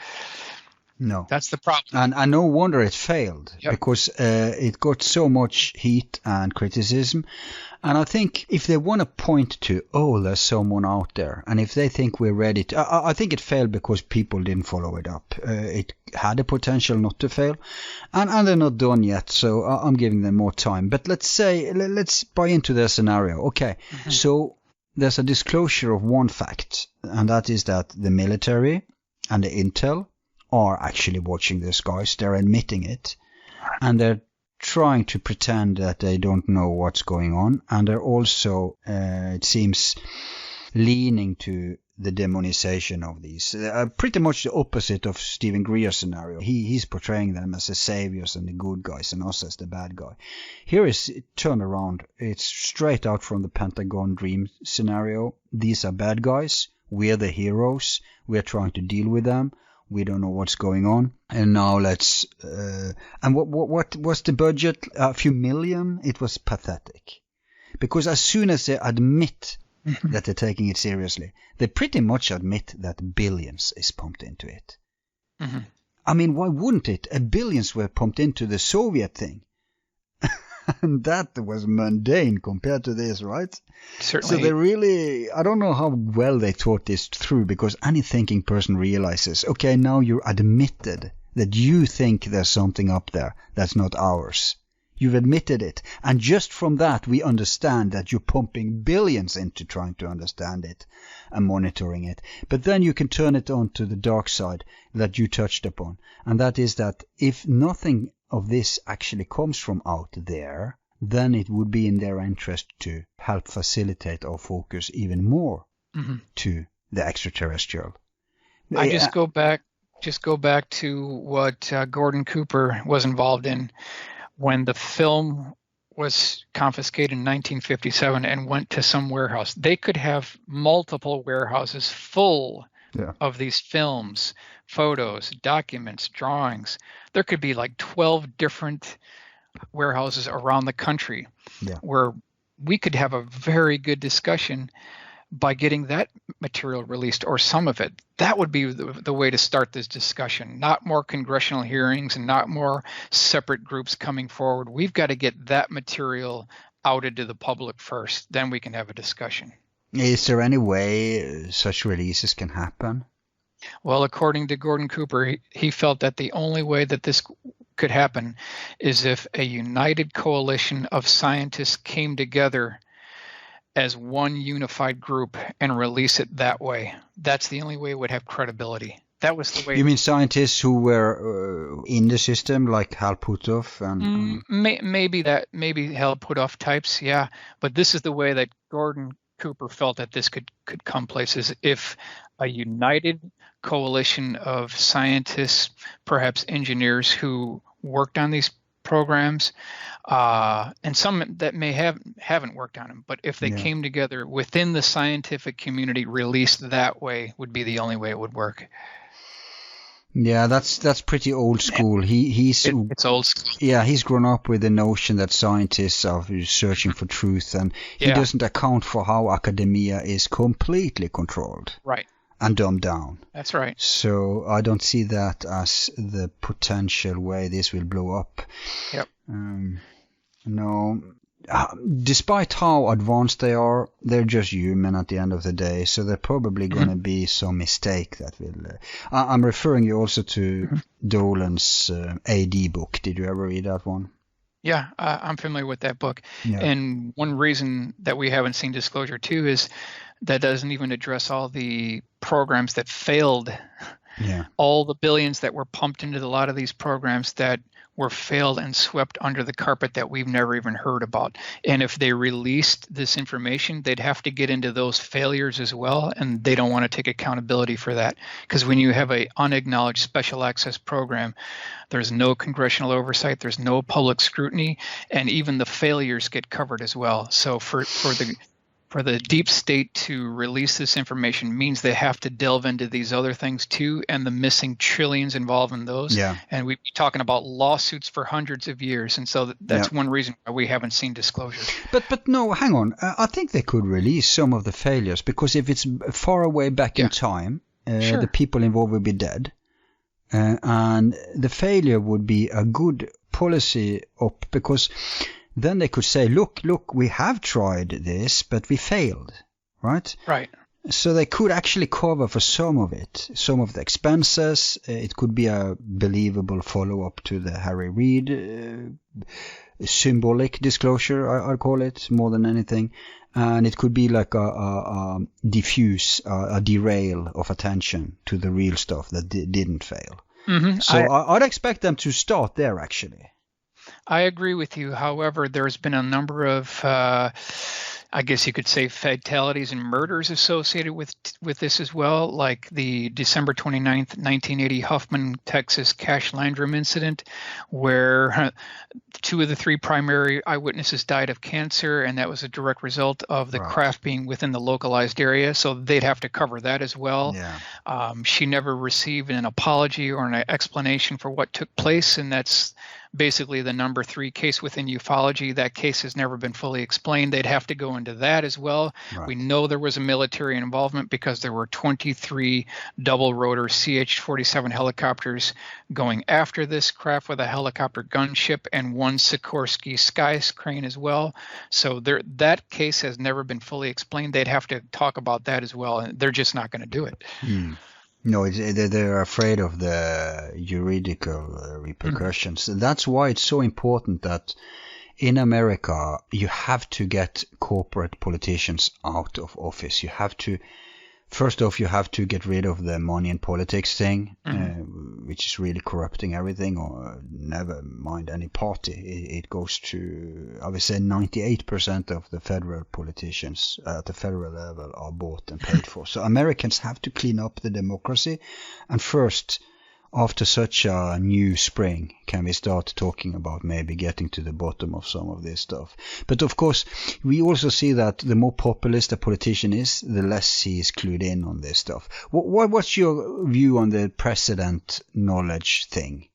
No. That's the problem. And no wonder it failed, because it got so much heat and criticism. And I think if they want to point to, there's someone out there, and if they think we're ready to, I think it failed because people didn't follow it up. It had a potential not to fail, and they're not done yet, so I'm giving them more time. But let's buy into their scenario. Okay, so there's a disclosure of one fact, and that is that the military and the intel are actually watching the skies. They're admitting it, and they're trying to pretend that they don't know what's going on, and they're also, it seems, leaning to the demonization of these. Pretty much the opposite of Stephen Greer's scenario. He's portraying them as the saviors and the good guys, and us as the bad guy. Here is turned around. It's straight out from the Pentagon Dream scenario. These are bad guys. We're the heroes. We're trying to deal with them. We don't know what's going on. And now let's... and what was the budget? A few million? It was pathetic. Because as soon as they admit that they're taking it seriously, they pretty much admit that billions is pumped into it. I mean, why wouldn't it? Billions were pumped into the Soviet thing. And that was mundane compared to this, right? Certainly. So they really, I don't know how well they thought this through, because any thinking person realizes, okay, now you're admitted that you think there's something up there that's not ours. You've admitted it. And just from that, we understand that you're pumping billions into trying to understand it and monitoring it. But then you can turn it on to the dark side that you touched upon. And that is that if nothing of this actually comes from out there, then it would be in their interest to help facilitate our focus even more to the extraterrestrial. I just go back to what Gordon Cooper was involved in when the film was confiscated in 1957 and went to some warehouse. They could have multiple warehouses full of these films, photos, documents, drawings. There could be like 12 different warehouses around the country where we could have a very good discussion by getting that material released, or some of it. That would be the way to start this discussion. Not more congressional hearings and not more separate groups coming forward. We've got to get that material outed to the public first. Then we can have a discussion. Is there any way such releases can happen? Well, according to Gordon Cooper, he felt that the only way that this could happen is if a united coalition of scientists came together as one unified group and release it that way. That's the only way it would have credibility. That was the way. You mean scientists who were in the system, like Hal Puthoff? And maybe Hal Puthoff types, yeah. But this is the way that Gordon Cooper felt that this could come places if a united coalition of scientists, perhaps engineers who worked on these programs, and some that haven't worked on them, but if they came together within the scientific community, released that way, would be the only way it would work. Yeah, that's pretty old school. It's old school. Yeah, he's grown up with the notion that scientists are searching for truth, and he doesn't account for how academia is completely controlled. Right. And dumbed down. That's right. So I don't see that as the potential way this will blow up. Yep. No. Despite how advanced they are, they're just human at the end of the day. So they're probably going to be some mistake that will. I'm referring you also to Dolan's AD book. Did you ever read that one? Yeah, I'm familiar with that book. Yeah. And one reason that we haven't seen Disclosure 2 is that doesn't even address all the programs that failed. Yeah. All the billions that were pumped into a lot of these programs that were failed and swept under the carpet that we've never even heard about. And if they released this information, they'd have to get into those failures as well. And they don't want to take accountability for that. Because when you have a unacknowledged special access program, there's no congressional oversight, there's no public scrutiny, and even the failures get covered as well. So for the deep state to release this information means they have to delve into these other things too, and the missing trillions involved in those. Yeah. And we'd be talking about lawsuits for hundreds of years. And so that's one reason why we haven't seen Disclosure. But no, hang on. I think they could release some of the failures, because if it's far away back in time, the people involved will be dead. And the failure would be a good policy up, because then they could say, look, we have tried this, but we failed, right? Right. So they could actually cover for some of it, some of the expenses. It could be a believable follow-up to the Harry Reid symbolic disclosure, I call it, more than anything. And it could be like a diffuse, a derail of attention to the real stuff that didn't fail. Mm-hmm. So I'd expect them to start there, actually. I agree with you. However, there's been a number of, I guess you could say, fatalities and murders associated with this as well, like the December 29th, 1980 Huffman, Texas cash landrum incident, where 2 of the 3 primary eyewitnesses died of cancer, and that was a direct result of the craft being within the localized area, so they'd have to cover that as well. Yeah. She never received an apology or an explanation for what took place, and that's basically the number 3 case within ufology. That case has never been fully explained. They'd have to go into that as well. Right. We know there was a military involvement because there were 23 double rotor CH-47 helicopters going after this craft with a helicopter gunship and 1 Sikorsky Sky Crane as well. So that case has never been fully explained. They'd have to talk about that as well, and they're just not going to do it. No, they're afraid of the juridical repercussions. That's why it's so important that in America you have to get corporate politicians out of office. You have to, first off, you have to get rid of the money and politics thing, which is really corrupting everything, or never mind any party. It goes to, I would say, 98% of the federal politicians at the federal level are bought and paid for. So Americans have to clean up the democracy. And first, after such a new spring, can we start talking about maybe getting to the bottom of some of this stuff. But of course, we also see that the more populist a politician is, the less he is clued in on this stuff. What's your view on the president knowledge thing?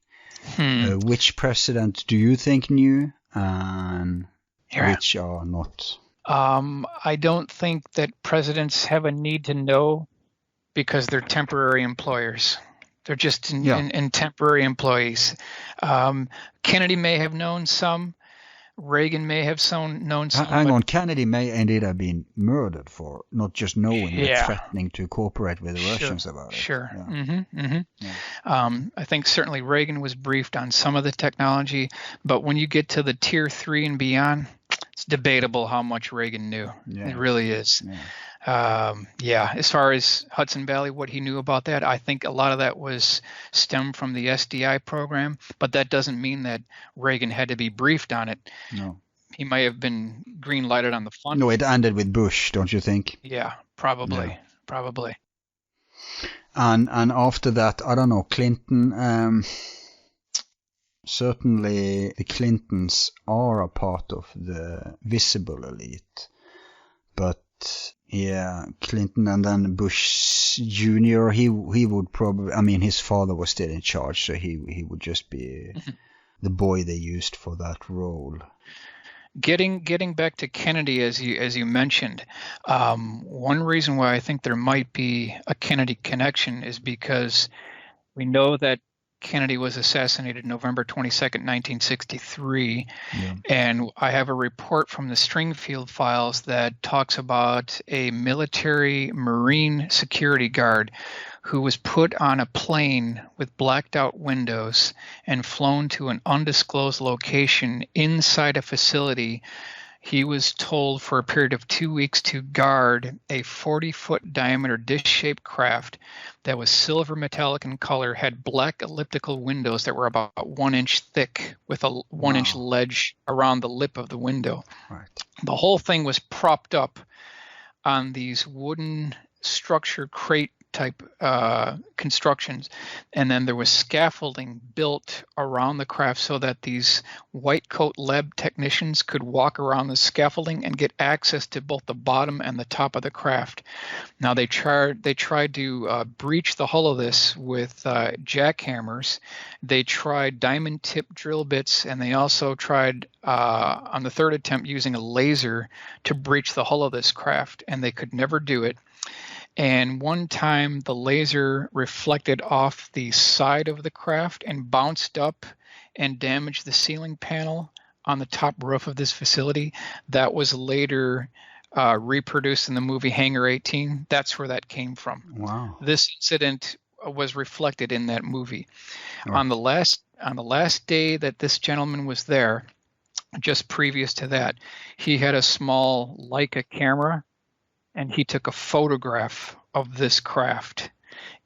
Which president do you think knew and which are not? I don't think that presidents have a need to know because they're temporary employers. They're just in temporary employees. Kennedy may have known some. Reagan may have known some. Hang on, Kennedy may indeed have been murdered for not just knowing, but threatening to cooperate with the Russians about it. Sure. I think certainly Reagan was briefed on some of the technology, but when you get to the tier 3 and beyond, it's debatable how much Reagan knew. It really is. As far as Hudson Valley, what he knew about that, I think a lot of that was stemmed from the SDI program, but that doesn't mean that Reagan had to be briefed on it. No. He may have been green lighted on the fund. No, it ended with Bush, don't you think? Yeah, probably. And after that, I don't know, Clinton, certainly the Clintons are a part of the visible elite, but Clinton and then Bush Jr., he would probably, I mean, his father was still in charge, so he would just be the boy they used for that role. Getting back to Kennedy, as you mentioned, one reason why I think there might be a Kennedy connection is because we know that Kennedy was assassinated November 22nd, 1963, and I have a report from the Stringfield files that talks about a military Marine security guard who was put on a plane with blacked out windows and flown to an undisclosed location inside a facility. He was told for a period of 2 weeks to guard a 40-foot diameter dish-shaped craft that was silver metallic in color, had black elliptical windows that were about 1 inch thick with a 1 inch ledge around the lip of the window. Right. The whole thing was propped up on these wooden structure crate type constructions, and then there was scaffolding built around the craft so that these white coat lab technicians could walk around the scaffolding and get access to both the bottom and the top of the craft. Now they tried to breach the hull of this with jackhammers. They tried diamond tip drill bits, and they also tried on the third attempt using a laser to breach the hull of this craft, and they could never do it. And one time the laser reflected off the side of the craft and bounced up and damaged the ceiling panel on the top roof of this facility. That was later reproduced in the movie Hangar 18. That's where that came from. Wow. This incident was reflected in that movie. Right. On the last day that this gentleman was there, just previous to that, he had a small Leica camera, and he took a photograph of this craft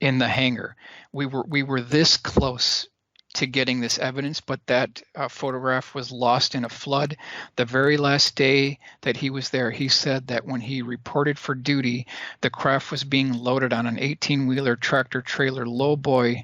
in the hangar. We were this close to getting this evidence, but that photograph was lost in a flood. The very last day that he was there, he said that when he reported for duty, the craft was being loaded on an 18-wheeler tractor-trailer lowboy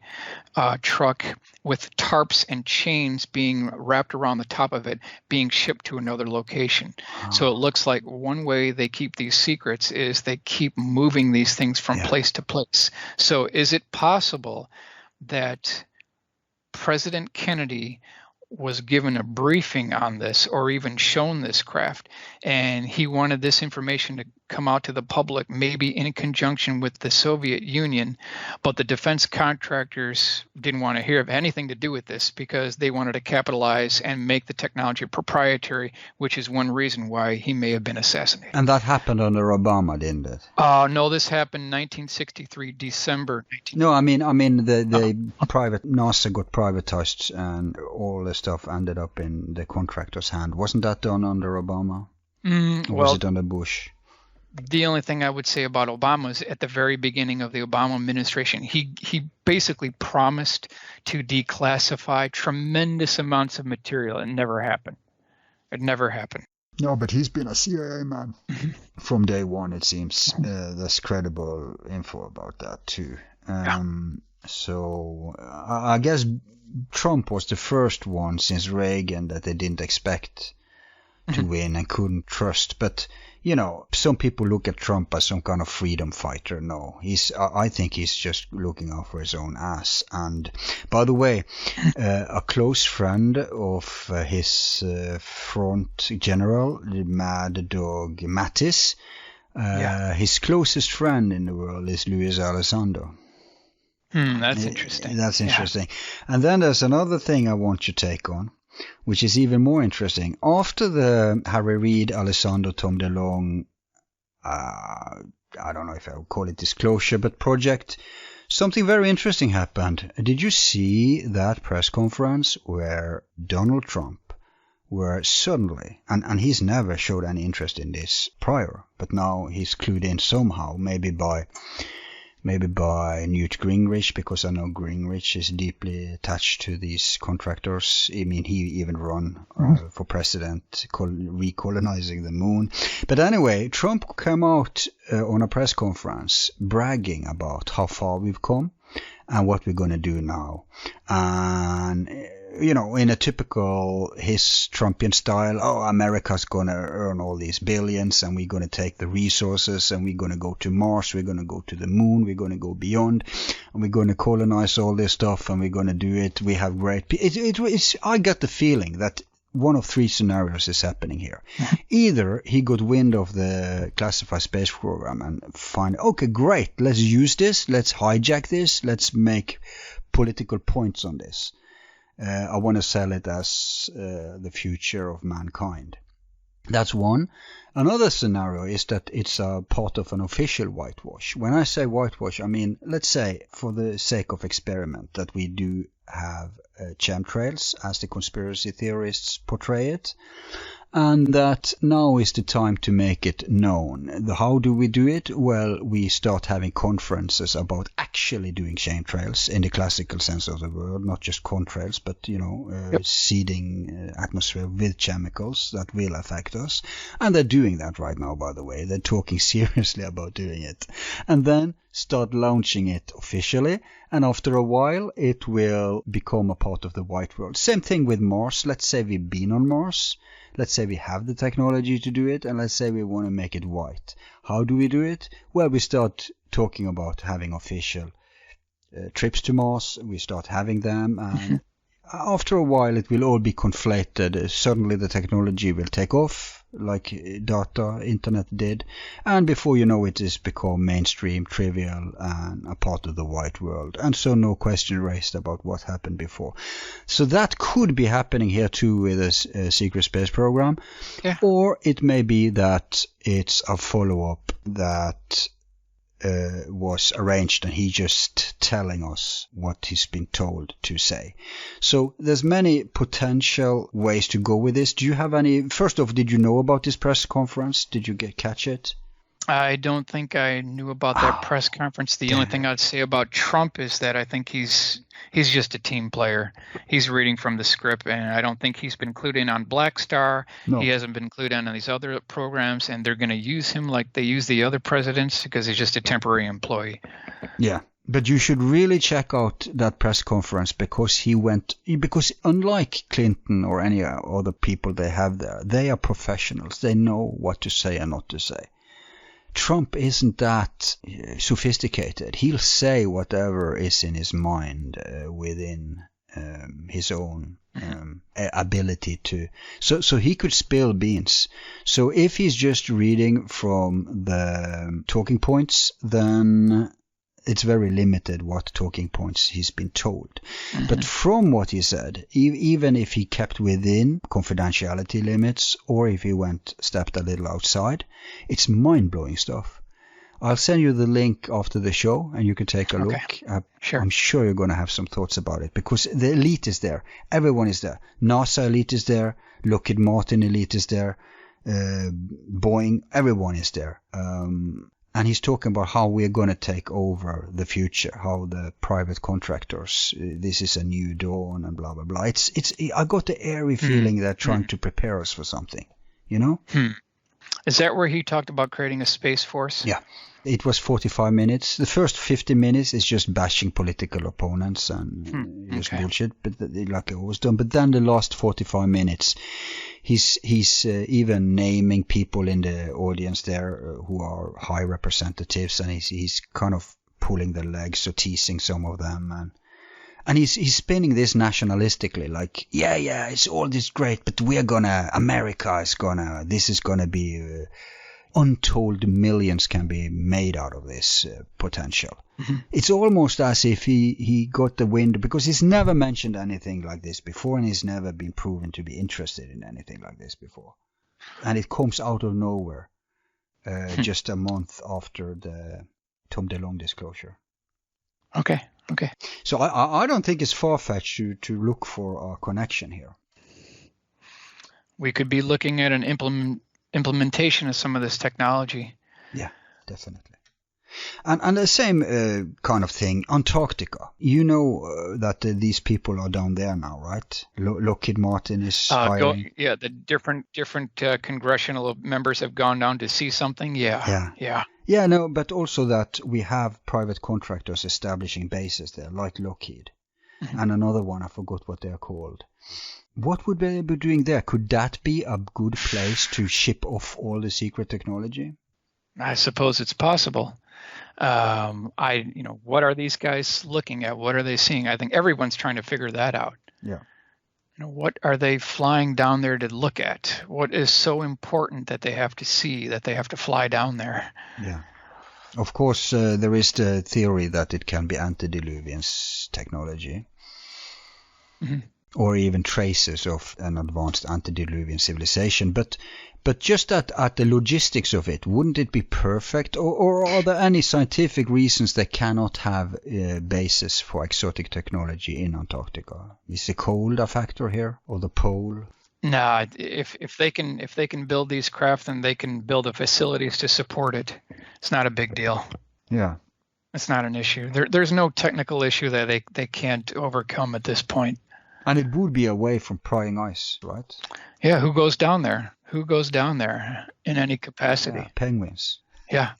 truck with tarps and chains being wrapped around the top of it, being shipped to another location. Wow. So it looks like one way they keep these secrets is they keep moving these things from place to place. So is it possible that President Kennedy was given a briefing on this or even shown this craft, and he wanted this information to come out to the public, maybe in conjunction with the Soviet Union, but the defense contractors didn't want to hear of anything to do with this because they wanted to capitalize and make the technology proprietary, which is one reason why he may have been assassinated. And that happened under Obama, didn't it? No, this happened 1963, December. No, I mean the private NASA got privatized and all the stuff ended up in the contractor's hand. Wasn't that done under Obama? Or was it under Bush? The only thing I would say about Obama is at the very beginning of the Obama administration, he basically promised to declassify tremendous amounts of material. It never happened. It never happened. No, but he's been a CIA man from day one, it seems. There's credible info about that too. So I guess Trump was the first one since Reagan that they didn't expect to win and couldn't trust. But, you know, some people look at Trump as some kind of freedom fighter. No, I think he's just looking out for his own ass. And by the way, a close friend of his front general, the Mad Dog Mattis, his closest friend in the world is Luis Elizondo. That's interesting. That's interesting. Yeah. And then there's another thing I want your take on, which is even more interesting. After the Harry Reid, Elizondo, Tom DeLonge, I don't know if I would call it disclosure, but project, something very interesting happened. Did you see that press conference where Donald Trump were suddenly, and he's never showed any interest in this prior, but now he's clued in somehow, maybe by Newt Gingrich, because I know Gingrich is deeply attached to these contractors. I mean, he even run for president, recolonizing the moon. But anyway, Trump came out on a press conference bragging about how far we've come and what we're going to do now. And, you know, in a typical his Trumpian style, America's going to earn all these billions and we're going to take the resources and we're going to go to Mars, we're going to go to the moon, we're going to go beyond, and we're going to colonize all this stuff and we're going to do it. We have great... I got the feeling that one of three scenarios is happening here. Either he got wind of the classified space program and find, okay, great, let's use this, let's hijack this, let's make political points on this. I want to sell it as the future of mankind. That's one. Another scenario is that it's a part of an official whitewash. When I say whitewash, I mean, let's say, for the sake of experiment, that we do have chemtrails, as the conspiracy theorists portray it, and that now is the time to make it known. How do we do it? Well, we start having conferences about actually doing chemtrails in the classical sense of the word, not just contrails, but, you know, seeding atmosphere with chemicals that will affect us. And they're doing that right now, by the way. They're talking seriously about doing it. And then start launching it officially, and after a while it will become a part of the white world. Same thing with Mars. Let's say we've been on Mars. Let's say we have the technology to do it, and let's say we want to make it white. How do we do it? Well, we start talking about having official trips to Mars. We start having them, and after a while it will all be conflated. Suddenly the technology will take off, like internet did, and before you know it, it's become mainstream, trivial, and a part of the white world, and so no question raised about what happened before. So that could be happening here too with a secret space program, or it may be that it's a follow-up that was arranged and he just telling us what he's been told to say. So there's many potential ways to go with this. Do you have any... First off, did you know about this press conference? Did you catch it? I don't think I knew about that press conference. The only thing I'd say about Trump is that I think he's just a team player. He's reading from the script, and I don't think he's been clued in on Black Star. No. He hasn't been clued in on these other programs, and they're going to use him like they use the other presidents because he's just a temporary employee. Yeah. But you should really check out that press conference because unlike Clinton or any other people they have there, they are professionals. They know what to say and not to say. Trump isn't that sophisticated. He'll say whatever is in his mind within his own ability to. So he could spill beans. So if he's just reading from the talking points, then it's very limited what talking points he's been told. But from what he said, even if he kept within confidentiality limits or if he stepped a little outside, it's mind-blowing stuff. I'll send you the link after the show and you can take a look. Sure. I'm sure you're going to have some thoughts about it because the elite is there. Everyone is there. NASA elite is there. Lockheed Martin elite is there. Boeing, everyone is there. And he's talking about how we're going to take over the future, how the private contractors, this is a new dawn and blah, blah, blah. I got the airy feeling they're trying to prepare us for something, you know? Is that where he talked about creating a space force? Yeah. It was 45 minutes. The first 50 minutes is just bashing political opponents and just bullshit, but like I always done. But then the last 45 minutes, he's even naming people in the audience there who are high representatives, and he's kind of pulling their legs or teasing some of them, and he's spinning this nationalistically, like yeah, it's all this great, but America is this is gonna be. Untold millions can be made out of this potential. It's almost as if he got the wind, because he's never mentioned anything like this before, and he's never been proven to be interested in anything like this before. And it comes out of nowhere just a month after the Tom DeLonge disclosure. Okay. So I don't think it's far-fetched to look for a connection here. We could be looking at an implementation of some of this technology. Yeah, definitely. And the same kind of thing, Antarctica. You know that these people are down there now, right? Lockheed Martin is hiring. The different congressional members have gone down to see something. Yeah. Yeah, no, but also that we have private contractors establishing bases there, like Lockheed. And another one, I forgot what they're called. What would they be doing there? Could that be a good place to ship off all the secret technology? I suppose it's possible. What are these guys looking at? What are they seeing? I think everyone's trying to figure that out. Yeah. What are they flying down there to look at? What is so important that they have to see, that they have to fly down there? Yeah. Of course, there is the theory that it can be antediluvian technology. Or even traces of an advanced antediluvian civilization. But just at the logistics of it, wouldn't it be perfect? Or are there any scientific reasons they cannot have a basis for exotic technology in Antarctica? Is the cold a factor here, or the pole? No, if they can build these craft, then they can build the facilities to support it. It's not a big deal. Yeah. It's not an issue. There's no technical issue that they can't overcome at this point. And it would be away from prying ice, right? Yeah, who goes down there? Who goes down there in any capacity? Yeah, penguins. Yeah.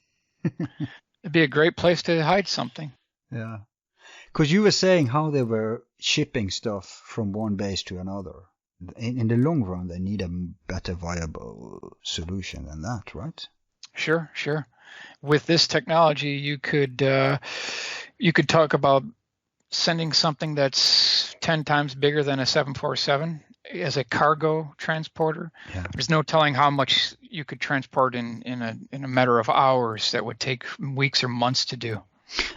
It'd be a great place to hide something. Yeah. Because you were saying how they were shipping stuff from one base to another. In the long run, they need a better viable solution than that, right? Sure. With this technology, you could talk about sending something that's 10 times bigger than a 747 as a cargo transporter. Yeah. There's no telling how much you could transport in a matter of hours that would take weeks or months to do.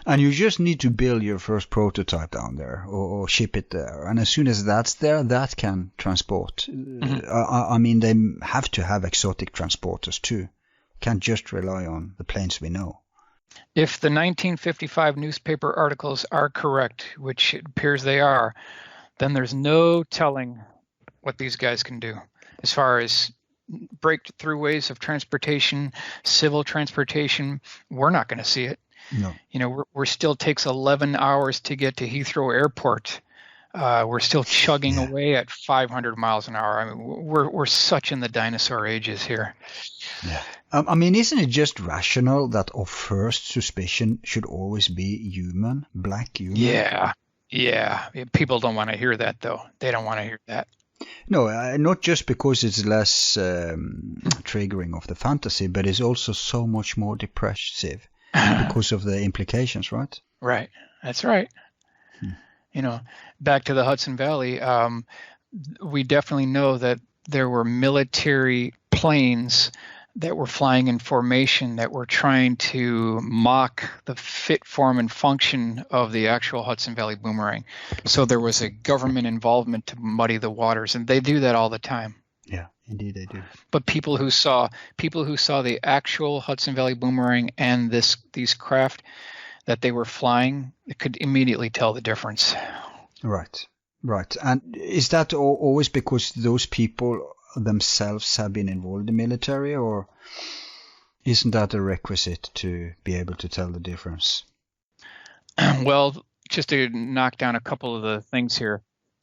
And you just need to build your first prototype down there or ship it there. And as soon as that's there, that can transport. I mean, they have to have exotic transporters too. Can't just rely on the planes we know. If the 1955 newspaper articles are correct, which it appears they are, then there's no telling what these guys can do as far as breakthrough ways of transportation, civil transportation. We're not going to see it. No. We're still takes 11 hours to get to Heathrow Airport. We're still chugging away at 500 miles an hour. I mean, we're such in the dinosaur ages here. Yeah. I mean, isn't it just rational that our first suspicion should always be human, black human? Yeah. People don't want to hear that, though. They don't want to hear that. No, not just because it's less triggering of the fantasy, but it's also so much more depressive because of the implications, right? Right. That's right. back to the Hudson Valley, we definitely know that there were military planes that were flying in formation that were trying to mock the fit, form, and function of the actual Hudson Valley boomerang. So there was a government involvement to muddy the waters, and they do that all the time. Yeah, indeed they do. But people who saw the actual Hudson Valley boomerang and these craft that they were flying, it could immediately tell the difference. Right. And is that always because those people themselves have been involved in the military, or isn't that a requisite to be able to tell the difference? Well, just to knock down a couple of the things here,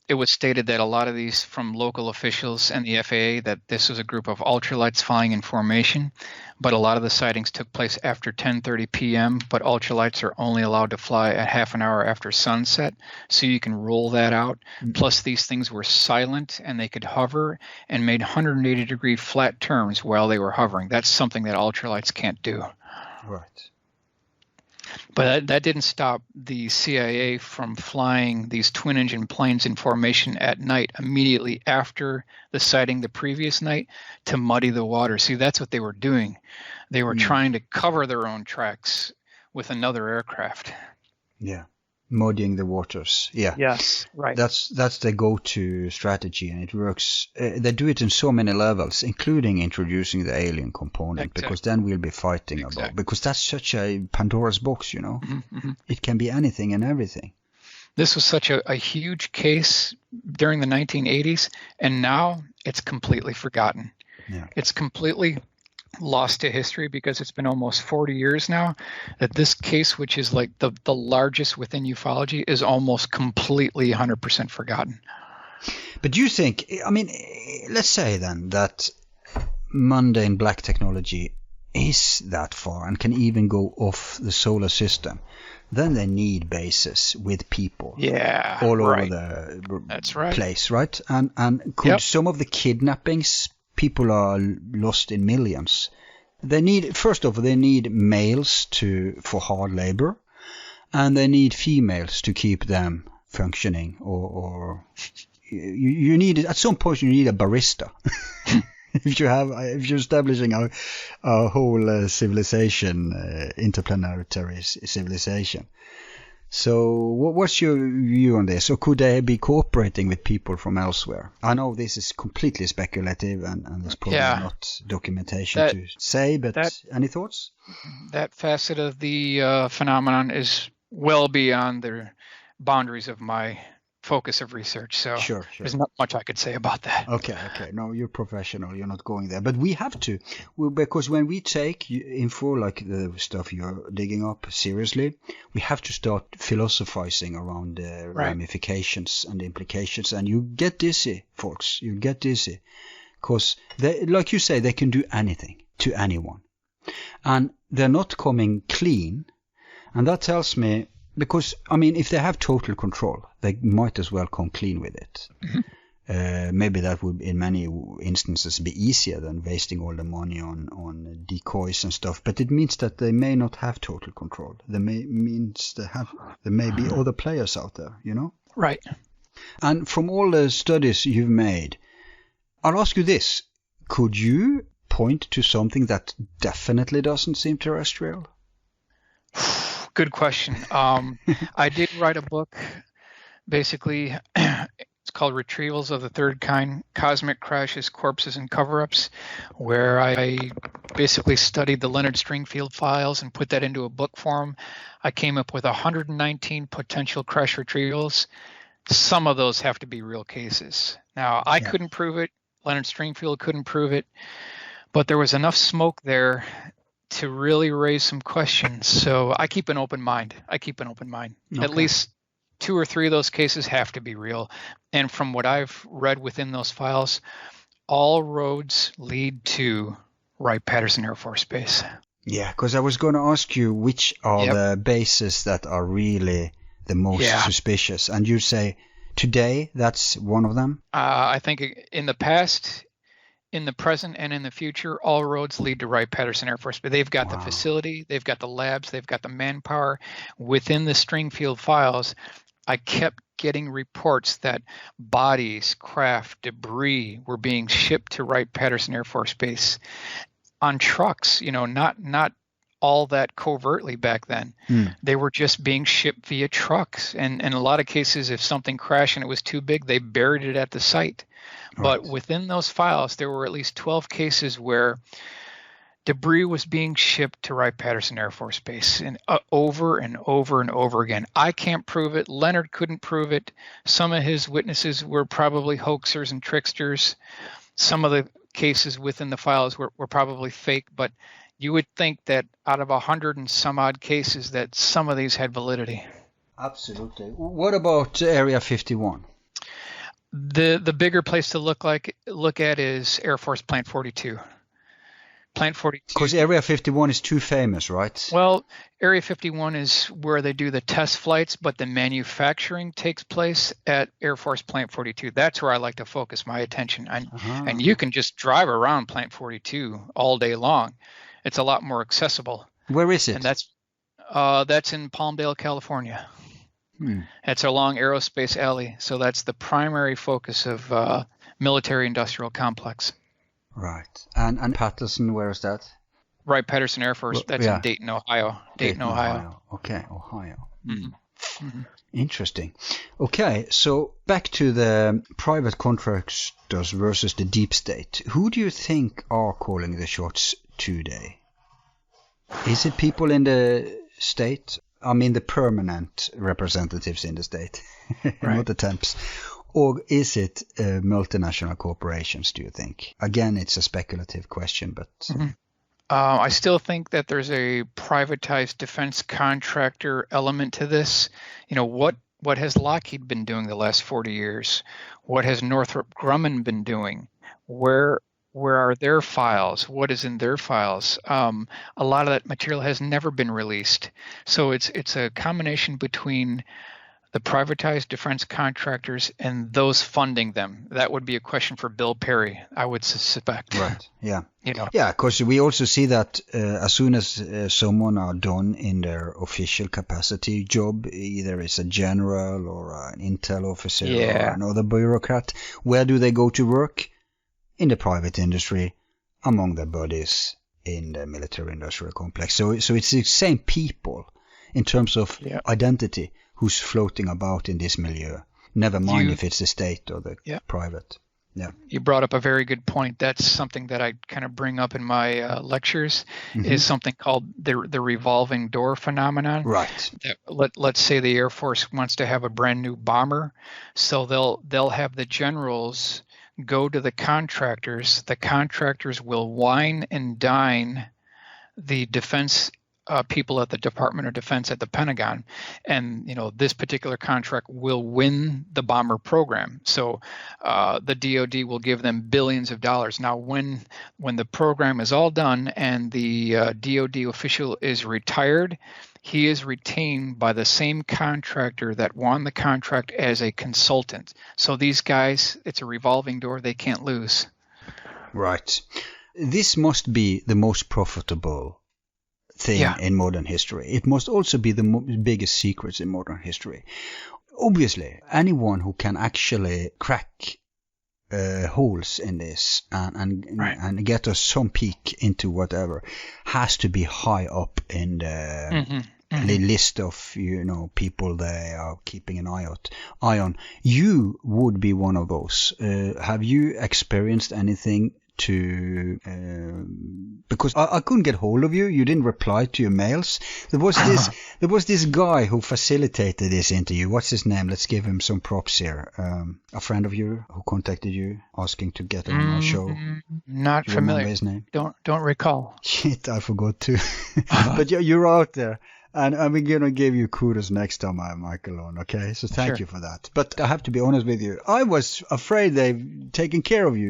it was stated that a lot of these from local officials and the FAA that this was a group of ultralights flying in formation, but a lot of the sightings took place after 10:30 p.m., but ultralights are only allowed to fly at half an hour after sunset, so you can rule that out. Mm-hmm. Plus, these things were silent and they could hover and made 180-degree flat turns while they were hovering. That's something that ultralights can't do. Right. But that didn't stop the CIA from flying these twin-engine planes in formation at night immediately after the sighting the previous night to muddy the water. See, that's what they were doing. They were trying to cover their own tracks with another aircraft. Yeah, muddying the waters. Yeah. Yes, right. That's the go-to strategy, and it works. They do it in so many levels, including introducing the alien component, because then we'll be fighting about, because that's such a Pandora's box, Mm-hmm. It can be anything and everything. This was such a huge case during the 1980s, and now it's completely forgotten. Yeah. It's completely lost to history because it's been almost 40 years now that this case, which is like the largest within ufology, is almost completely 100% forgotten. But do you think, let's say then that mundane black technology is that far and can even go off the solar system, then they need bases with people all over the place, right? And could some of the kidnappings, people are lost in millions. They need, first of all, they need males for hard labor, and they need females to keep them functioning. Or you need, at some point, you need a barista. if you're establishing a whole civilization, interplanetary civilization. So what's your view on this? Or could they be cooperating with people from elsewhere? I know this is completely speculative and there's probably not documentation to say, but any thoughts? That facet of the phenomenon is well beyond the boundaries of my focus of research. So sure. There's not much I could say about that. Okay. No, you're professional. You're not going there. But we have to, because when we take info like the stuff you're digging up seriously, we have to start philosophizing around the ramifications and the implications. And you get dizzy, folks. You get dizzy. Because, like you say, they can do anything to anyone. And they're not coming clean. And that tells me, because, if they have total control, they might as well come clean with it. Mm-hmm. Maybe that would, in many instances, be easier than wasting all the money on decoys and stuff. But it means that they may not have total control. There may be other players out there, Right. And from all the studies you've made, I'll ask you this. Could you point to something that definitely doesn't seem terrestrial? Good question. I did write a book, basically, it's called Retrievals of the Third Kind, Cosmic Crashes, Corpses, and Cover-Ups, where I basically studied the Leonard Stringfield files and put that into a book form. I came up with 119 potential crash retrievals. Some of those have to be real cases. Now, I couldn't prove it. Leonard Stringfield couldn't prove it. But there was enough smoke there to really raise some questions. So I keep an open mind. Okay. At least 2 or 3 of those cases have to be real. And from what I've read within those files, all roads lead to Wright-Patterson Air Force Base. Yeah, because I was going to ask you which are the bases that are really the most suspicious. And you say today that's one of them? I think in the past, in the present, and in the future, all roads lead to Wright-Patterson Air Force. But they've got the facility, they've got the labs, they've got the manpower. Within the Stringfield files, I kept getting reports that bodies, craft, debris were being shipped to Wright-Patterson Air Force Base on trucks, not all that covertly back then. They were just being shipped via trucks. And in a lot of cases, if something crashed and it was too big, they buried it at the site. But within those files, there were at least 12 cases where debris was being shipped to Wright-Patterson Air Force Base, and over and over and over again. I can't prove it. Leonard couldn't prove it. Some of his witnesses were probably hoaxers and tricksters. Some of the cases within the files were probably fake, but you would think that out of 100 and some odd cases that some of these had validity. Absolutely. What about Area 51? The bigger place to look at is Air Force Plant 42. Plant 42. Because Area 51 is too famous, right? Well, Area 51 is where they do the test flights, but the manufacturing takes place at Air Force Plant 42. That's where I like to focus my attention. And you can just drive around Plant 42 all day long. It's a lot more accessible. Where is it? And that's in Palmdale, California. It's along Aerospace Alley. So that's the primary focus of military-industrial complex. Right. And Patterson, where is that? Wright-Patterson Air Force. That's in Dayton, Ohio. Dayton, Ohio. Okay, Ohio. Mm-hmm. Interesting. Okay, so back to the private contractors versus the deep state. Who do you think are calling the shots today? Is it people in the state? I mean the permanent representatives in the state, not the temps. Or is it multinational corporations, do you think? Again, it's a speculative question, but... I still think that there's a privatized defense contractor element to this. What has Lockheed been doing the last 40 years? What has Northrop Grumman been doing? Where are their files? What is in their files? A lot of that material has never been released. So it's a combination between the privatized defense contractors and those funding them. That would be a question for Bill Perry, I would suspect. Right. Yeah. Yeah, because we also see that as soon as someone are done in their official capacity job, either it's a general or an intel officer or another bureaucrat, where do they go to work? In the private industry, among their buddies in the military-industrial complex. So it's the same people in terms of identity who's floating about in this milieu. Never mind if it's the state or the private. Yeah. You brought up a very good point. That's something that I kind of bring up in my lectures, is something called the revolving door phenomenon. Right. Let's say the Air Force wants to have a brand new bomber, so they'll have the generals go to the contractors. The contractors will wine and dine the defense people at the Department of Defense at the Pentagon, and this particular contract will win the bomber program. So the DoD will give them billions of dollars. Now, when the program is all done and the DoD official is retired, he is retained by the same contractor that won the contract as a consultant. So these guys, it's a revolving door; they can't lose. Right. This must be the most profitable thing in modern history. It must also be the biggest secrets in modern history. Obviously, anyone who can actually crack holes in this and get us some peek into whatever has to be high up in the list of people they are keeping an eye on. You would be one of those. Have you experienced anything because I couldn't get hold of you. You didn't reply to your mails. There was this guy who facilitated this interview. What's his name? Let's give him some props here. A friend of you who contacted you asking to get on our show. Not Do you familiar. remember his name? Don't recall. Shit, I forgot too. But you're out there. And I'm going to give you kudos next time I'm Michael on, okay? So thank you for that. But I have to be honest with you. I was afraid they've taken care of you,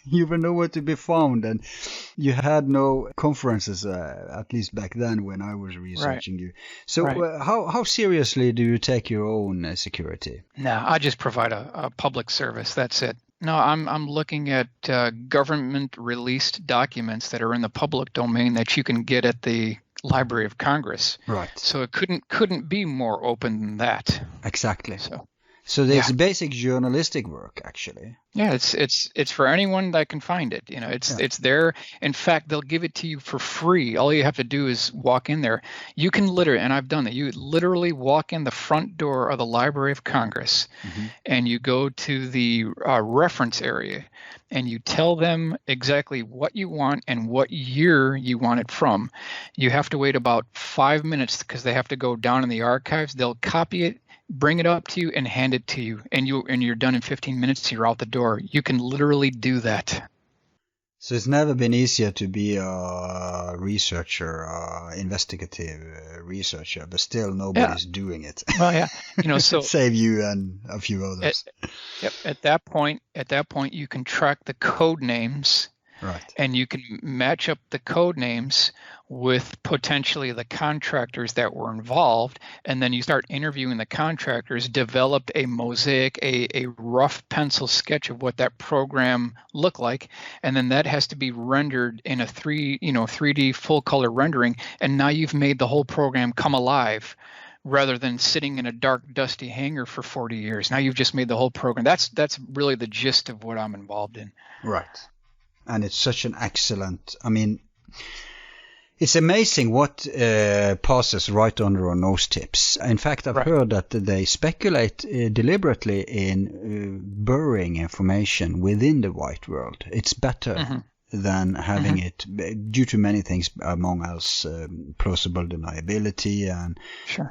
You were nowhere to be found. And you had no conferences, at least back then when I was researching you. So how seriously do you take your own security? No, I just provide a public service. That's it. No, I'm looking at government-released documents that are in the public domain that you can get at the Library of Congress. Right. So it couldn't be more open than that. Exactly. So there's basic journalistic work, actually. yeah, it's for anyone that can find it. You know, it's there. In fact, they'll give it to you for free. All you have to do is walk in there. You can literally, and I've done it. You literally walk in the front door of the Library of Congress, and you go to the reference area, and you tell them exactly what you want and what year you want it from. You have to wait about 5 minutes because they have to go down in the archives. They'll copy it, bring it up to you, and hand it to you, and you're done in 15 minutes. You're out the door. You can literally do that. So it's never been easier to be a researcher, investigative researcher, but still nobody's doing it. Well, yeah, you know, so save you and a few others. At that point, you can track the code names, right? And you can match up the code names with potentially the contractors that were involved, and then you start interviewing the contractors, developed a mosaic, a rough pencil sketch of what that program looked like, and then that has to be rendered in a 3D full color rendering, and now you've made the whole program come alive rather than sitting in a dark, dusty hangar for 40 years. Now you've just made the whole program. That's really the gist of what I'm involved in. Right. And it's such an excellent, I mean, it's amazing what passes right under our nose tips. In fact, I've heard that they speculate deliberately in burying information within the white world. It's better than having it, due to many things, among else plausible deniability and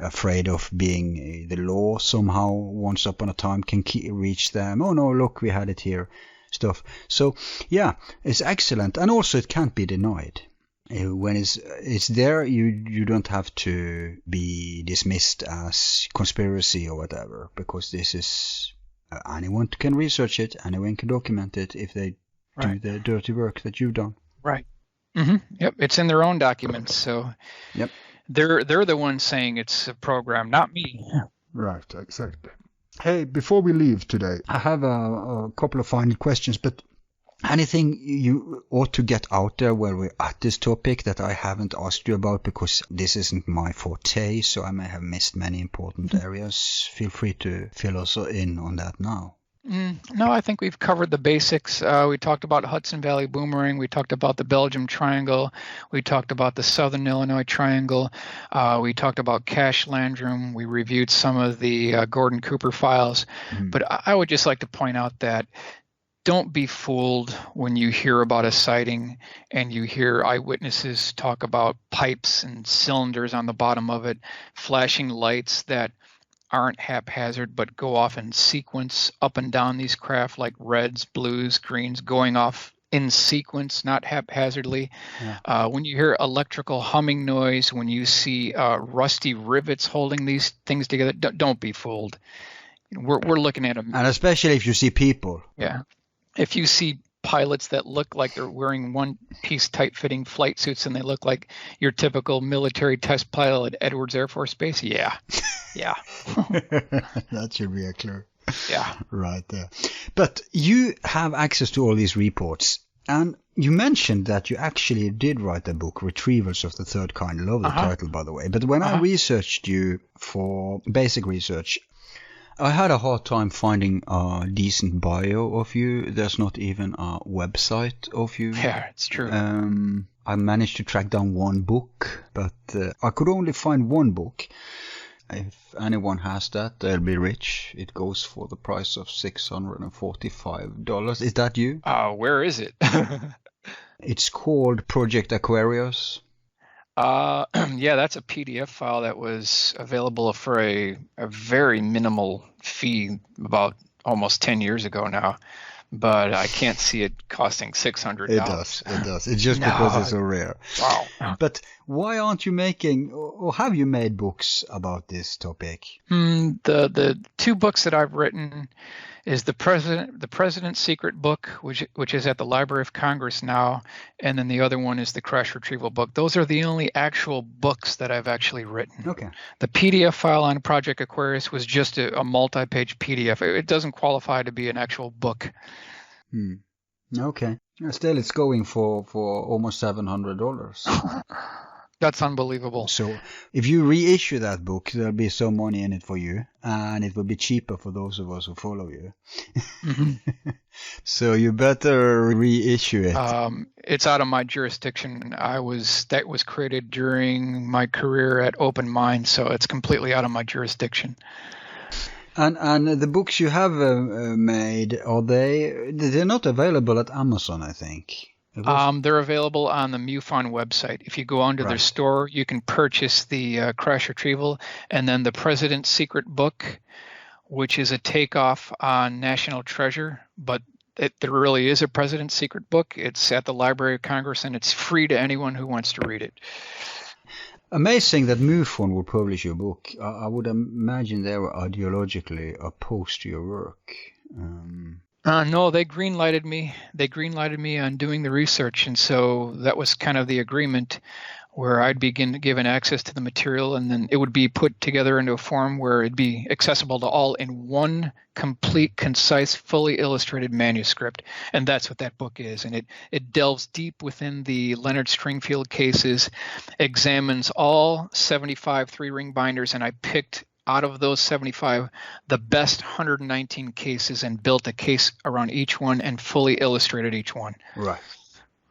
afraid of being the law somehow once upon a time can reach them. Oh no, look, we had it here, stuff. So yeah, it's excellent, and also it can't be denied. When it's there, you don't have to be dismissed as conspiracy or whatever, because this is anyone can research it, anyone can document it if they do the dirty work that you've done. Right. Yep. It's in their own documents, so yep. They're the ones saying it's a program, not me. Right. Exactly. Hey, before we leave today, I have a couple of final questions, but anything you ought to get out there where we're at this topic that I haven't asked you about, because this isn't my forte, so I may have missed many important areas. Feel free to fill us in on that now. No, I think we've covered the basics. We talked about Hudson Valley Boomerang. We talked about the Belgium Triangle. We talked about the Southern Illinois Triangle. We talked about Cash Landrum. We reviewed some of the Gordon Cooper files. But I would just like to point out that don't be fooled when you hear about a sighting and you hear eyewitnesses talk about pipes and cylinders on the bottom of it, flashing lights that aren't haphazard but go off in sequence up and down these craft, like reds, blues, greens, going off in sequence, not haphazardly. When you hear electrical humming noise, when you see rusty rivets holding these things together, don't be fooled. We're looking at them. And especially if you see people. Yeah. If you see pilots that look like they're wearing one-piece tight-fitting flight suits and they look like your typical military test pilot at Edwards Air Force Base, yeah. That should be a clue. Yeah. Right there. But you have access to all these reports, and you mentioned that you actually did write a book, Retrievals of the Third Kind. Love the title, by the way. But when I researched you for basic research, I had a hard time finding a decent bio of you. There's not even a website of you. Yeah, it's true. I managed to track down one book, but I could only find one book. If anyone has that, they'll be rich. It goes for the price of $645. Is that you? Where is it? It's called Project Aquarius. Yeah, that's a PDF file that was available for a very minimal fee about almost 10 years ago now. But I can't see it costing $600. It does. It's just because it's so rare. Wow. But why aren't you making, or have you made books about this topic? The two books that I've written is the President's Secret book, which is at the Library of Congress now, and then the other one is the Crash Retrieval book. Those are the only actual books that I've actually written. Okay. The PDF file on Project Aquarius was just a multi-page PDF. It doesn't qualify to be an actual book. Okay. Still, it's going for almost $700. That's unbelievable. So if you reissue that book, there'll be some money in it for you, and it will be cheaper for those of us who follow you. So you better reissue it. It's out of my jurisdiction. That was created during my career at Open Mind, so it's completely out of my jurisdiction. And the books you have made, they're not available at Amazon, I think. They're available on the MUFON website. If you go onto their store, you can purchase the Crash Retrieval and then the President's Secret Book, which is a takeoff on National Treasure, but there really is a President's Secret Book. It's at the Library of Congress, and it's free to anyone who wants to read it. Amazing that MUFON will publish your book. I would imagine they were ideologically opposed to your work. No, they green-lighted me. They green-lighted me on doing the research, and so that was kind of the agreement, where I'd be given access to the material, and then it would be put together into a form where it'd be accessible to all in one complete, concise, fully illustrated manuscript. And that's what that book is. And it delves deep within the Leonard Stringfield cases, examines all 75 three-ring binders, and I picked out of those 75 the best 119 cases and built a case around each one and fully illustrated each one. Right.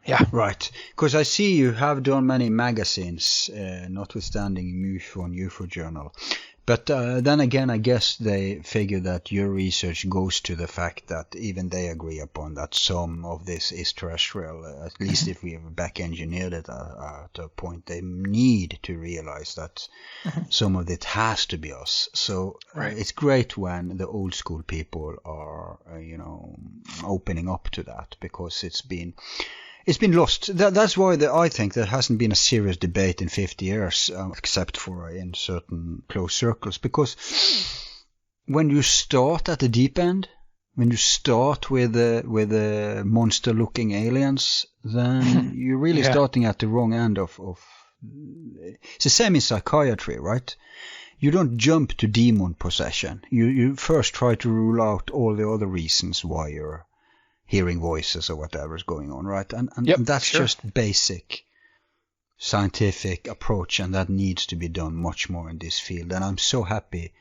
Yeah. Right. Because I see you have done many magazines, notwithstanding MUFON, UFO Journal. But then again, I guess they figure that your research goes to the fact that even they agree upon that some of this is terrestrial. At least if we have back engineered it at a point, they need to realize that some of it has to be us. So it's great when the old school people are, opening up to that, because it's been lost. That's why I think there hasn't been a serious debate in 50 years, except for in certain close circles. Because when you start at the deep end, when you start with the monster-looking aliens, then you're really starting at the wrong end of. It's the same in psychiatry, right? You don't jump to demon possession. You first try to rule out all the other reasons why you're hearing voices or whatever is going on, right? And that's just basic scientific approach, and that needs to be done much more in this field. And I'm so happy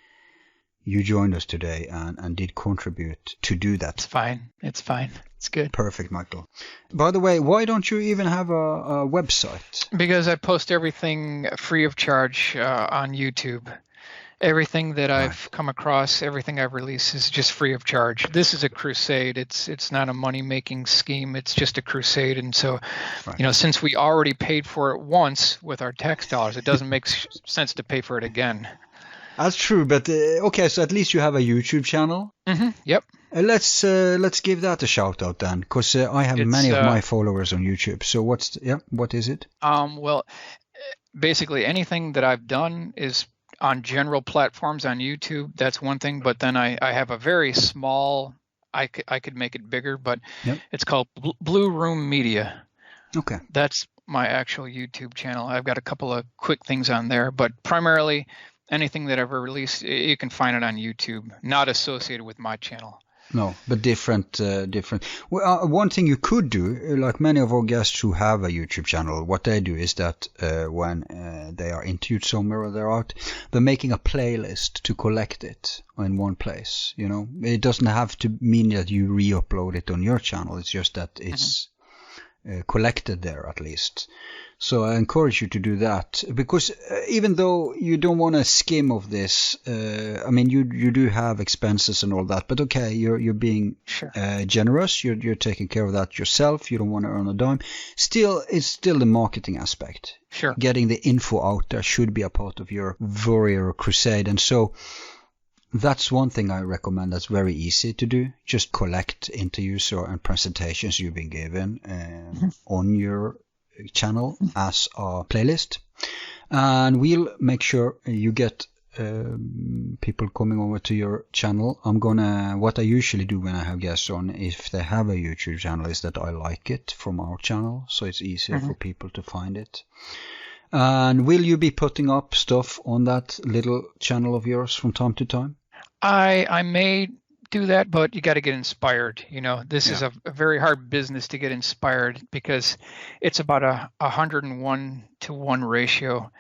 you joined us today and did contribute to do that. It's fine. It's good. Perfect, Michael. By the way, why don't you even have a website? Because I post everything free of charge on YouTube. Everything that I've come across, everything I've released is just free of charge. This is a crusade. It's not a money-making scheme. It's just a crusade. And so, since we already paid for it once with our tax dollars, it doesn't make sense to pay for it again. That's true. But okay, so at least you have a YouTube channel. Yep. Let's give that a shout out then, because I have many of my followers on YouTube. So what is it? Well, basically anything that I've done is on general platforms on YouTube. That's one thing, but then I have a very small, I could make it bigger, but it's called Blue Room Media. Okay. That's my actual YouTube channel. I've got a couple of quick things on there, but primarily anything that I've ever released, you can find it on YouTube, not associated with my channel. No, but different. Well, one thing you could do, like many of our guests who have a YouTube channel, what they do is that when they are interviewed somewhere or they're out, they're making a playlist to collect it in one place. It doesn't have to mean that you re-upload it on your channel. It's just that it's collected there at least. So I encourage you to do that, because even though you don't want to skim of this, you do have expenses and all that, but okay, you're being generous. You're taking care of that yourself. You don't want to earn a dime. Still, it's still the marketing aspect. Sure. Getting the info out there should be a part of your warrior crusade, and so that's one thing I recommend. That's very easy to do. Just collect interviews and presentations you've been given on your channel as a playlist, and we'll make sure you get people coming over to your channel. What I usually do when I have guests on, if they have a YouTube channel, is that I like it from our channel, so it's easier for people to find it. And will you be putting up stuff on that little channel of yours from time to time? I may do that, but you got to get inspired. This is Yeah. a very hard business to get inspired because it's about a 101 to 1 ratio.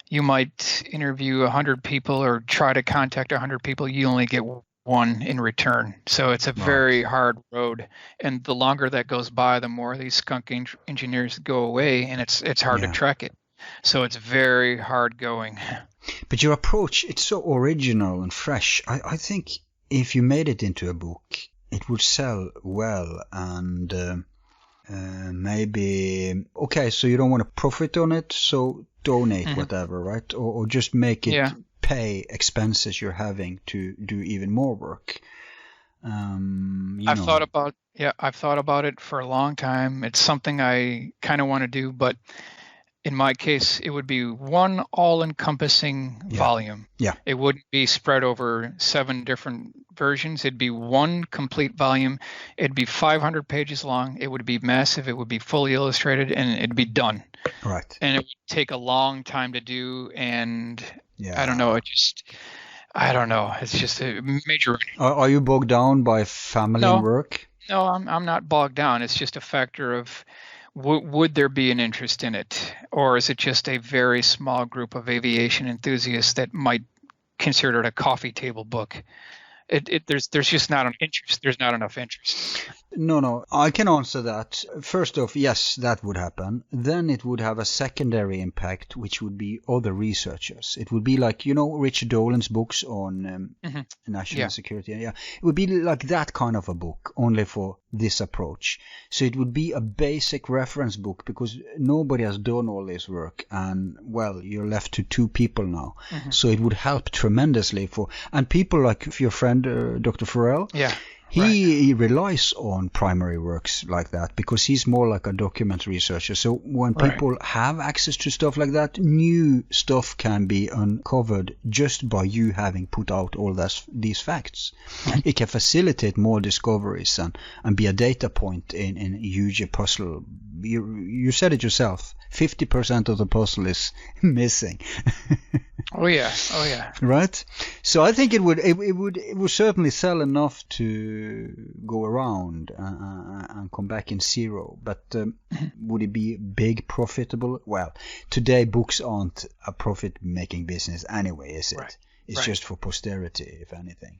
You might interview 100 people or try to contact 100 people. You only get one in return. So it's a very hard road. And the longer that goes by, the more these skunk engineers go away, and it's hard to track it. So it's very hard going. But your approach, it's so original and fresh. I think if you made it into a book, it would sell well, and maybe, okay, so you don't want to profit on it, so donate whatever, right? Or just make it pay expenses you're having to do even more work. I've thought about it for a long time. It's something I kind of want to do, but in my case, it would be one all-encompassing volume. Yeah. It wouldn't be spread over 7 different versions. It'd be one complete volume. It'd be 500 pages long. It would be massive. It would be fully illustrated, and it'd be done. Right. And it would take a long time to do, and Yeah. I don't know. I don't know. It's just a major. Are you bogged down by family and work? No, I'm not bogged down. It's just a factor of would there be an interest in it, or is it just a very small group of aviation enthusiasts that might consider it a coffee table book? There's just not an interest. There's not enough interest. No, I can answer that. First off, yes, that would happen. Then it would have a secondary impact, which would be other researchers. It would be like, Richard Dolan's books on national security. Yeah, it would be like that kind of a book, only for this approach. So it would be a basic reference book because nobody has done all this work, and well, you're left to 2 people now. So it would help tremendously and people like your friend Dr. Farrell. Yeah. He relies on primary works like that because he's more like a document researcher. So when people have access to stuff like that, new stuff can be uncovered just by you having put out all these facts. It can facilitate more discoveries and be a data point in a huge puzzle. You said it yourself. 50% of the puzzle is missing. Oh yeah. Right. So I think it would certainly sell enough to go around and come back in zero. But would it be big profitable? Well, today books aren't a profit-making business anyway, is it? It's just for posterity, if anything.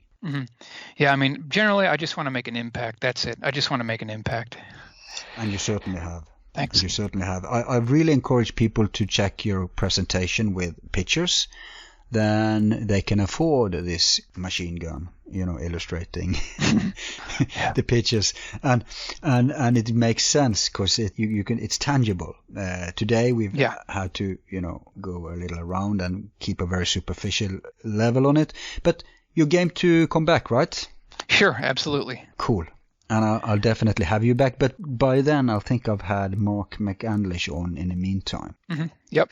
Yeah, I mean, generally, I just want to make an impact. That's it. I just want to make an impact. And you certainly have. Thanks. You certainly have. I really encourage people to check your presentation with pictures. Then they can afford this machine gun, illustrating the pictures, and it makes sense because it's tangible. Today we've had to go a little around and keep a very superficial level on it. But you're game to come back, right? Sure, absolutely. Cool. And I'll definitely have you back. But by then, I think I've had Mark McAnlish on in the meantime. Yep.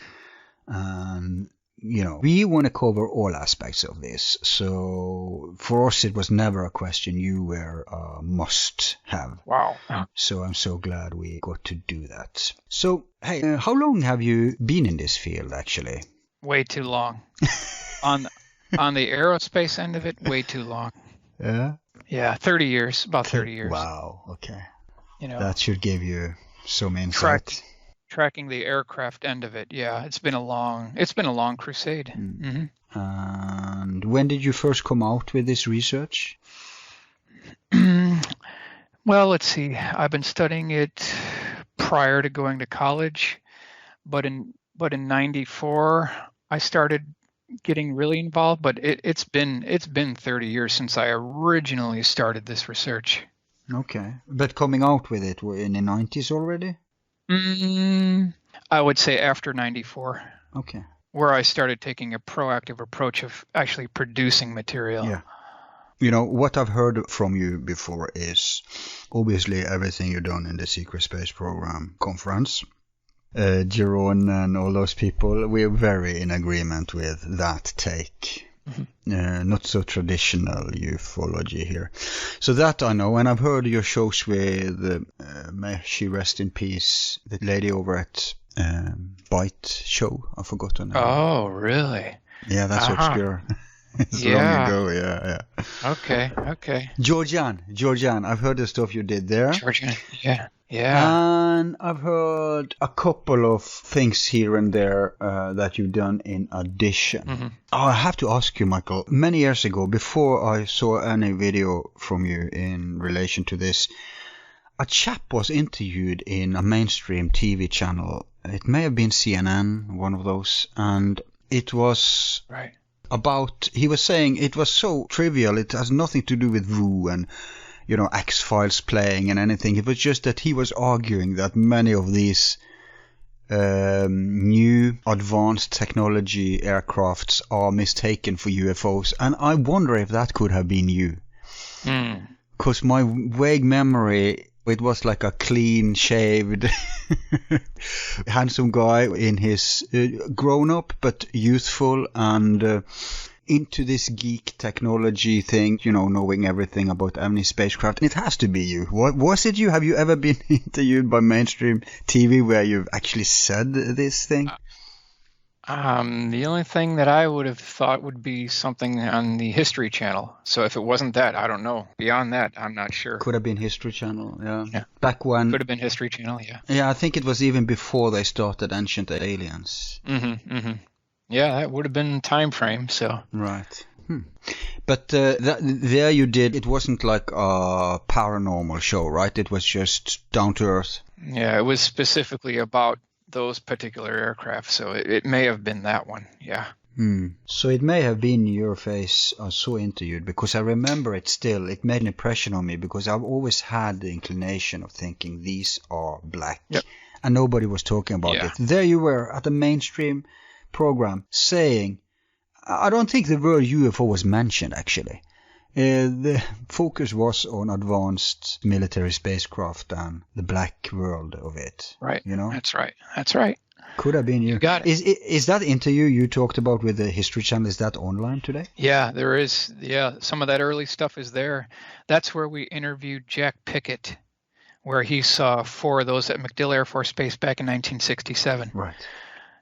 And, we want to cover all aspects of this. So for us, it was never a question. You were a must-have. Wow. So I'm so glad we got to do that. So, hey, how long have you been in this field, actually? Way too long. on the aerospace end of it, way too long. Yeah? Yeah, 30 years, about 30 years. Wow, okay. That should give you some insight. Tracking the aircraft end of it, yeah, it's been a long crusade. And when did you first come out with this research? Well, let's see. I've been studying it prior to going to college, but in '94 I started getting really involved, but it's been 30 years since I originally started this research. Okay, but coming out with it in the 90s already? I would say after '94. Okay. Where I started taking a proactive approach of actually producing material. Yeah. What I've heard from you before is obviously everything you've done in the Secret Space Program conference. Jeroen and all those people, we're very in agreement with that take. Not so traditional ufology here. So that I know, and I've heard your shows with, may she rest in peace, the lady over at Byte show. I forgot her name. Oh, really? Yeah, that's obscure. It's Yeah. long ago, yeah. Okay. Georgian, I've heard the stuff you did there. Georgia. Yeah. And I've heard a couple of things here and there that you've done in addition. Mm-hmm. I have to ask you, Michael, many years ago, before I saw any video from you in relation to this, a chap was interviewed in a mainstream TV channel. It may have been CNN, one of those, and it was Right. about, he was saying it was so trivial, it has nothing to do with Wu and, you know, X-Files playing and anything. It was just that he was arguing that many of these new advanced technology aircrafts are mistaken for UFOs. And I wonder if that could have been you. Because my vague memory, it was like a clean-shaved, handsome guy in his grown-up but youthful and into this geek technology thing, you know, knowing everything about any spacecraft. It has to be you. What was it you? Have you ever been interviewed by mainstream TV where you've actually said this thing? The only thing that I would have thought would be something on the History Channel. So if it wasn't that, I don't know. Beyond that, I'm not sure. Could have been History Channel, yeah. Yeah. Back when... Could have been History Channel, yeah. Yeah, I think it was even before they started Ancient Aliens. Yeah, that would have been time frame, so. Right. But there you did, it wasn't like a paranormal show, right? It was just down to earth. Yeah, it was specifically about those particular aircraft, so it may have been that one, yeah. So it may have been your face I saw interviewed, because I remember it still. It made an impression on me because I've always had the inclination of thinking these are black. Yep. And nobody was talking about Yeah. it. There you were at a mainstream program saying, I don't think the word UFO was mentioned actually. The focus was on advanced military spacecraft and the black world of it. Right. You know? That's right. Could have been you. You got it. Is that interview you talked about with the History Channel, is that online today? Yeah, there is. Yeah, some of that early stuff is there. That's where we interviewed Jack Pickett, where he saw 4 of those at MacDill Air Force Base back in 1967. Right.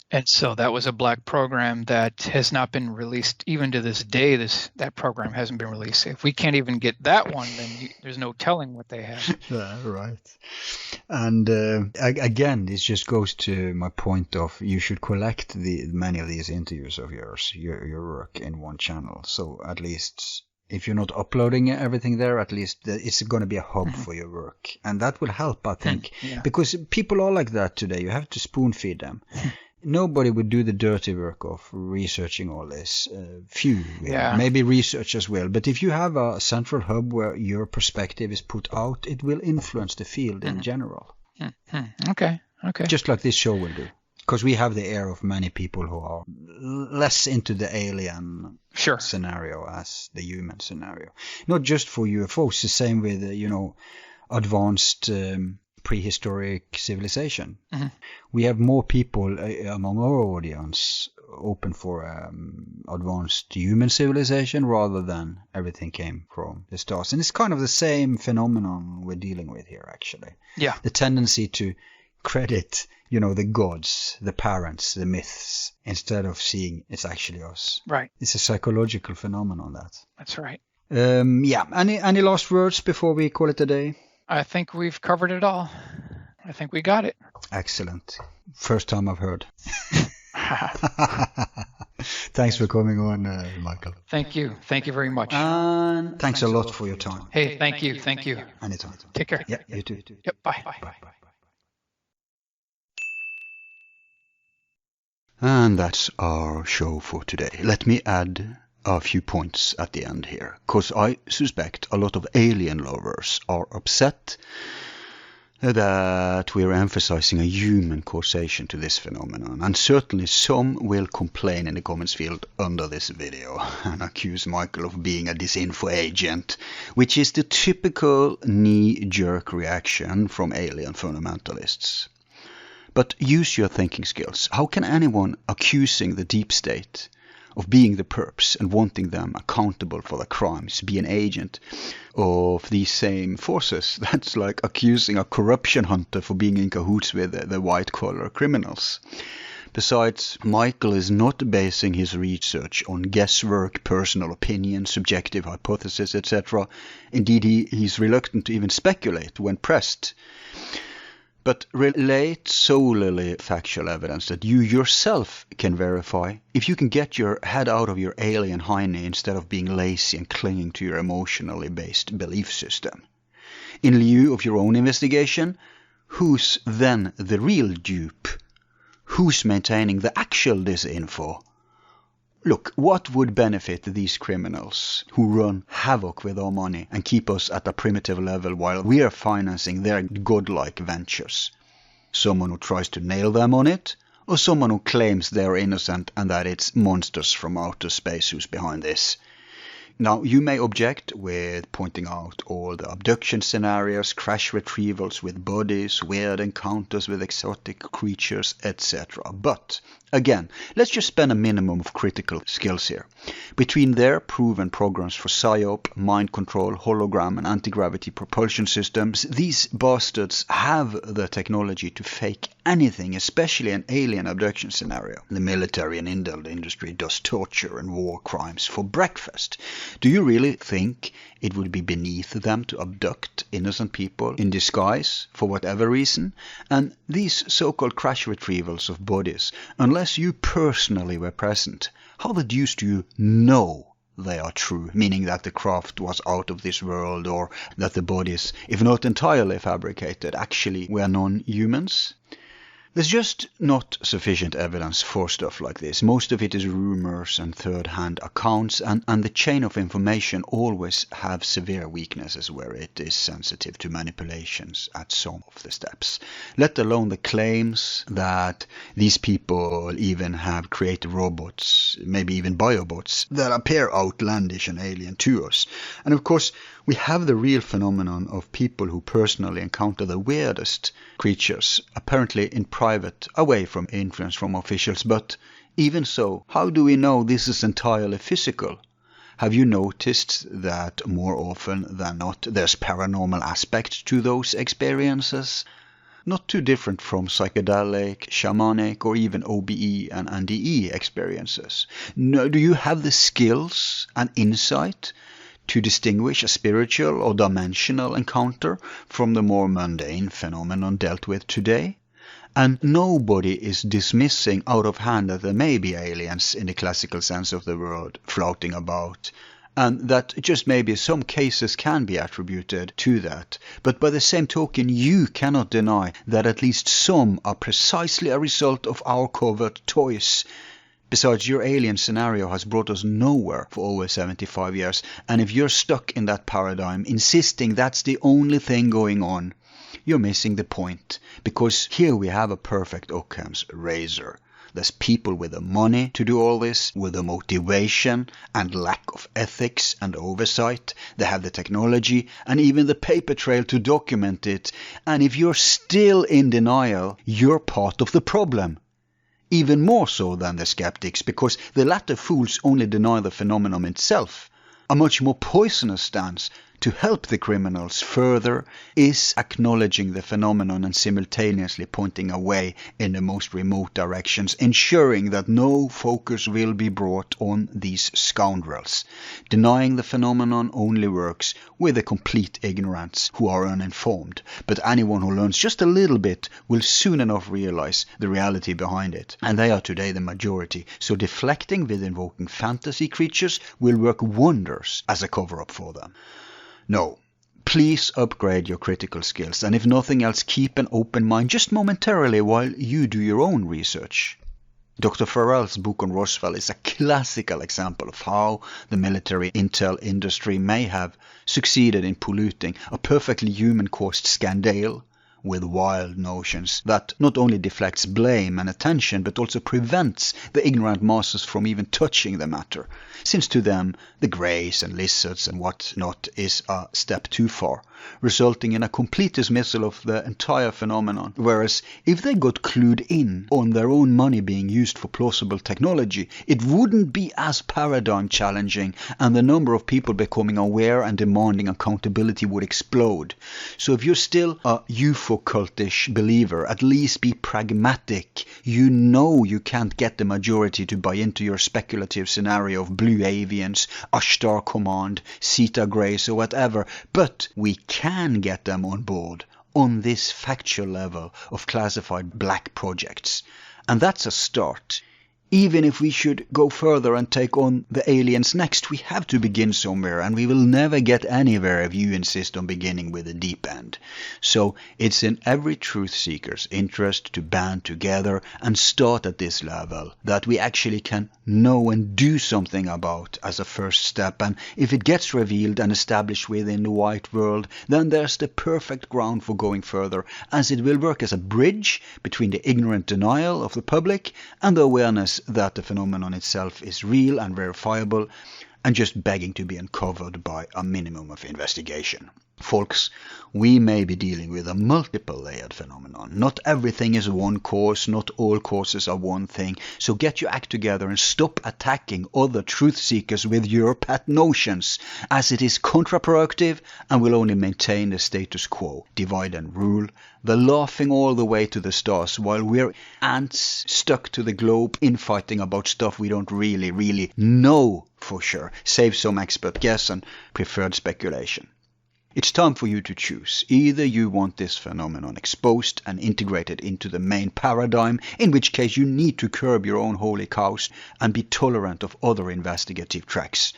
And so that was a black program that has not been released even to this day. That program hasn't been released. If we can't even get that one, then there's no telling what they have. Yeah, right. And again, this just goes to my point of you should collect many of these interviews of yours, your work in one channel. So at least if you're not uploading everything there, at least it's going to be a hub for your work. And that will help, I think, Yeah. because people are like that today. You have to spoon feed them. Nobody would do the dirty work of researching all this. Few will. Yeah. Maybe researchers will. But if you have a central hub where your perspective is put out, it will influence the field in general. Okay. Just like this show will do. Because we have the air of many people who are less into the alien Sure. scenario as the human scenario. Not just for UFOs, the same with, advanced prehistoric civilization. We have more people among our audience open for advanced human civilization rather than everything came from the stars. And it's kind of the same phenomenon we're dealing with here, actually. Yeah. The tendency to credit, the gods, the parents, the myths, instead of seeing it's actually us. Right. It's a psychological phenomenon, that. That's right. Any last words before we call it a day? I think we've covered it all. I think we got it. Excellent. First time I've heard. Thanks for coming on, Michael. Thank you. Thank you very much. And thanks a lot for your time. Hey, thank you. Thank you. Anytime. Take care. Yeah, you too. Yep. Bye. And that's our show for today. Let me add a few points at the end here, because I suspect a lot of alien lovers are upset that we're emphasizing a human causation to this phenomenon, and certainly some will complain in the comments field under this video and accuse Michael of being a disinfo agent, which is the typical knee-jerk reaction from alien fundamentalists. But use your thinking skills. How can anyone accusing the deep state of being the perps and wanting them accountable for their crimes be an agent of these same forces? That's like accusing a corruption hunter for being in cahoots with the white-collar criminals. Besides, Michael is not basing his research on guesswork, personal opinion, subjective hypothesis, etc. Indeed, he's reluctant to even speculate when pressed, but relate solely factual evidence that you yourself can verify if you can get your head out of your alien hiney instead of being lazy and clinging to your emotionally based belief system. In lieu of your own investigation, who's then the real dupe? Who's maintaining the actual disinfo? Look, what would benefit these criminals who run havoc with our money and keep us at a primitive level while we are financing their godlike ventures? Someone who tries to nail them on it, or someone who claims they are innocent and that it's monsters from outer space who's behind this? Now, you may object with pointing out all the abduction scenarios, crash retrievals with bodies, weird encounters with exotic creatures, etc. But, again, let's just spend a minimum of critical skills here. Between their proven programs for PSYOP, mind control, hologram and anti-gravity propulsion systems, these bastards have the technology to fake anything, especially an alien abduction scenario. The military and intel industry does torture and war crimes for breakfast. Do you really think it would be beneath them to abduct innocent people in disguise for whatever reason? And these so-called crash retrievals of bodies, unless you personally were present, how the deuce do you know they are true, meaning that the craft was out of this world or that the bodies, if not entirely fabricated, actually were non-humans? There's just not sufficient evidence for stuff like this. Most of it is rumors and third-hand accounts, and the chain of information always have severe weaknesses where it is sensitive to manipulations at some of the steps. Let alone the claims that these people even have created robots, maybe even biobots, that appear outlandish and alien to us. And of course, we have the real phenomenon of people who personally encounter the weirdest creatures, apparently in private, away from influence from officials. But even so, how do we know this is entirely physical? Have you noticed that more often than not there's paranormal aspect to those experiences? Not too different from psychedelic, shamanic, or even OBE and NDE experiences. No, do you have the skills and insight to distinguish a spiritual or dimensional encounter from the more mundane phenomenon dealt with today? And nobody is dismissing out of hand that there may be aliens in the classical sense of the word floating about, and that just maybe some cases can be attributed to that. But by the same token, you cannot deny that at least some are precisely a result of our covert toys. Besides, your alien scenario has brought us nowhere for over 75 years, and if you're stuck in that paradigm, insisting that's the only thing going on, you're missing the point, because here we have a perfect Occam's razor. There's people with the money to do all this, with the motivation and lack of ethics and oversight. They have the technology and even the paper trail to document it, and if you're still in denial, you're part of the problem. Even more so than the skeptics, because the latter fools only deny the phenomenon itself. A much more poisonous stance to help the criminals further is acknowledging the phenomenon and simultaneously pointing away in the most remote directions, ensuring that no focus will be brought on these scoundrels. Denying the phenomenon only works with the complete ignorance who are uninformed, but anyone who learns just a little bit will soon enough realize the reality behind it, and they are today the majority, so deflecting with invoking fantasy creatures will work wonders as a cover-up for them. No, please upgrade your critical skills, and if nothing else, keep an open mind just momentarily while you do your own research. Dr. Farrell's book on Roswell is a classical example of how the military intel industry may have succeeded in polluting a perfectly human-caused scandal with wild notions that not only deflects blame and attention but also prevents the ignorant masses from even touching the matter, since to them the greys and lizards and what not is a step too far. resulting in a complete dismissal of the entire phenomenon. Whereas if they got clued in on their own money being used for plausible technology, it wouldn't be as paradigm challenging, and the number of people becoming aware and demanding accountability would explode. So if you're still a UFO cultish believer, at least be pragmatic. You know you can't get the majority to buy into your speculative scenario of blue avians, Ashtar Command, Zeta Grays or whatever, but we can get them on board on this factual level of classified black projects. And that's a start. Even if we should go further and take on the aliens next, we have to begin somewhere, and we will never get anywhere if you insist on beginning with the deep end. So it's in every truth seeker's interest to band together and start at this level that we actually can know and do something about as a first step. And if it gets revealed and established within the white world, then there's the perfect ground for going further, as it will work as a bridge between the ignorant denial of the public and the awareness that the phenomenon itself is real and verifiable and just begging to be uncovered by a minimum of investigation. Folks, we may be dealing with a multiple-layered phenomenon. Not everything is one cause, not all causes are one thing. So get your act together and stop attacking other truth seekers with your pet notions, as it is counterproductive and will only maintain the status quo. Divide and rule, the laughing all the way to the stars while we're ants stuck to the globe infighting about stuff we don't really know for sure, save some expert guess and preferred speculation. It's time for you to choose. Either you want this phenomenon exposed and integrated into the main paradigm, in which case you need to curb your own holy cows and be tolerant of other investigative tracks.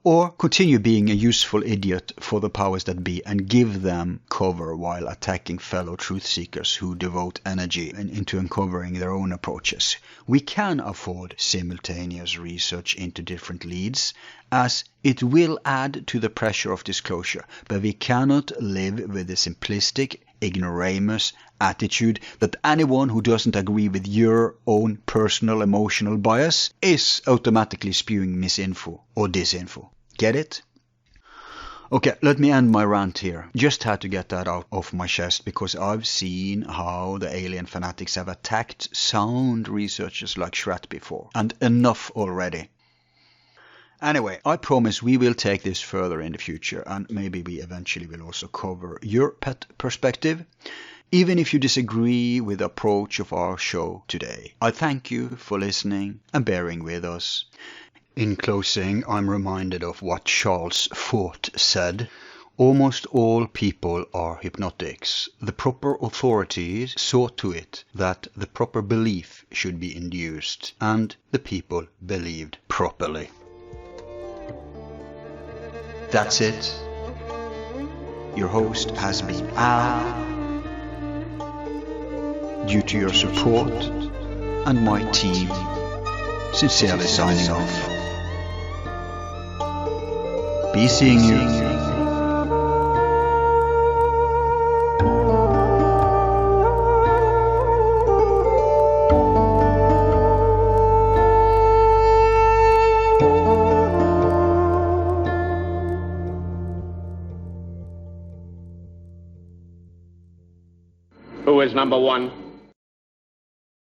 Or continue being a useful idiot for the powers that be and give them cover while attacking fellow truth seekers who devote energy into uncovering their own approaches. We can afford simultaneous research into different leads, as it will add to the pressure of disclosure, but we cannot live with the simplistic, ignoramus attitude that anyone who doesn't agree with your own personal emotional bias is automatically spewing misinfo or disinfo. Get it? Okay, let me end my rant here. Just had to get that out of my chest because I've seen how the alien fanatics have attacked sound researchers like Schratt before, and enough already. Anyway, I promise we will take this further in the future, and maybe we eventually will also cover your pet perspective, even if you disagree with the approach of our show today. I thank you for listening and bearing with us. In closing, I'm reminded of what Charles Fort said. Almost all people are hypnotics. The proper authorities saw to it that the proper belief should be induced, and the people believed properly. That's it. Your host has been Al. Due to your support and my team, sincerely signing off. Be seeing you. Who is number one?